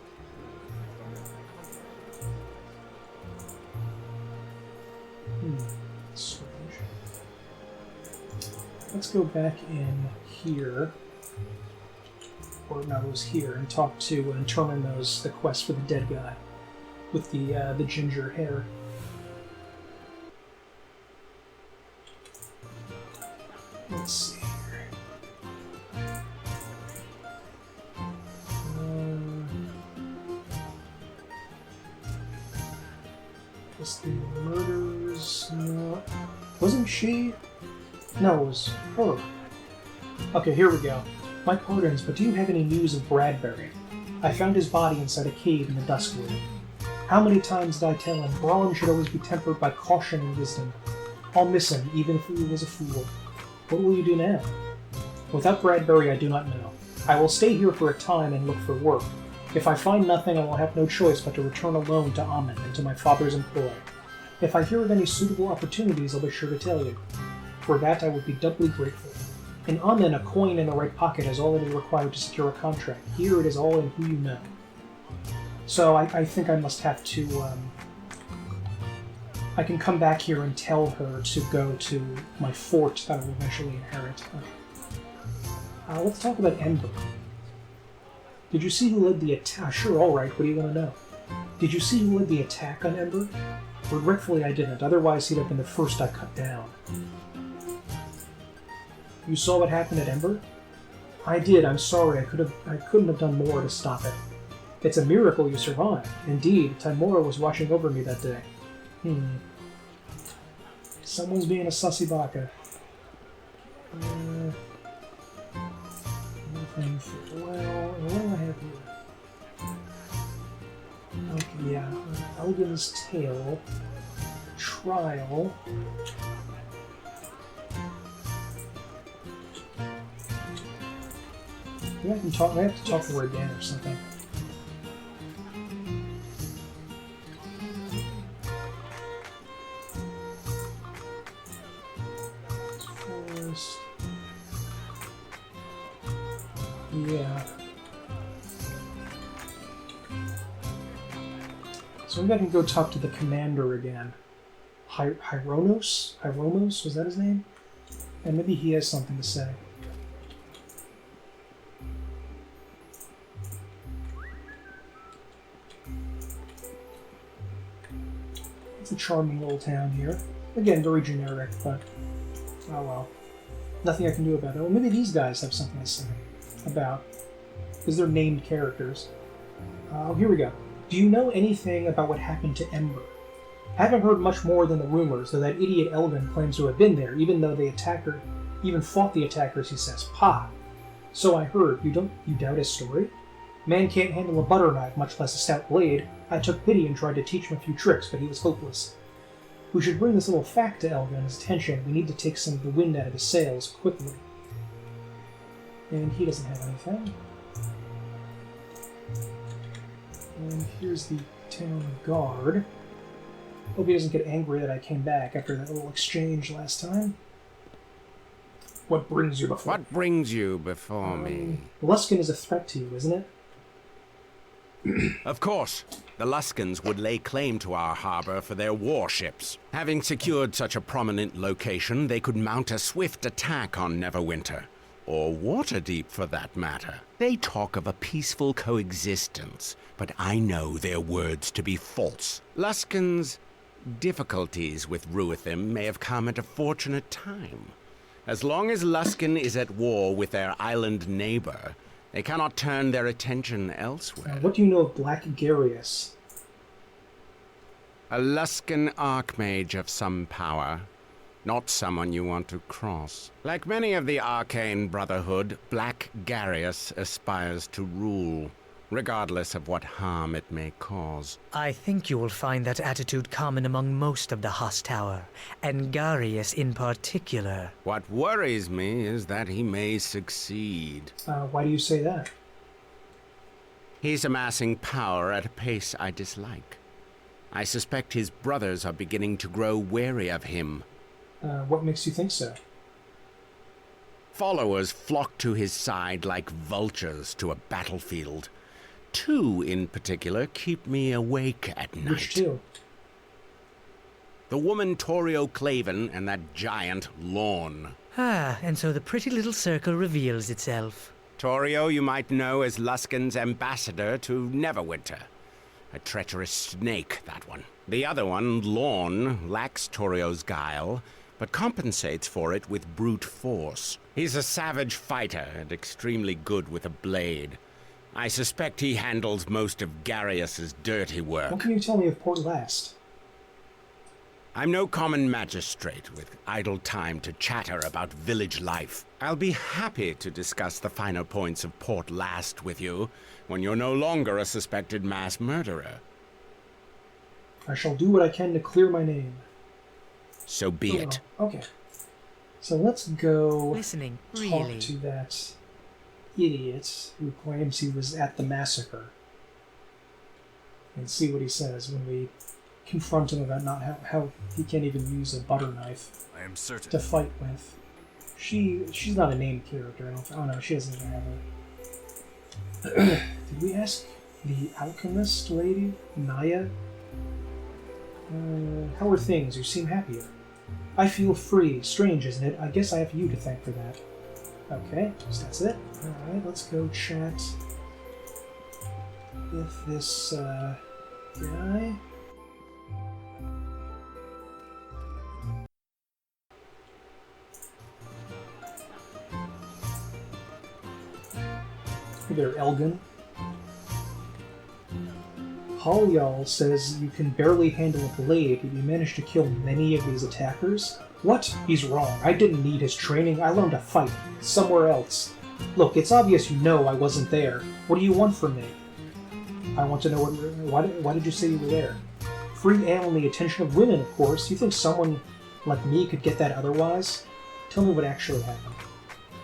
Strange. Let's go back in here. Or no, it was here, and talk to and determine the quest for the dead guy with the ginger hair. Let's see here. Was the murders? No. Wasn't she? No, it was her. Okay, here we go. My pardons, but do you have any news of Bradbury? I found his body inside a cave in the Duskwood. How many times did I tell him brawn should always be tempered by caution and wisdom? I'll miss him, even if he was a fool. What will you do now? Without Bradbury, I do not know. I will stay here for a time and look for work. If I find nothing, I will have no choice but to return alone to Amen and to my father's employ. If I hear of any suitable opportunities, I'll be sure to tell you. For that, I would be doubly grateful. In Amen, a coin in the right pocket is all that is required to secure a contract. Here, it is all in who you know. So I think I must have to, I can come back here and tell her to go to my fort that I will eventually inherit. Okay. Let's talk about Ember. Did you see who led the attack? Sure, alright, what do you want to know? Did you see who led the attack on Ember? Regretfully, I didn't. Otherwise, he'd have been the first I cut down. You saw what happened at Ember? I did. I'm sorry. I couldn't have done more to stop it. It's a miracle you survived. Indeed, Timora was watching over me that day. Someone's being a sussy baka. Nothing for well. What do I have here? Okay, yeah. Elgin's Tale. Trial. Maybe I can talk. I have to talk to her again or something. First, yeah. So maybe I can go talk to the commander again. Hieromos? Was that his name? And maybe he has something to say. It's a charming little town here. Again, very generic, but oh well. Nothing I can do about it. Well, maybe these guys have something to say about, because they're named characters. Oh, here we go. Do you know anything about what happened to Ember? Haven't heard much more than the rumors, though that idiot Elgin claims to have been there, even though the attacker even fought the attackers, he says. Pah! So I heard. You doubt his story? Man can't handle a butter knife, much less a stout blade. I took pity and tried to teach him a few tricks, but he was hopeless. We should bring this little fact to Elgin's attention. We need to take some of the wind out of his sails quickly. And he doesn't have anything. And here's the town guard. Hope he doesn't get angry that I came back after that little exchange last time. What brings you before me? What brings you before me? Luskin is a threat to you, isn't it? Of course. The Luskins would lay claim to our harbor for their warships. Having secured such a prominent location, they could mount a swift attack on Neverwinter. Or Waterdeep, for that matter. They talk of a peaceful coexistence, but I know their words to be false. Luskin's difficulties with Ruithim may have come at a fortunate time. As long as Luskin is at war with their island neighbor, they cannot turn their attention elsewhere. What do you know of Black Garius? A Luskin archmage of some power. Not someone you want to cross. Like many of the Arcane Brotherhood, Black Garius aspires to rule, regardless of what harm it may cause. I think you will find that attitude common among most of the Huss Tower, and Garius in particular. What worries me is that he may succeed. Why do you say that? He's amassing power at a pace I dislike. I suspect his brothers are beginning to grow wary of him. What makes you think so? Followers flock to his side like vultures to a battlefield. Two, in particular, keep me awake at night. Which two? The woman Torio Claven and that giant Lorne. Ah, and so the pretty little circle reveals itself. Torio you might know as Luskin's ambassador to Neverwinter. A treacherous snake, that one. The other one, Lorne, lacks Torio's guile, but compensates for it with brute force. He's a savage fighter and extremely good with a blade. I suspect he handles most of Garius's dirty work. What can you tell me of Port Llast? I'm no common magistrate with idle time to chatter about village life. I'll be happy to discuss the finer points of Port Llast with you when you're no longer a suspected mass murderer. I shall do what I can to clear my name. So be it. Okay. So let's go Listening, talk really? to that idiot who claims he was at the massacre. And see what he says when we confront him about not how he can't even use a butter knife I am certain. to fight with. She's not a named character, I don't think. Oh no, she doesn't even have a... Did we ask the alchemist lady, Naya? How are things? You seem happier. I feel free. Strange, isn't it? I guess I have you to thank for that. Okay, so that's it. Alright, let's go chat with this guy. Hey there, Elgin. Halyal says you can barely handle a blade, but you managed to kill many of these attackers? What? He's wrong. I didn't need his training. I learned to fight. Somewhere else. Look, it's obvious you know I wasn't there. What do you want from me? I want to know why did you say you were there? Free ale and the attention of women, of course. You think someone like me could get that otherwise? Tell me what actually happened.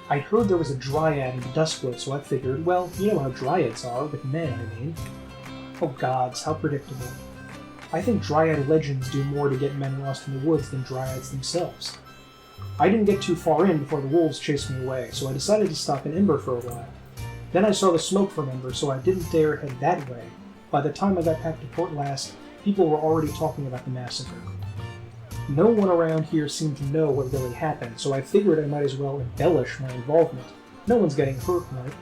I'd heard there was a dryad in Duskwood, so I figured, well, you know how dryads are, with men, I mean. Oh gods, how predictable. I think dryad legends do more to get men lost in the woods than dryads themselves. I didn't get too far in before the wolves chased me away, so I decided to stop in Ember for a while. Then I saw the smoke from Ember, so I didn't dare head that way. By the time I got back to Port Llast, people were already talking about the massacre. No one around here seemed to know what really happened, so I figured I might as well embellish my involvement. No one's getting hurt, right?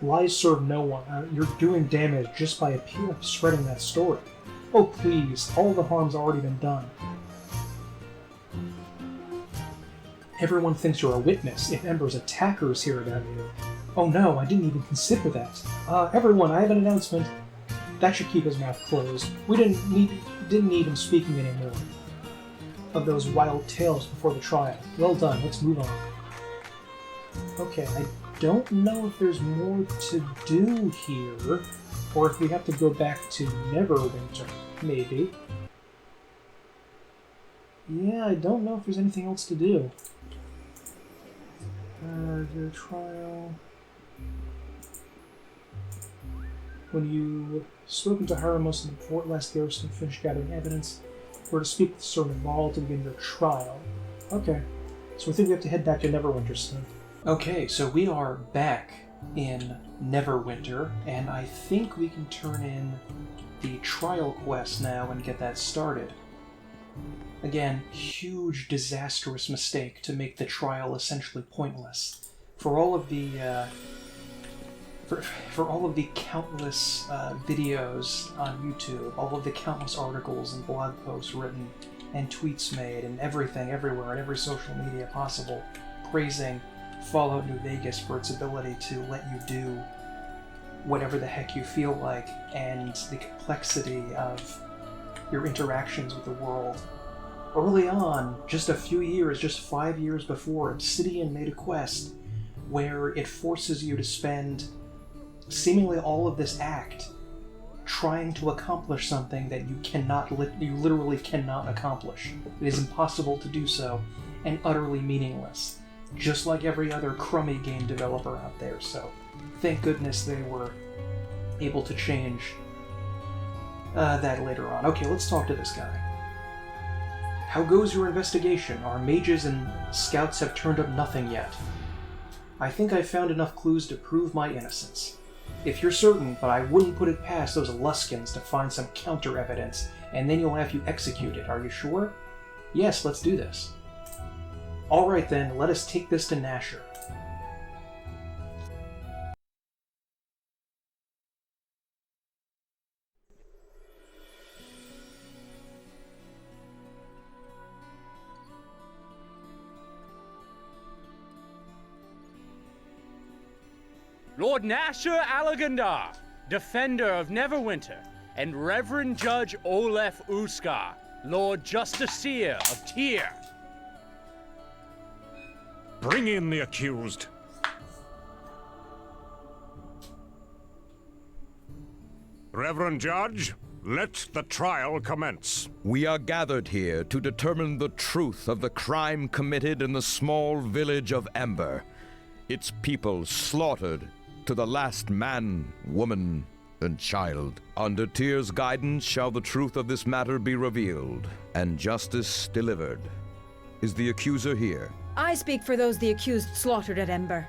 Lies serve no one. You're doing damage just by spreading that story. Oh please, all the harm's already been done. Everyone thinks you're a witness if Ember's attackers hear about you. Oh no, I didn't even consider that. Everyone, I have an announcement. That should keep his mouth closed. We didn't need him speaking anymore. Of those wild tales before the trial. Well done, let's move on. Okay, I don't know if there's more to do here, or if we have to go back to Neverwinter, maybe. Yeah, I don't know if there's anything else to do. The trial... When you spoken to Haramos in the Port Llast garrison and finished gathering evidence, we're to speak with Sir Naval to begin your trial. Okay, so I think we have to head back to Neverwinter soon. Okay, so we are back in Neverwinter, and I think we can turn in the trial quest now and get that started. Again, huge, disastrous mistake to make the trial essentially pointless. For all of the for all of the countless videos on YouTube, all of the countless articles and blog posts written, and tweets made, and everything, everywhere, on every social media possible, praising Fallout New Vegas for its ability to let you do whatever the heck you feel like, and the complexity of your interactions with the world. Early on, just a few years, just 5 years before, Obsidian made a quest where it forces you to spend seemingly all of this act trying to accomplish something that you literally cannot accomplish. It is impossible to do so, and utterly meaningless. Just like every other crummy game developer out there, so thank goodness they were able to change that later on. Okay, let's talk to this guy. How goes your investigation? Our mages and scouts have turned up nothing yet. I think I found enough clues to prove my innocence. If you're certain, but I wouldn't put it past those Luskins to find some counter-evidence, and then you'll have you executed. Are you sure? Yes, let's do this. Alright then, let us take this to Nasher. Lord Nasher Alagandar, Defender of Neverwinter, and Reverend Judge Olef Uskar, Lord Justiciar of Tyr. Bring in the accused. Reverend Judge, let the trial commence. We are gathered here to determine the truth of the crime committed in the small village of Ember. Its people slaughtered to the last man, woman, and child. Under Tyr's guidance shall the truth of this matter be revealed, and justice delivered. Is the accuser here? I speak for those the accused slaughtered at Ember,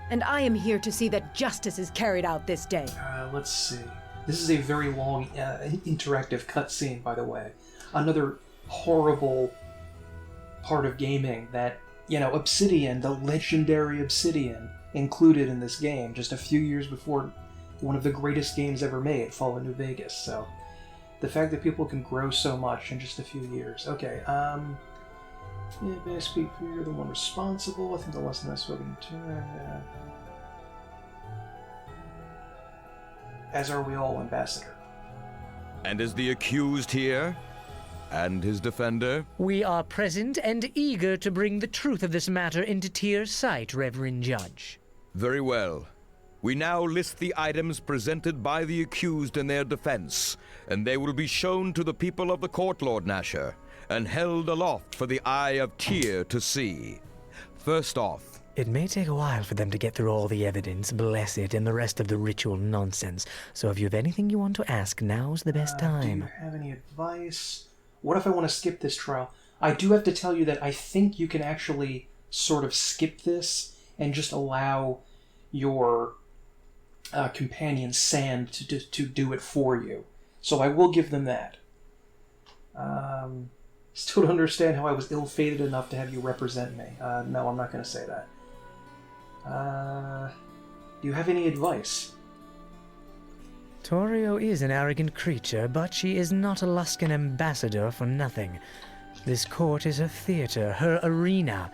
and I am here to see that justice is carried out this day. Let's see. This is a very long, interactive cutscene, by the way. Another horrible part of gaming that, Obsidian, the legendary Obsidian, included in this game just a few years before one of the greatest games ever made, Fallout New Vegas. So, the fact that people can grow so much in just a few years. Okay, may I speak for you're the one responsible? I think the less than I've spoken to. As are we all, Ambassador. And is the accused here? And his defender? We are present and eager to bring the truth of this matter into Tyr's sight, Reverend Judge. Very well. We now list the items presented by the accused in their defense, and they will be shown to the people of the court, Lord Nasher, and held aloft for the eye of Tyr to see. First off, it may take a while for them to get through all the evidence, bless it, and the rest of the ritual nonsense. So if you have anything you want to ask, now's the best time. Do you have any advice? What if I want to skip this trial? I do have to tell you that I think you can actually sort of skip this and just allow your companion Sand to do it for you. So I will give them that. Still don't understand how I was ill-fated enough to have you represent me. No, I'm not going to say that. Do you have any advice? Torio is an arrogant creature, but she is not a Luskan ambassador for nothing. This court is her theater, her arena,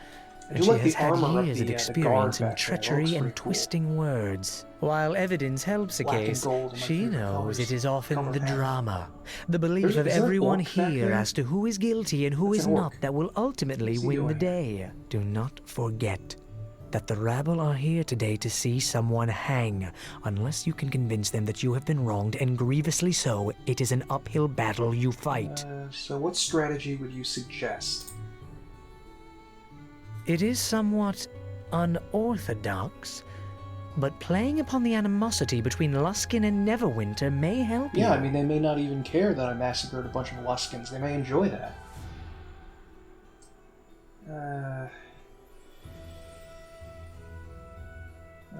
and she has had years of experience in treachery and twisting words. While evidence helps a case, she knows it is often the drama, the belief of everyone here as to who is guilty and who is not that will ultimately win the day. Do not forget that the rabble are here today to see someone hang. Unless you can convince them that you have been wronged, and grievously so, it is an uphill battle you fight. So what strategy would you suggest? It is somewhat unorthodox, but playing upon the animosity between Luskin and Neverwinter may help you. Yeah, I mean, they may not even care that I massacred a bunch of Luskins. They may enjoy that.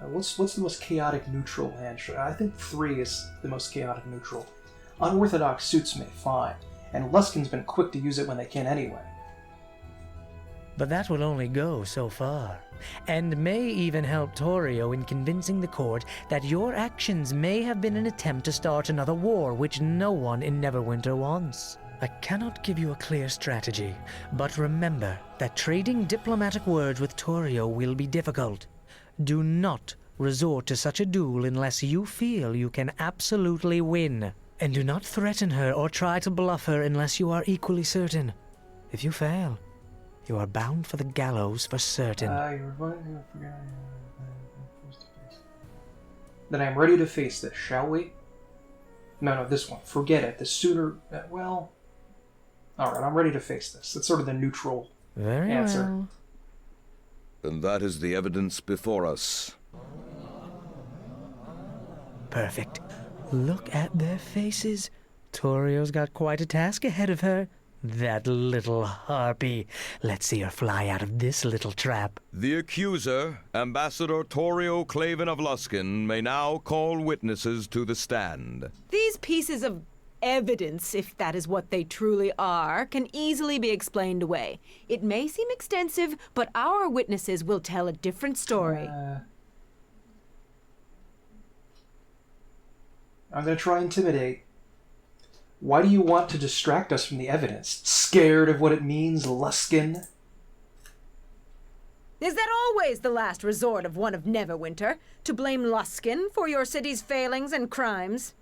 What's the most chaotic neutral hand? I think 3 is the most chaotic neutral. Unorthodox suits me, fine. And Luskin's been quick to use it when they can anyway. But that will only go so far, and may even help Torio in convincing the court that your actions may have been an attempt to start another war which no one in Neverwinter wants. I cannot give you a clear strategy, but remember that trading diplomatic words with Torio will be difficult. Do not resort to such a duel unless you feel you can absolutely win. And do not threaten her or try to bluff her unless you are equally certain. If you fail, you are bound for the gallows for certain. Then I am ready to face this, shall we? No, this one. Forget it. The sooner... well... Alright, I'm ready to face this. That's sort of the neutral answer. Well. and that is the evidence before us. Perfect. Look at their faces. Torio's got quite a task ahead of her. That little harpy. Let's see her fly out of this little trap. The accuser, Ambassador Torio Claven of Luskin, may now call witnesses to the stand. These pieces of evidence, if that is what they truly are, can easily be explained away. It may seem extensive, but our witnesses will tell a different story. I'm going to try and intimidate. Why do you want to distract us from the evidence? Scared of what it means, Luskin? Is that always the last resort of one of Neverwinter? To blame Luskin for your city's failings and crimes?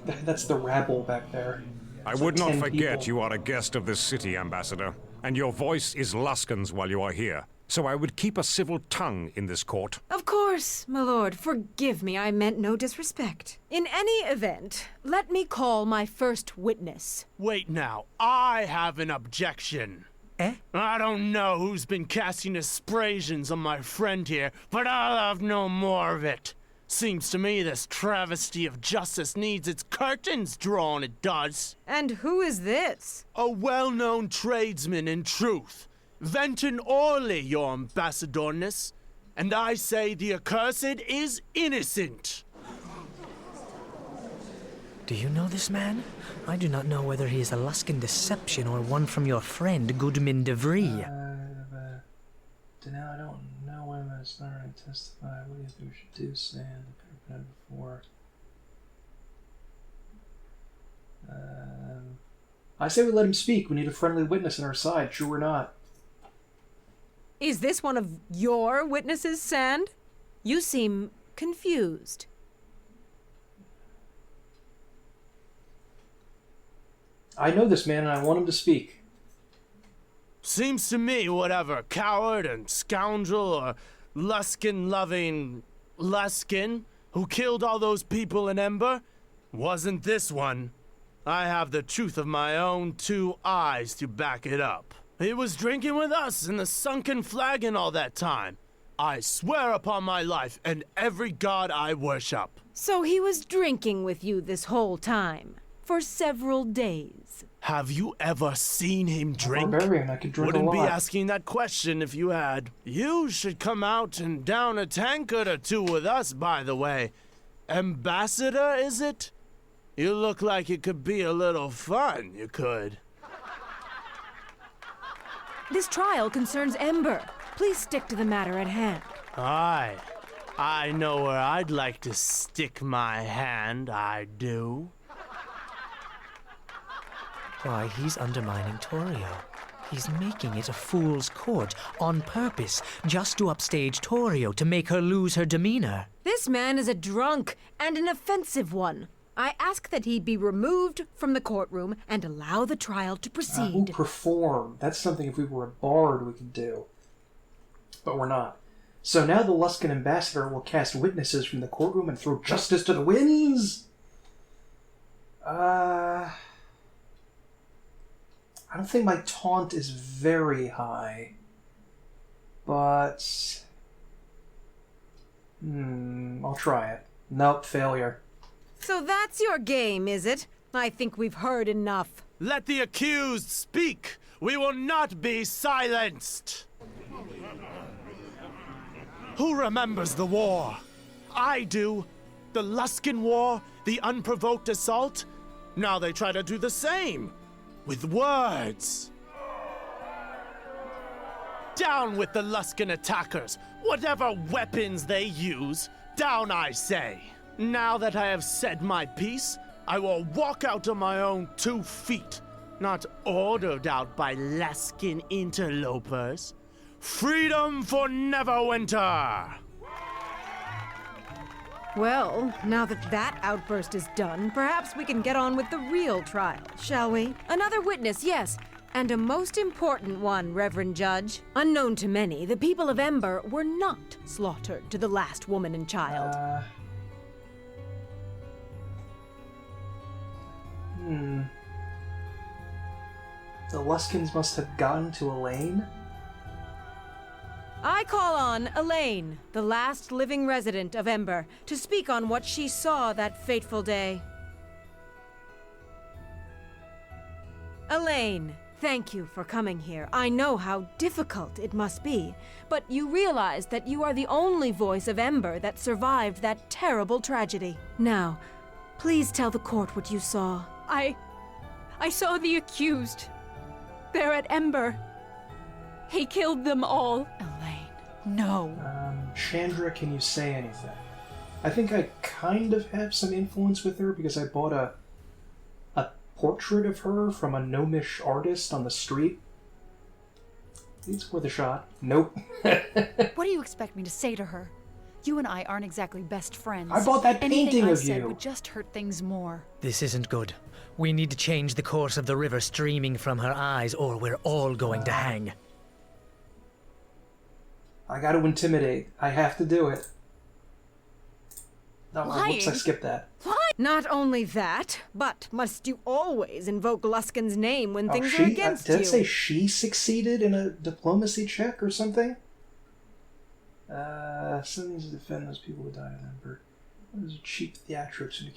That's the rabble back there. I would not forget you are a guest of this city, Ambassador, and your voice is Luskin's while you are here. So I would keep a civil tongue in this court. Of course, my lord. Forgive me, I meant no disrespect. In any event, let me call my first witness. Wait now, I have an objection. I don't know who's been casting aspersions on my friend here, but I'll have no more of it. Seems to me this travesty of justice needs its curtains drawn, it does. And who is this? A well-known tradesman in truth. Venton Orley, your ambassadorness, and I say the accursed is innocent. Do you know this man? I do not know whether he is a Luskin deception or one from your friend, Goodman DeVree. Now I don't know when I'm starting to testify. What do you think we should do, Sand? I've never before. I say we let him speak. We need a friendly witness on our side, true or not. Is this one of your witnesses, Sand? You seem confused. I know this man and I want him to speak. Seems to me whatever coward and scoundrel or Luskin-loving Luskin who killed all those people in Ember wasn't this one. I have the truth of my own 2 eyes to back it up. He was drinking with us in the sunken flagon all that time. I swear upon my life and every god I worship. So he was drinking with you this whole time, for several days. Have you ever seen him drink? Barbarian, I could drink Wouldn't a be lot. asking that question if you had. You should come out and down a tankard or two with us, by the way. Ambassador, is it? You look like it could be a little fun, you could. This trial concerns Ember. Please stick to the matter at hand. Aye. I know where I'd like to stick my hand, I do. Why, he's undermining Torio. He's making it a fool's court on purpose, just to upstage Torio to make her lose her demeanor. This man is a drunk and an offensive one. I ask that he be removed from the courtroom and allow the trial to proceed. Perform. That's something if we were a bard we could do. But we're not. So now the Luskan ambassador will cast witnesses from the courtroom and throw justice to the winds? I don't think my taunt is very high. But... I'll try it. Nope, failure. So that's your game, is it? I think we've heard enough. Let the accused speak! We will not be silenced! Who remembers the war? I do. The Luskan War, the unprovoked assault. Now they try to do the same. With words. Down with the Luskan attackers. Whatever weapons they use, down I say. Now that I have said my piece, I will walk out on my own 2 feet, not ordered out by Luskan interlopers. Freedom for Neverwinter! Well, now that that outburst is done, perhaps we can get on with the real trial, shall we? Another witness, yes, and a most important one, Reverend Judge. Unknown to many, the people of Ember were not slaughtered to the last woman and child. The Luskans must have gotten to Elaine? I call on Elaine, the last living resident of Ember, to speak on what she saw that fateful day. Elaine, thank you for coming here. I know how difficult it must be, but you realize that you are the only voice of Ember that survived that terrible tragedy. Now, please tell the court what you saw. I saw the accused. They're at Ember. He killed them all. Elaine, no. Chandra, can you say anything? I think I kind of have some influence with her because I bought a portrait of her from a gnomish artist on the street. It's worth a shot. Nope. What do you expect me to say to her? You and I aren't exactly best friends. I bought that painting Anything I of said you. would just hurt things more. This isn't good. We need to change the course of the river streaming from her eyes, or we're all going to hang. I gotta intimidate. I have to do it. Oh, whoops, I skipped that. Not only that, but must you always invoke Luskan's name when things are against did you? Did it say she succeeded in a diplomacy check or something? Something to defend those people who died in Ember. What is a cheap theatrics and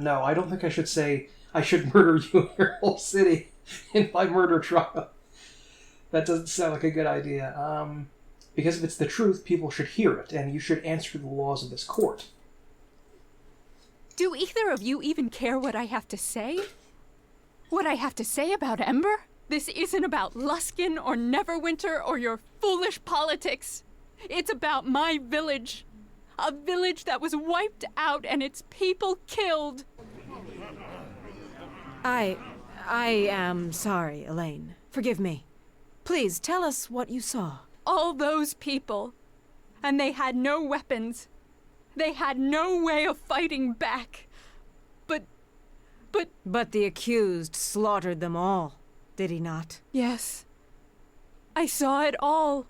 no, I don't think I should say I should murder you in your whole city in my murder trial. That doesn't sound like a good idea. Because if it's the truth, people should hear it, and you should answer the laws of this court. Do either of you even care what I have to say? What I have to say about Ember? This isn't about Luskan or Neverwinter or your foolish politics. It's about my village. A village that was wiped out and its people killed. I am sorry, Elaine. Forgive me. Please tell us what you saw. All those people. And they had no weapons. They had no way of fighting back. But the accused slaughtered them all, did he not? Yes. I saw it all.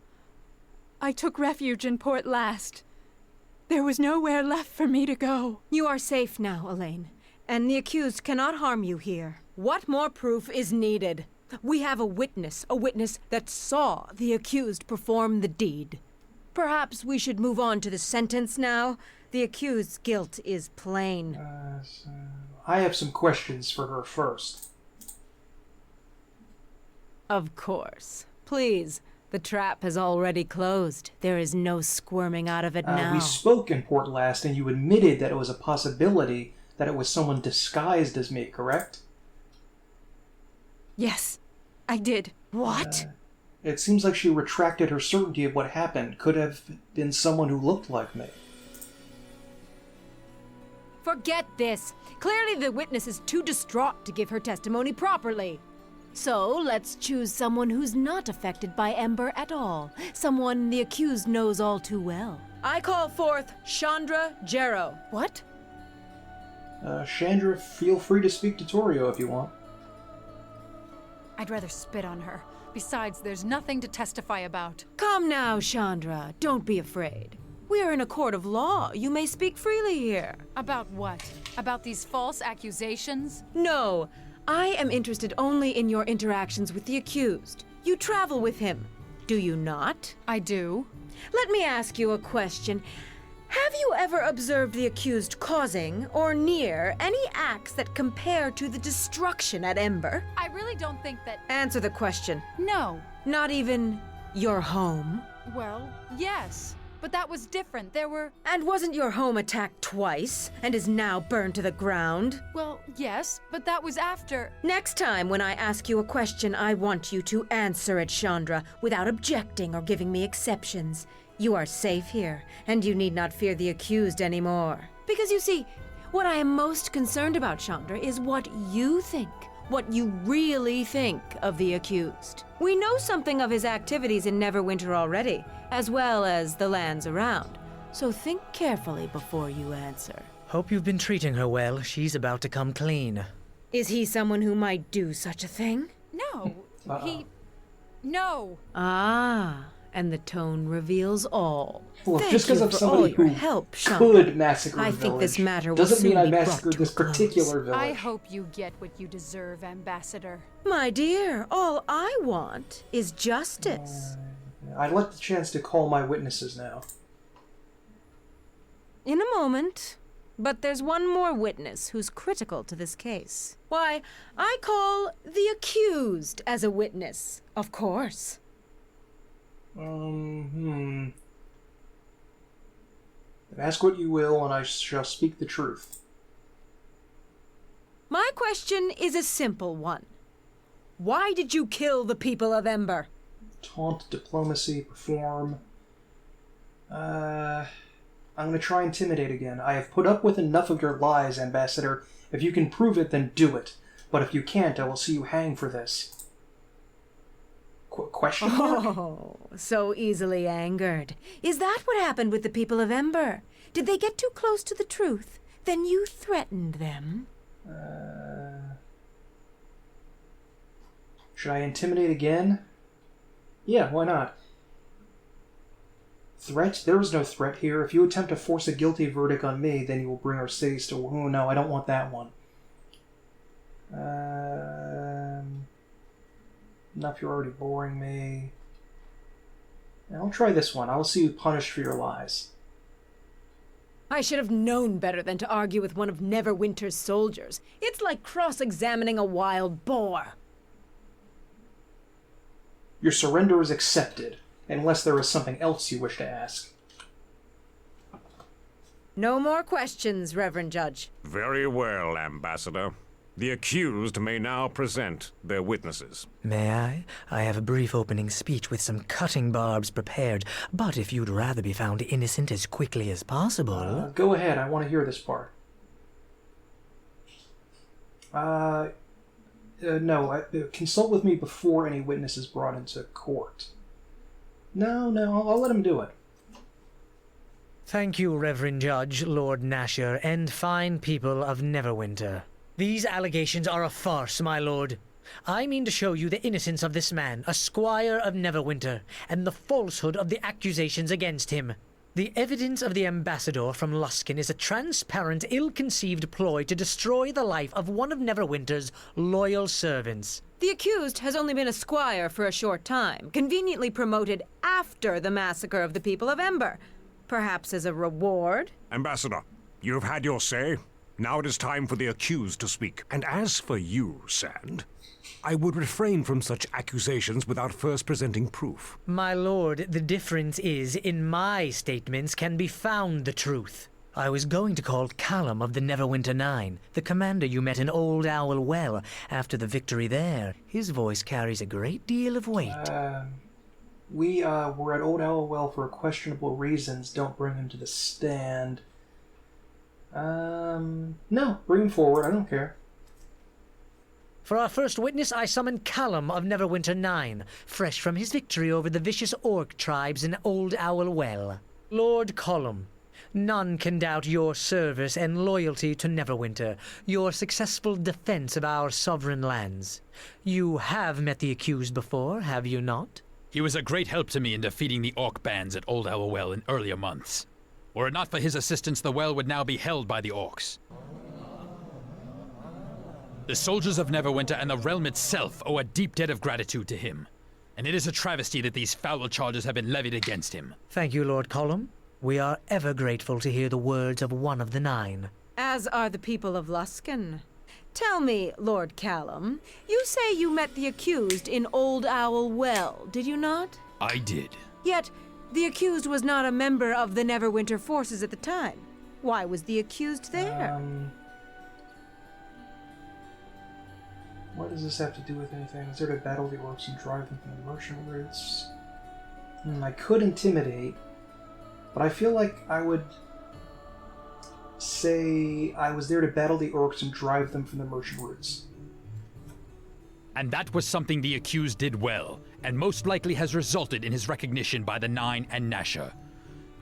I took refuge in Port Llast. There was nowhere left for me to go. You are safe now, Elaine. and the accused cannot harm you here. What more proof is needed? We have a witness that saw the accused perform the deed. Perhaps we should move on to the sentence now. The accused's guilt is plain. I have some questions for her first. Of course. Please, the trap has already closed. There is no squirming out of it now. We spoke in Port Llast, and you admitted that it was a possibility that it was someone disguised as me, correct? Yes, I did. What? It seems like she retracted her certainty of what happened. Could have been someone who looked like me. Forget this. Clearly the witness is too distraught to give her testimony properly. So, let's choose someone who's not affected by Ember at all. Someone the accused knows all too well. I call forth Chandra Jarrow. What? Chandra, feel free to speak to Torio if you want. I'd rather spit on her. Besides, there's nothing to testify about. Come now, Chandra. Don't be afraid. We are in a court of law. You may speak freely here. About what? About these false accusations? No. I am interested only in your interactions with the accused. You travel with him, do you not? I do. Let me ask you a question. Have you ever observed the accused causing, or near, any acts that compare to the destruction at Ember? I really don't think that... Answer the question. No. Not even your home? Well, yes. But that was different. There were... And wasn't your home attacked twice, and is now burned to the ground? Well, yes, but that was after... Next time when I ask you a question, I want you to answer it, Chandra, without objecting or giving me exceptions. You are safe here, and you need not fear the accused anymore. Because you see, what I am most concerned about, Chandra, is what you think. What you really think of the accused. We know something of his activities in Neverwinter already, as well as the lands around. So think carefully before you answer. Hope you've been treating her well. She's about to come clean. Is he someone who might do such a thing? No. No. Ah, and the tone reveals all. Look, Thank just because you I'm for somebody all your who help, could massacre a I village think this matter will doesn't soon mean I be brought massacred to this a close. particular village. I hope you get what you deserve, Ambassador. My dear, all I want is justice. I'd like the chance to call my witnesses now. In a moment. But there's one more witness who's critical to this case. Why, I call the accused as a witness, of course. Ask what you will, and I shall speak the truth. My question is a simple one. Why did you kill the people of Ember? Taunt, diplomacy, perform. I'm going to try intimidate again. I have put up with enough of your lies, Ambassador. If you can prove it, then do it. But if you can't, I will see you hang for this. Question mark? Oh, so easily angered. Is that what happened with the people of Ember? Did they get too close to the truth? Then you threatened them? Should I intimidate again? Yeah, why not? Threat? There is no threat here. If you attempt to force a guilty verdict on me, then you will bring our cities to... Oh, no, I don't want that one. Enough, you're already boring me. I'll try this one. I will see you punished for your lies. I should have known better than to argue with one of Neverwinter's soldiers. It's like cross-examining a wild boar. Your surrender is accepted, unless there is something else you wish to ask. No more questions, Reverend Judge. Very well, Ambassador. The accused may now present their witnesses. May I? I have a brief opening speech with some cutting barbs prepared, but if you'd rather be found innocent as quickly as possible... Go ahead, I want to hear this part. No, consult with me before any witness is brought into court. No, I'll let him do it. Thank you, Reverend Judge, Lord Nasher, and fine people of Neverwinter. These allegations are a farce, my lord. I mean to show you the innocence of this man, a squire of Neverwinter, and the falsehood of the accusations against him. The evidence of the ambassador from Luskan is a transparent, ill-conceived ploy to destroy the life of one of Neverwinter's loyal servants. The accused has only been a squire for a short time, conveniently promoted after the massacre of the people of Ember. Perhaps as a reward? Ambassador, you have had your say. Now it is time for the accused to speak. And as for you, Sand, I would refrain from such accusations without first presenting proof. My lord, the difference is, in my statements can be found the truth. I was going to call Callum of the Neverwinter Nine, the commander you met in Old Owl Well after the victory there. His voice carries a great deal of weight. We were at Old Owl Well for questionable reasons. Don't bring him to the stand. No, bring him forward. I don't care. For our first witness, I summon Callum of Neverwinter Nine, fresh from his victory over the vicious orc tribes in Old Owl Well. Lord Callum, none can doubt your service and loyalty to Neverwinter, your successful defense of our sovereign lands. You have met the accused before, have you not? He was a great help to me in defeating the orc bands at Old Owl Well in earlier months. Were it not for his assistance, the well would now be held by the orcs. The soldiers of Neverwinter and the realm itself owe a deep debt of gratitude to him, and it is a travesty that these foul charges have been levied against him. Thank you, Lord Callum. We are ever grateful to hear the words of one of the Nine. As are the people of Luskan. Tell me, Lord Callum, you say you met the accused in Old Owl Well, did you not? I did. Yet, the accused was not a member of the Neverwinter forces at the time. Why was the accused there? What does this have to do with anything? Is there to battle the orcs and drive them from the merchant routes? I could intimidate, but I feel like I would say I was there to battle the orcs and drive them from the merchant routes. And that was something the accused did well, and most likely has resulted in his recognition by the Nine and Nasher.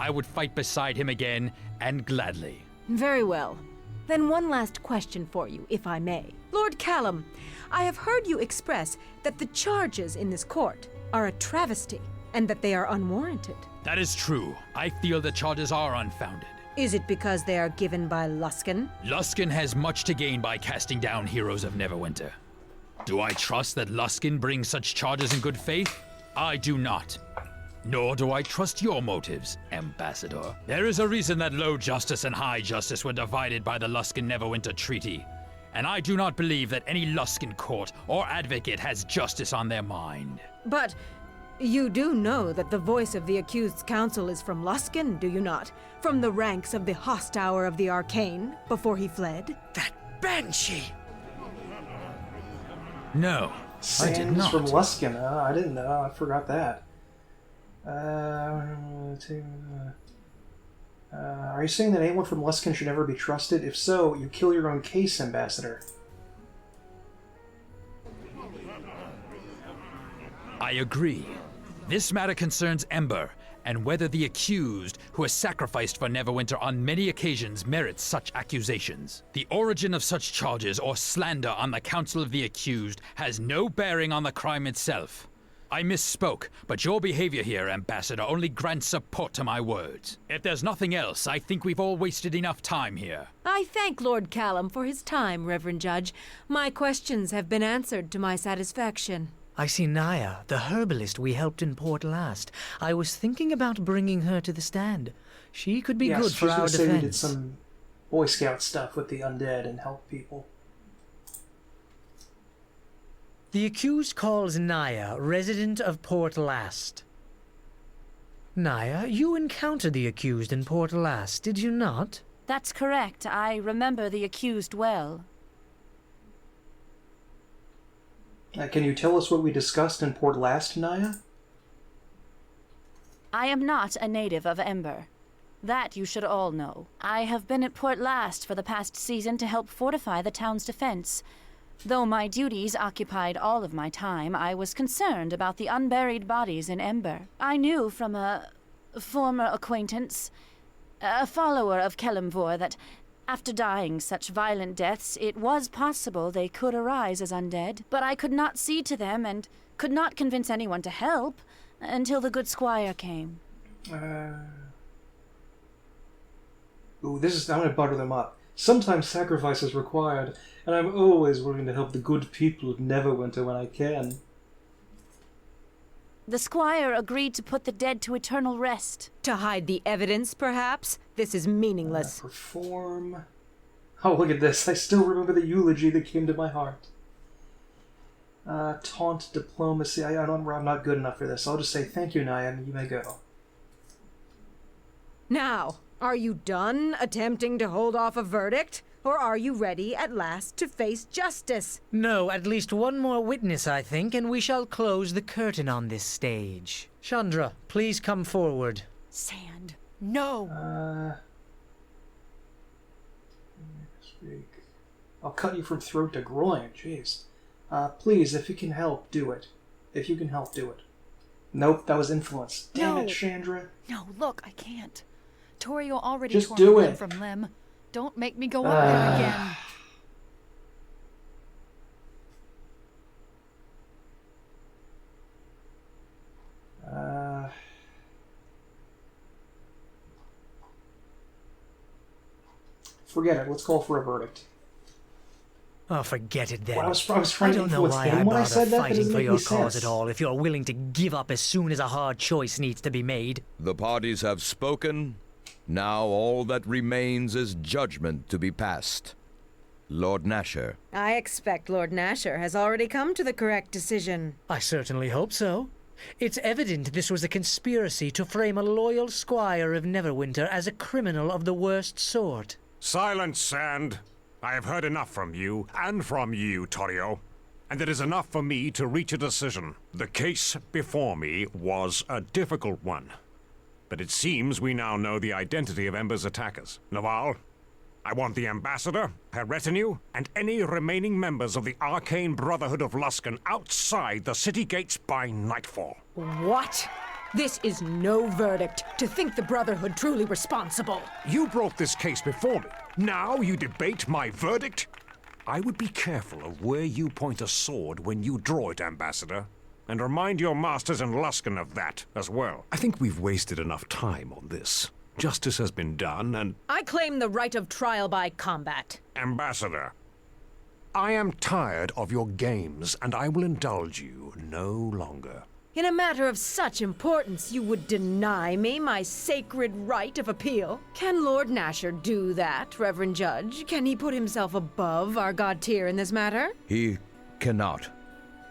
I would fight beside him again, and gladly. Very well. Then one last question for you, if I may. Lord Callum, I have heard you express that the charges in this court are a travesty, and that they are unwarranted. That is true. I feel the charges are unfounded. Is it because they are given by Luskan? Luskan has much to gain by casting down heroes of Neverwinter. Do I trust that Luskan brings such charges in good faith? I do not. Nor do I trust your motives, Ambassador. There is a reason that Low Justice and High Justice were divided by the Luskan-Neverwinter Treaty, and I do not believe that any Luskan court or advocate has justice on their mind. But you do know that the voice of the accused's counsel is from Luskan, do you not? From the ranks of the Hosthour of the Arcane, before he fled? That banshee! No, I did not. From Luskan, I didn't know. I forgot that. Are you saying that anyone from Luskan should never be trusted? If so, you kill your own case, Ambassador. I agree. This matter concerns Ember, and whether the accused, who has sacrificed for Neverwinter on many occasions, merits such accusations. The origin of such charges or slander on the counsel of the accused has no bearing on the crime itself. I misspoke, but your behavior here, Ambassador, only grants support to my words. If there's nothing else, I think we've all wasted enough time here. I thank Lord Callum for his time, Reverend Judge. My questions have been answered to my satisfaction. I see Naya, the herbalist we helped in Port Llast. I was thinking about bringing her to the stand. She could be good for our defense. Say we did some Boy Scout stuff with the undead and help people. The accused calls Naya, resident of Port Llast. Naya, you encountered the accused in Port Llast, did you not? That's correct. I remember the accused well. Can you tell us what we discussed in Port Llast, Naya? I am not a native of Ember. That you should all know. I have been at Port Llast for the past season to help fortify the town's defense. Though my duties occupied all of my time, I was concerned about the unburied bodies in Ember. I knew from a former acquaintance, a follower of Kelemvor, that after dying such violent deaths, it was possible they could arise as undead. But I could not see to them and could not convince anyone to help until the good squire came. Ooh, I'm gonna butter them up. Sometimes sacrifice is required, and I'm always willing to help the good people of Neverwinter when I can. The squire agreed to put the dead to eternal rest. To hide the evidence, perhaps? This is meaningless. Perform... Oh, look at this. I still remember the eulogy that came to my heart. Taunt, diplomacy. I'm not good enough for this. I'll just say thank you, Nyan. You may go. Now, are you done attempting to hold off a verdict? Or are you ready at last to face justice? No, at least one more witness, I think, and we shall close the curtain on this stage. Chandra, please come forward. Sand, no! Speak. I'll cut you from throat to groin, jeez. Please, if you can help, do it. If you can help, do it. Nope, that was influence. Damn it, Chandra. No, look, I can't. Torio already Just tore do limb it. from limb. Don't make me go up there again. Forget it. Let's call for a verdict. Oh, forget it then. Well, I was trying to don't know influence why him I when I bother said that. That fighting doesn't for make your any cause sense. at all if you're willing to give up as soon as a hard choice needs to be made. The parties have spoken. Now all that remains is judgment to be passed. Lord Nasher. I expect Lord Nasher has already come to the correct decision. I certainly hope so. It's evident this was a conspiracy to frame a loyal squire of Neverwinter as a criminal of the worst sort. Silence, Sand. I have heard enough from you, and from you, Torio. And it is enough for me to reach a decision. The case before me was a difficult one. But it seems we now know the identity of Ember's attackers. Naval, I want the Ambassador, her retinue, and any remaining members of the Arcane Brotherhood of Luskan outside the city gates by nightfall. What? This is no verdict. To think the Brotherhood truly responsible. You brought this case before me. Now you debate my verdict? I would be careful of where you point a sword when you draw it, Ambassador. And remind your masters in Luskan of that as well. I think we've wasted enough time on this. Justice has been done, and... I claim the right of trial by combat. Ambassador, I am tired of your games, and I will indulge you no longer. In a matter of such importance, you would deny me my sacred right of appeal? Can Lord Nasher do that, Reverend Judge? Can he put himself above our god tier in this matter? He cannot.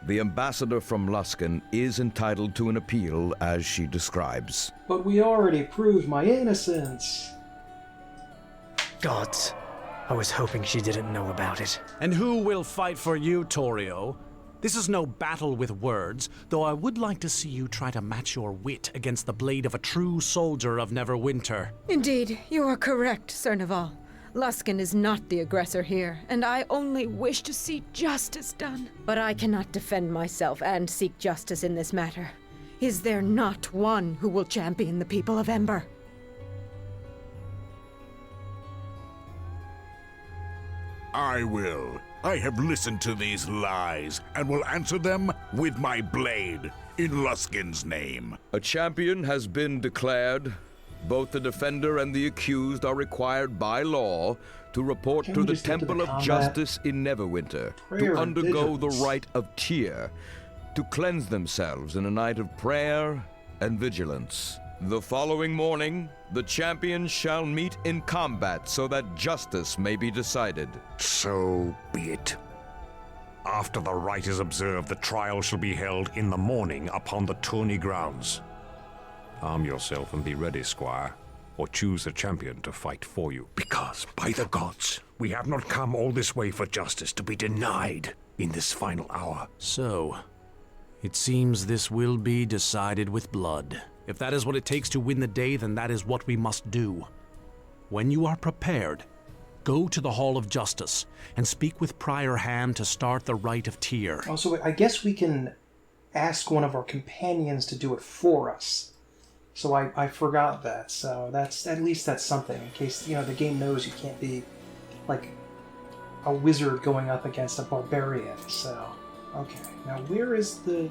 The ambassador from Luskan is entitled to an appeal as she describes. But we already proved my innocence. Gods, I was hoping she didn't know about it. And who will fight for you, Torio? This is no battle with words, though I would like to see you try to match your wit against the blade of a true soldier of Neverwinter. Indeed, you are correct, Sir Naval. Luskan is not the aggressor here, and I only wish to see justice done. But I cannot defend myself and seek justice in this matter. Is there not one who will champion the people of Ember? I will. I have listened to these lies and will answer them with my blade in Luskin's name. A champion has been declared. Both the defender and the accused are required by law to report to the Temple of Justice in Neverwinter, to undergo the rite of tear, to cleanse themselves in a night of prayer and vigilance. The following morning, the champions shall meet in combat so that justice may be decided. So be it. After the rite is observed, the trial shall be held in the morning upon the tourney grounds. Arm yourself and be ready, Squire, or choose a champion to fight for you. Because, by the gods, we have not come all this way for justice to be denied in this final hour. So, it seems this will be decided with blood. If that is what it takes to win the day, then that is what we must do. When you are prepared, go to the Hall of Justice and speak with Prior Ham to start the rite of tear. Also, I guess we can ask one of our companions to do it for us. So I forgot that. So that's at least that's something in case the game knows you can't be like a wizard going up against a barbarian. So okay, now where is the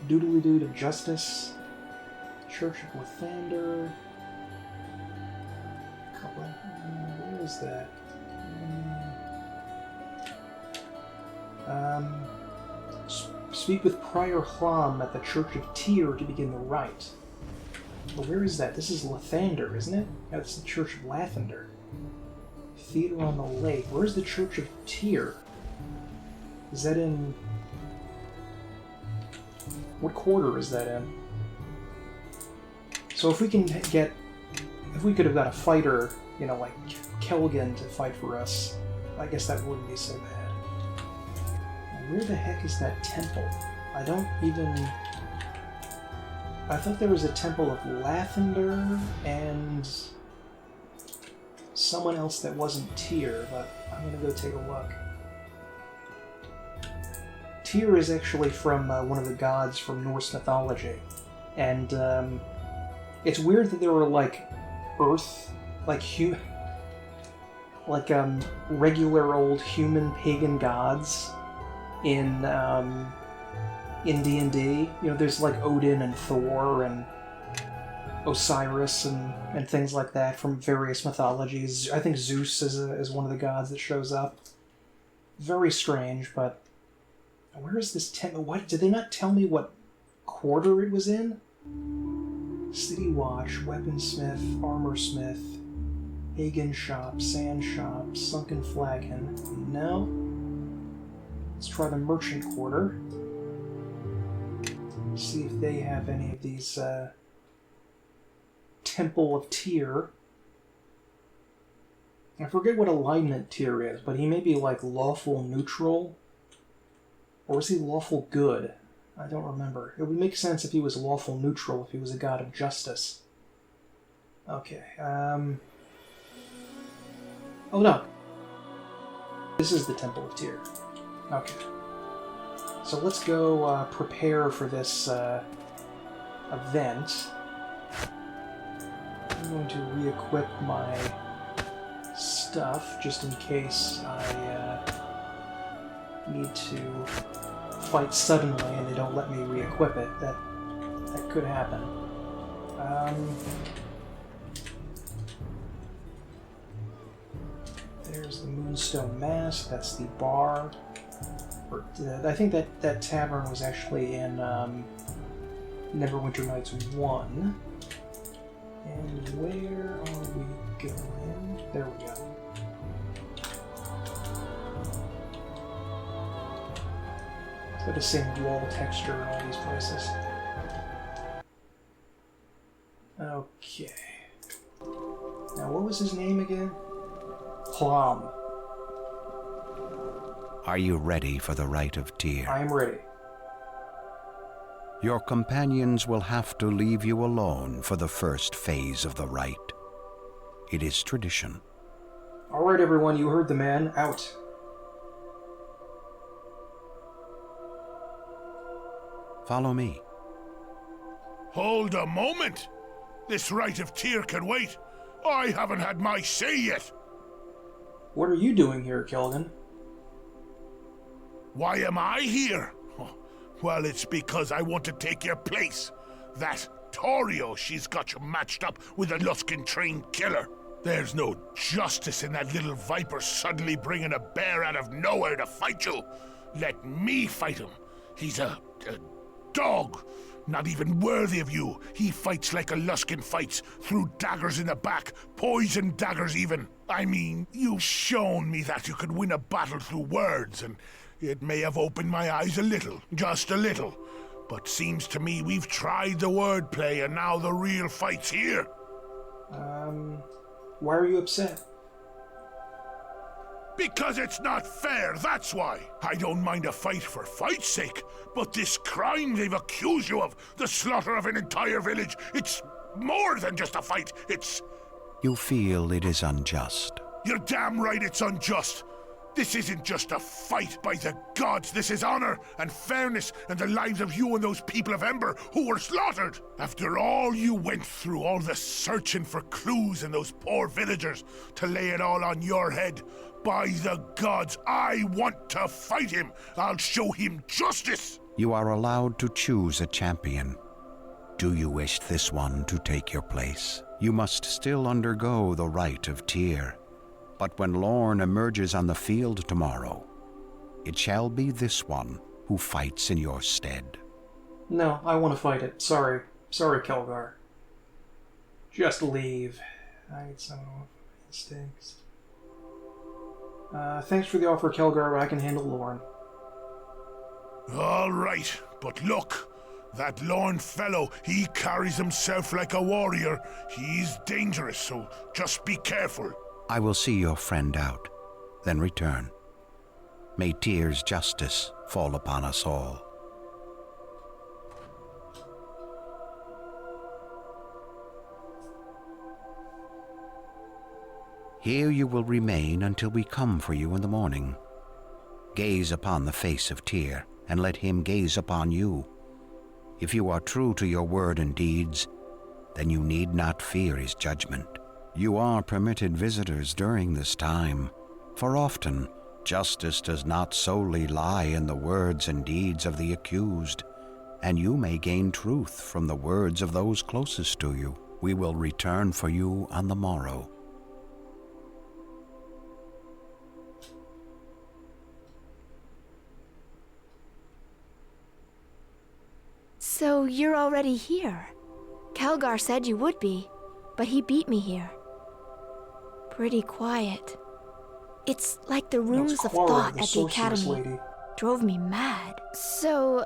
doodly dude of justice? Church of Lathander. couple. Where is that? Speak with Prior Hlam at the Church of Tyr to begin the rite. Well, where is that? This is Lathander, isn't it? That's the Church of Lathander. Theater on the Lake. Where's the Church of Tyr? Is that in... What quarter is that in? So if we can get... If we could have got a fighter, you know, like Kelgan to fight for us, I guess that wouldn't be so bad. Where the heck is that temple? I don't even... I thought there was a temple of Lathander and someone else that wasn't Tyr, but I'm gonna go take a look. Tyr is actually from one of the gods from Norse mythology, and it's weird that there were like Earth, like regular old human pagan gods in D&D. You know, there's like Odin and Thor and Osiris and things like that from various mythologies. I think Zeus is one of the gods that shows up. Very strange, but where is this temple? What did they not tell me what quarter it was in? City Watch, Weaponsmith, Armorsmith, Hagen Shop, Sand Shop, Sunken Flagon. No. Let's try the Merchant Quarter. See if they have any of these Temple of Tyr. I forget what alignment Tyr is, but he may be like lawful neutral. Or is he lawful good? I don't remember. It would make sense if he was lawful neutral, if he was a god of justice. Okay, oh no. This is the Temple of Tyr. Okay. So let's go prepare for this event. I'm going to re-equip my stuff, just in case I need to fight suddenly and they don't let me re-equip it. That could happen. There's the Moonstone Mask, that's the bar. I think that tavern was actually in Neverwinter Nights 1. And where are we going? There we go. It's got the same wall texture in all these places. Okay. Now, what was his name again? Hlam. Are you ready for the Rite of Tyr? I am ready. Your companions will have to leave you alone for the first phase of the rite. It is tradition. All right, everyone, you heard the man. Out. Follow me. Hold a moment! This Rite of Tyr can wait. I haven't had my say yet. What are you doing here, Kelgan? Why am I here? Well, it's because I want to take your place. That Torio, she's got you matched up with a Luskan-trained killer. There's no justice in that little viper suddenly bringing a bear out of nowhere to fight you. Let me fight him. He's a dog. Not even worthy of you. He fights like a Luskan fights, through daggers in the back, poison daggers even. I mean, you've shown me that you could win a battle through words, and it may have opened my eyes a little, just a little. But seems to me we've tried the wordplay and now the real fight's here. Why are you upset? Because it's not fair, that's why. I don't mind a fight for fight's sake, but this crime they've accused you of, the slaughter of an entire village, it's more than just a fight, it's... You feel it is unjust. You're damn right it's unjust. This isn't just a fight, by the gods. This is honor and fairness and the lives of you and those people of Ember who were slaughtered. After all you went through, all the searching for clues and those poor villagers to lay it all on your head. By the gods, I want to fight him. I'll show him justice. You are allowed to choose a champion. Do you wish this one to take your place? You must still undergo the rite of Tyr. But when Lorn emerges on the field tomorrow, it shall be this one who fights in your stead. No, I want to fight it. Sorry. Sorry, Kelgar. Just leave. I need some instincts. Thanks for the offer, Kelgar, but I can handle Lorn. All right, but look. That Lorn fellow, he carries himself like a warrior. He's dangerous, so just be careful. I will see your friend out, then return. May Tyr's justice fall upon us all. Here you will remain until we come for you in the morning. Gaze upon the face of Tyr, and let him gaze upon you. If you are true to your word and deeds, then you need not fear his judgment. You are permitted visitors during this time, for often justice does not solely lie in the words and deeds of the accused, and you may gain truth from the words of those closest to you. We will return for you on the morrow. So you're already here. Kelgar said you would be, but he beat me here. Pretty quiet. It's like the runes of thought at the academy drove me mad. So,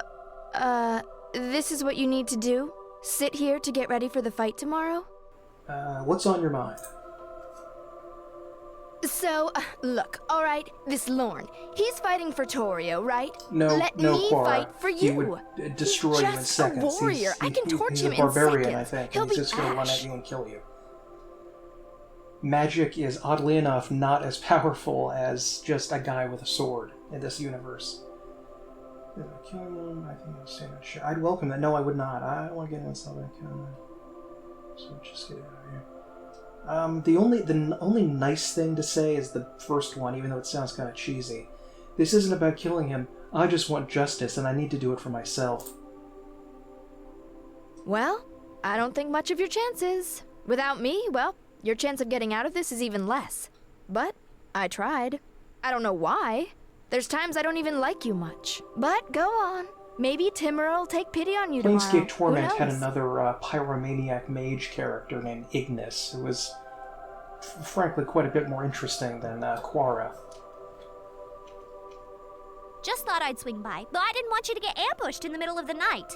this is what you need to do? Sit here to get ready for the fight tomorrow? What's on your mind? So, look, alright, this Lorn, he's fighting for Torio, right? No, Let no, me Quora. fight for He you. would destroy you in seconds. Just a warrior. I can torch him he's a barbarian, in seconds. I think, He'll and he's be just going to run ash. at you and kill you. Magic is, oddly enough, not as powerful as just a guy with a sword in this universe. Killing him, I think I'd welcome that. No, I would not. I don't want to get into something. So just get out of here. The only nice thing to say is the first one, even though it sounds kind of cheesy. This isn't about killing him. I just want justice, and I need to do it for myself. Well, I don't think much of your chances. Without me, well, your chance of getting out of this is even less. But I tried. I don't know why. There's times I don't even like you much. But go on. Maybe Timur will take pity on you tomorrow. Planescape Torment had another pyromaniac mage character named Ignis, who was, frankly, quite a bit more interesting than Quora. Just thought I'd swing by, though I didn't want you to get ambushed in the middle of the night.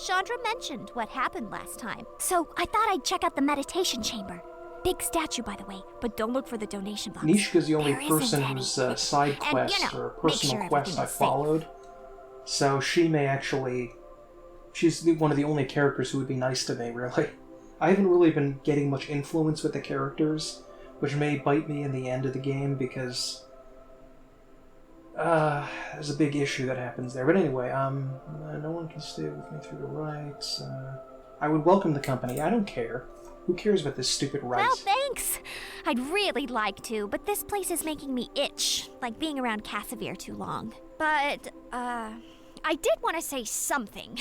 Chandra mentioned what happened last time, so I thought I'd check out the meditation chamber. Big statue, by the way, but don't look for the donation box. Nishka's the only person whose side quest or personal quest I followed. So she may actually... She's one of the only characters who would be nice to me, really. I haven't really been getting much influence with the characters, which may bite me in the end of the game, because... there's a big issue that happens there. But anyway, no one can stay with me through the rites. I would welcome the company. I don't care. Who cares about this stupid rite? Well, thanks. I'd really like to, but this place is making me itch, like being around Casimir too long. But, I did want to say something.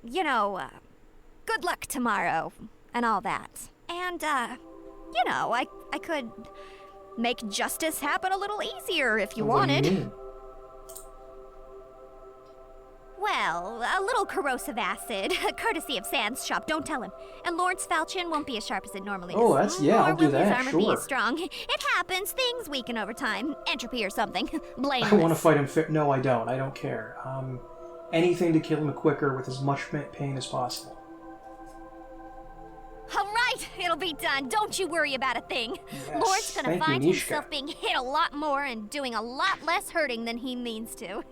You know, good luck tomorrow, and all that. And, you know, I could make justice happen a little easier if you wanted. What do you mean? Well, a little corrosive acid, courtesy of Sand's shop. Don't tell him. And Lord's falchion won't be as sharp as it normally is. Oh, that's, yeah, I'll do Nor will his that, armor be as strong. It happens. Things weaken over time. Entropy or something. Blameless. I want to fight him No, I don't. I don't care. Anything to kill him quicker with as much pain as possible. All right, it'll be done. Don't you worry about a thing. Yes, Lord's gonna thank you, find Nishka. himself being hit a lot more and doing a lot less hurting than he means to.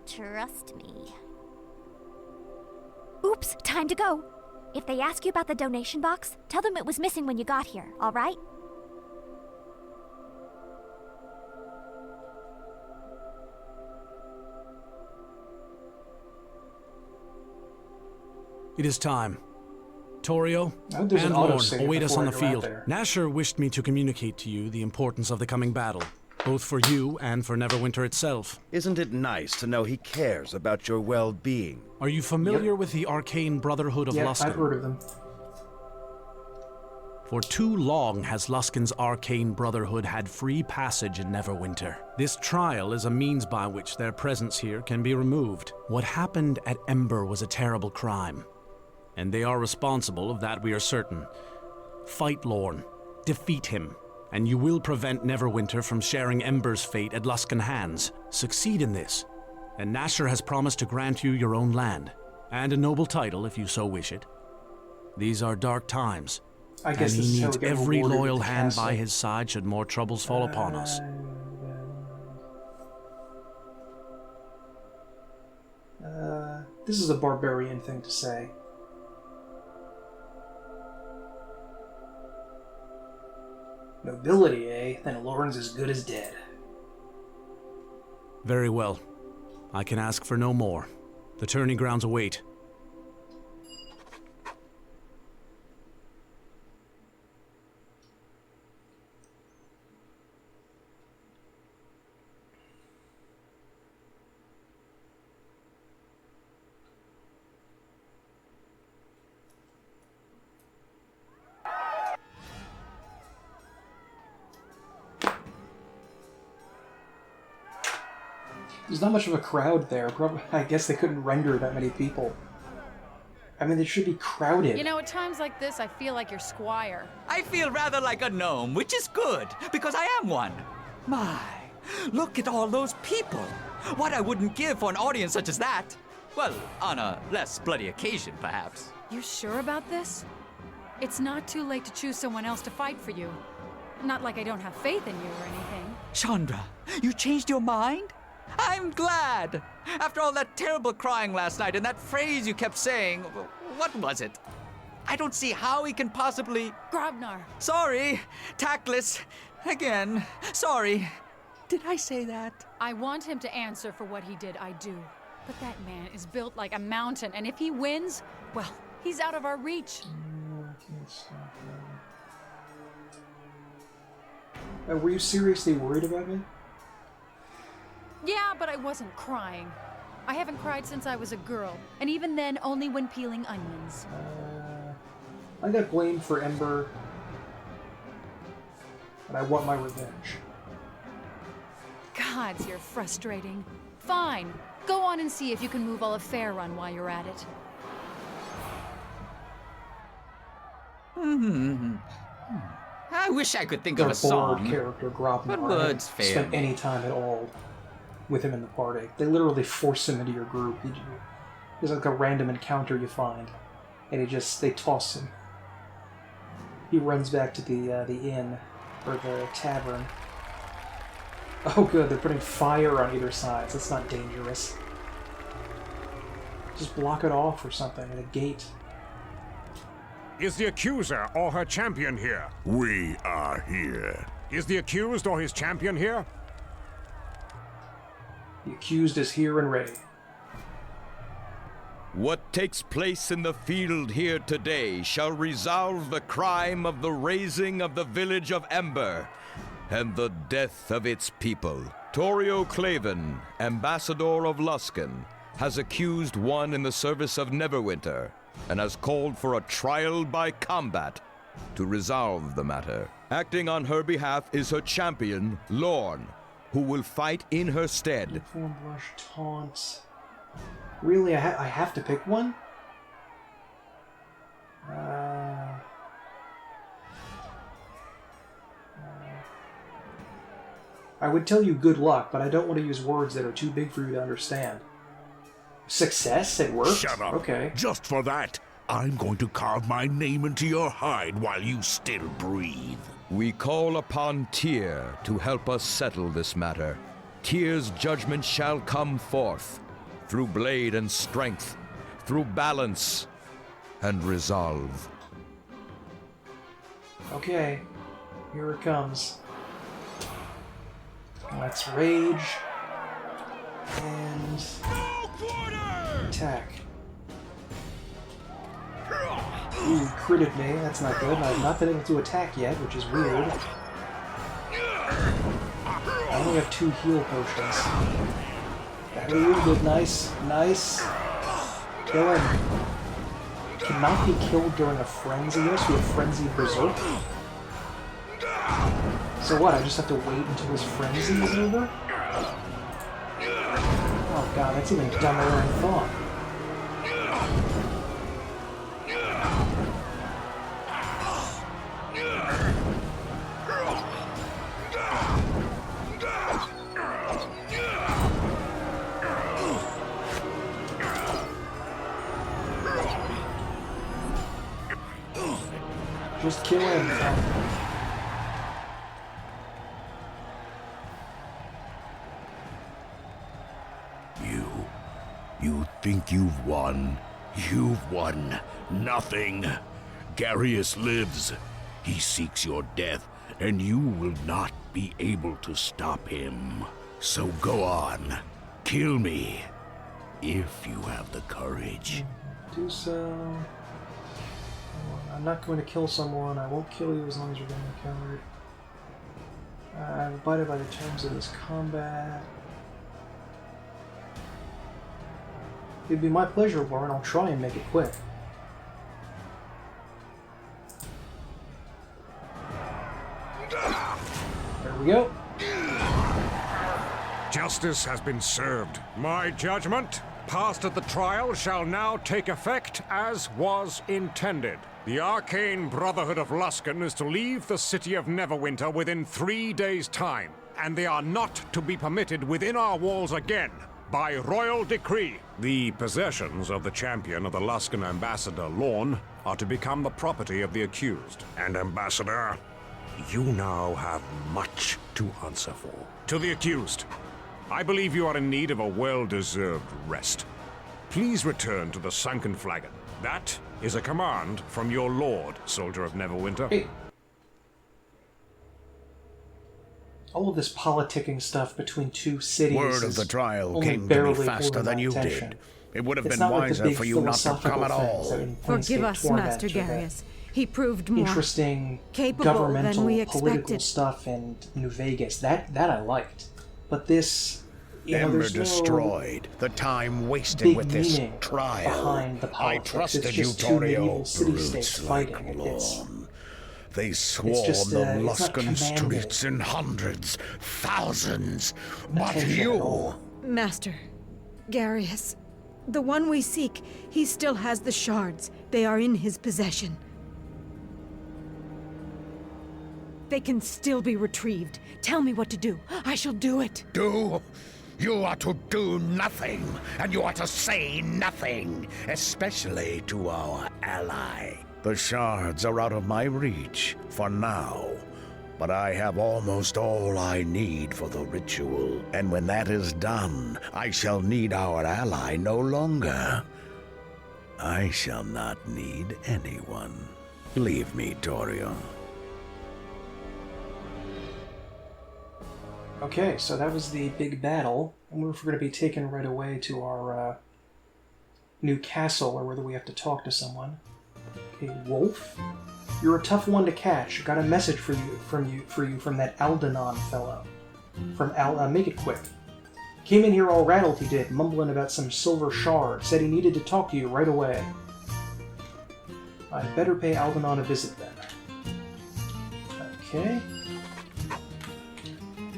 Trust me. Oops, time to go. If they ask you about the donation box, tell them it was missing when you got here, all right? It is time. Torio there's an and Lorn autosave await us on the before I go out field. there. Nasher wished me to communicate to you the importance of the coming battle. both for you and for Neverwinter itself. Isn't it nice to know he cares about your well-being? Are you familiar with the Arcane Brotherhood of Luskan? I've heard of them. For too long has Luskan's Arcane Brotherhood had free passage in Neverwinter. This trial is a means by which their presence here can be removed. What happened at Ember was a terrible crime, and they are responsible of that, we are certain. Fight Lorn, defeat him, and you will prevent Neverwinter from sharing Ember's fate at Luskan hands. Succeed in this, and Nasher has promised to grant you your own land, and a noble title if you so wish it. These are dark times. I guess and this he is how needs we get every rewarded loyal with the hand castle. by his side should more troubles fall upon us. This is a barbarian thing to say. Nobility, eh? Then Lorn's as good as dead. Very well. I can ask for no more. The tourney grounds await. There's not much of a crowd there. Probably, I guess they couldn't render that many people. I mean, they should be crowded. You know, at times like this, I feel like your squire. I feel rather like a gnome, which is good, because I am one. My, look at all those people. What I wouldn't give for an audience such as that. Well, on a less bloody occasion, perhaps. You sure about this? It's not too late to choose someone else to fight for you. Not like I don't have faith in you or anything. Chandra, you changed your mind? I'm glad! After all that terrible crying last night and that phrase you kept saying, what was it? I don't see how he can possibly... Grobnar! Sorry! Tactless! Again. Sorry. Did I say that? I want him to answer for what he did, I do. But that man is built like a mountain, and if he wins, well, he's out of our reach. Were you seriously worried about me? Yeah, but I wasn't crying. I haven't cried since I was a girl, and even then only when peeling onions. I got blamed for Ember, and I want my revenge. Gods, you're frustrating. Fine. Go on and see if you can move all of Faerun while you're at it. I wish I could think Our of a song. bored character, Grobnar, But words fail spent me. any time at all with him in the party. They literally force him into your group. There's like a random encounter you find, and they toss him. He runs back to the inn, or the tavern. Oh good, they're putting fire on either side, so it's not dangerous. Just block it off or something at a gate. Is the accuser or her champion here? We are here. Is the accused or his champion here? The accused is here and ready. What takes place in the field here today shall resolve the crime of the razing of the village of Ember and the death of its people. Torio Claven, ambassador of Luskan, has accused one in the service of Neverwinter and has called for a trial by combat to resolve the matter. Acting on her behalf is her champion, Lorn, who will fight in her stead. Uniform brush, taunt. Really, I have to pick one? I would tell you good luck, but I don't want to use words that are too big for you to understand. Success? It worked? Shut up. Okay. Just for that, I'm going to carve my name into your hide while you still breathe. We call upon Tyr to help us settle this matter. Tyr's judgment shall come forth, through blade and strength, through balance and resolve. Okay. Here it comes. Let's rage. And... attack. Ooh, critted me. That's not good. I've not been able to attack yet, which is weird. I only have 2 heal potions. Very wounded. Nice. Nice. Kill him. Cannot be killed during a frenzy. Yes, we have frenzy berserk. So what? I just have to wait until his frenzy is over? Oh god, that's even dumber than I thought. Just kill him. You think you've won? You've won nothing. Garius lives. He seeks your death, and you will not be able to stop him. So go on. Kill me. If you have the courage. Do so. I'm not going to kill someone. I won't kill you as long as you're being a coward. I'm abided by the terms of this combat. It'd be my pleasure, Lauren. I'll try and make it quick. There we go. Justice has been served. My judgment, passed at the trial, shall now take effect as was intended. The Arcane Brotherhood of Luskan is to leave the city of Neverwinter within 3 days' time, and they are not to be permitted within our walls again. By royal decree, the possessions of the champion of the Luskan ambassador, Lorne, are to become the property of the accused. And Ambassador, you now have much to answer for. To the accused, I believe you are in need of a well-deserved rest. Please return to the Sunken Flagon. That is a command from your lord, Soldier of Neverwinter. Hey. All of this politicking stuff between 2 cities. Word of the trial came to me faster than you did. It would have been wiser for you not to come at all. Forgive us, Master Garius. He proved more interesting capable governmental, than we political expected. stuff in New Vegas. That I liked. But this, Ember destroyed. The time wasted with this trial. Behind the politics. I trusted it's you, just 2 Torio. medieval city-states fighting. They swarm the Luskan streets in hundreds, thousands. But you... Master Garius, the one we seek, he still has the shards. They are in his possession. They can still be retrieved. Tell me what to do. I shall do it. Do? You are to do nothing, and you are to say nothing, especially to our ally. The shards are out of my reach for now, but I have almost all I need for the ritual, and when that is done, I shall need our ally no longer. I shall not need anyone. Leave me, Torio. Okay, so that was the big battle. I wonder if we're going to be taken right away to our new castle, or whether we have to talk to someone. Okay, Wolf, you're a tough one to catch. Got a message for you from that Aldenon fellow. Make it quick. Came in here all rattled, he did, mumbling about some silver shard. Said he needed to talk to you right away. I'd better pay Aldenon a visit then. Okay.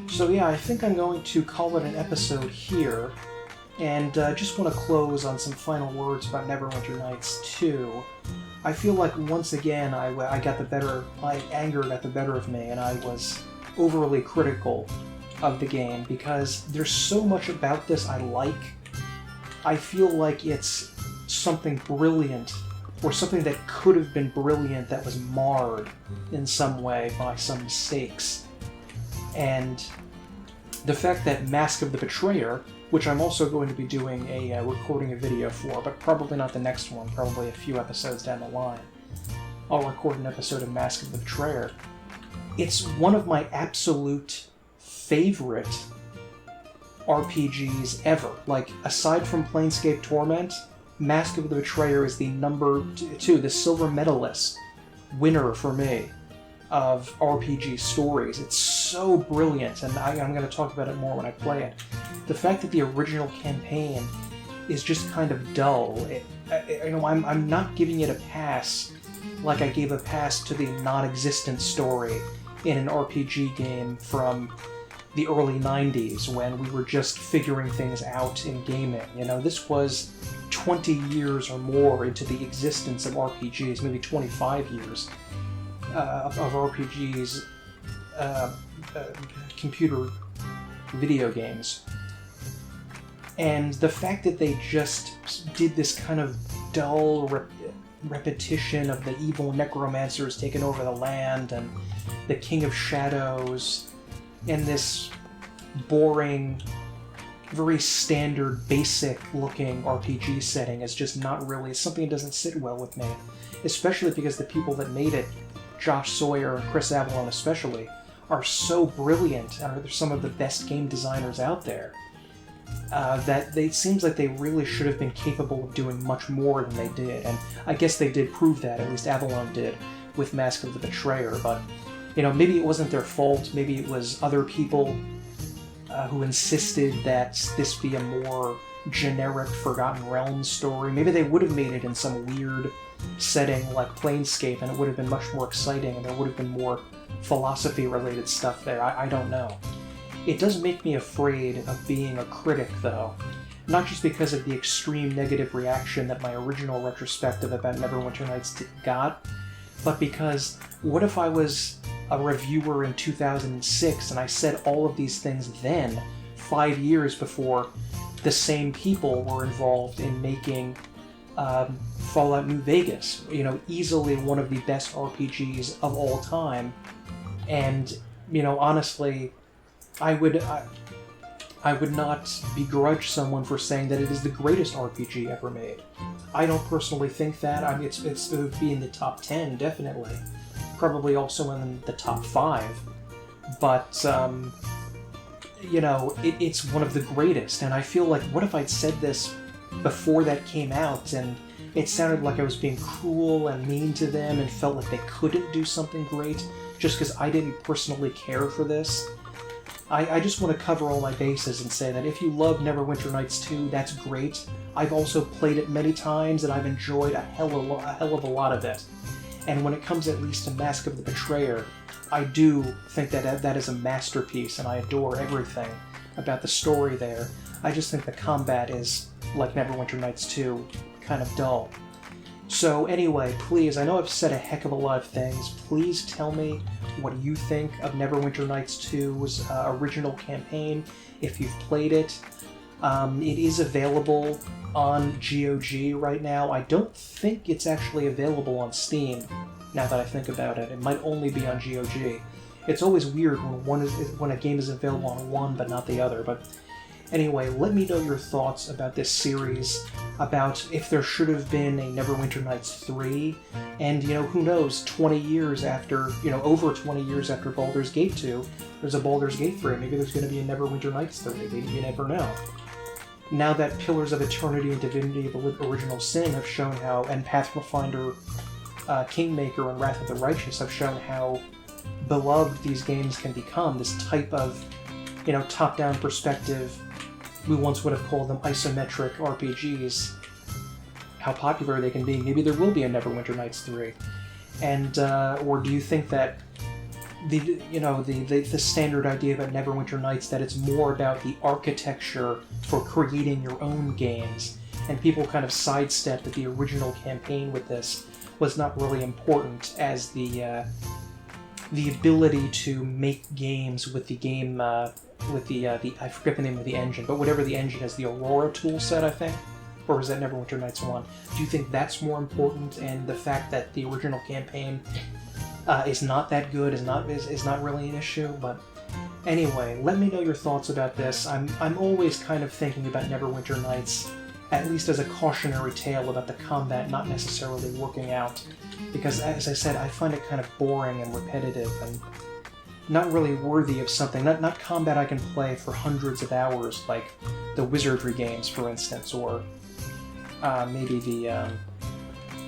So yeah, I think I'm going to call it an episode here, and just want to close on some final words about Neverwinter Nights 2. I feel like once again my anger got the better of me, and I was overly critical of the game, because there's so much about this I like. I feel like it's something brilliant, or something that could have been brilliant that was marred in some way by some mistakes. And the fact that Mask of the Betrayer, which I'm also going to be doing recording a video for, but probably not the next one, probably a few episodes down the line, I'll record an episode of Mask of the Betrayer. It's one of my absolute favorite RPGs ever. Like, aside from Planescape Torment, Mask of the Betrayer is the number 2, the silver medalist winner for me of RPG stories. It's so brilliant, and I'm going to talk about it more when I play it. The fact that the original campaign is just kind of dull. I'm not giving it a pass like I gave a pass to the non-existent story in an RPG game from the early 90s when we were just figuring things out in gaming. This was 20 years or more into the existence of RPGs, maybe 25 years of RPGs, computer video games. And the fact that they just did this kind of dull repetition of the evil necromancers taking over the land and the King of Shadows in this boring, very standard, basic-looking RPG setting is just not really something that doesn't sit well with me. Especially because the people that made it, Josh Sawyer and Chris Avellone especially, are so brilliant and are some of the best game designers out there. That it seems like they really should have been capable of doing much more than they did, and I guess they did prove that, at least Avellone did, with Mask of the Betrayer, but, maybe it wasn't their fault, maybe it was other people who insisted that this be a more generic Forgotten Realms story. Maybe they would have made it in some weird setting like Planescape, and it would have been much more exciting, and there would have been more philosophy-related stuff there. I don't know. It does make me afraid of being a critic, though. Not just because of the extreme negative reaction that my original retrospective about Neverwinter Nights got, but because what if I was a reviewer in 2006 and I said all of these things then, 5 years before the same people were involved in making Fallout New Vegas, easily one of the best RPGs of all time, and, honestly, I would not begrudge someone for saying that it is the greatest RPG ever made. I don't personally think that. It would be in the top 10, definitely. Probably also in the top 5. But, it's one of the greatest, and I feel like, what if I'd said this before that came out, and it sounded like I was being cruel and mean to them, and felt like they couldn't do something great, just because I didn't personally care for this? I just want to cover all my bases and say that if you love Neverwinter Nights 2, that's great. I've also played it many times, and I've enjoyed a hell of a lot of it. And when it comes at least to Mask of the Betrayer, I do think that that is a masterpiece, and I adore everything about the story there. I just think the combat is, like Neverwinter Nights 2, kind of dull. So anyway, please, I know I've said a heck of a lot of things. Please tell me what you think of Neverwinter Nights 2's original campaign, if you've played it. It is available on GOG right now. I don't think it's actually available on Steam, now that I think about it. It might only be on GOG. It's always weird when a game is available on one but not the other, but anyway, let me know your thoughts about this series, about if there should have been a Neverwinter Nights 3, and, who knows, 20 years after, over 20 years after Baldur's Gate 2, there's a Baldur's Gate 3, maybe there's going to be a Neverwinter Nights 3, you never know. Now that Pillars of Eternity and Divinity of Original Sin have shown how, and Pathfinder, Kingmaker, and Wrath of the Righteous have shown how beloved these games can become, this type of, top-down perspective. We once would have called them isometric RPGs. How popular they can be. Maybe there will be a Neverwinter Nights 3. And, or do you think that the standard idea about Neverwinter Nights, that it's more about the architecture for creating your own games, and people kind of sidestep that the original campaign with this was not really important as the ability to make games with the game, with the I forget the name of the engine, but whatever the engine is, the Aurora tool set, I think? Or was that Neverwinter Nights 1? Do you think that's more important, and the fact that the original campaign is not that good, is not really an issue? But anyway, let me know your thoughts about this. I'm always kind of thinking about Neverwinter Nights, at least as a cautionary tale about the combat not necessarily working out, because as I said, I find it kind of boring and repetitive and not really worthy of something, not combat I can play for hundreds of hours, like the Wizardry games, for instance, or maybe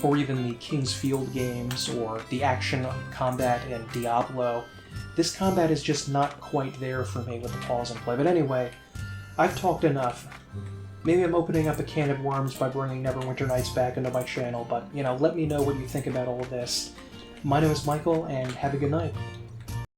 or even the King's Field games, or the action combat in Diablo. this combat is just not quite there for me with the pause and play. But anyway, I've talked enough. Maybe I'm opening up a can of worms by bringing Neverwinter Nights back into my channel, but, you know, let me know what you think about all of this. My name is Michael, and have a good night.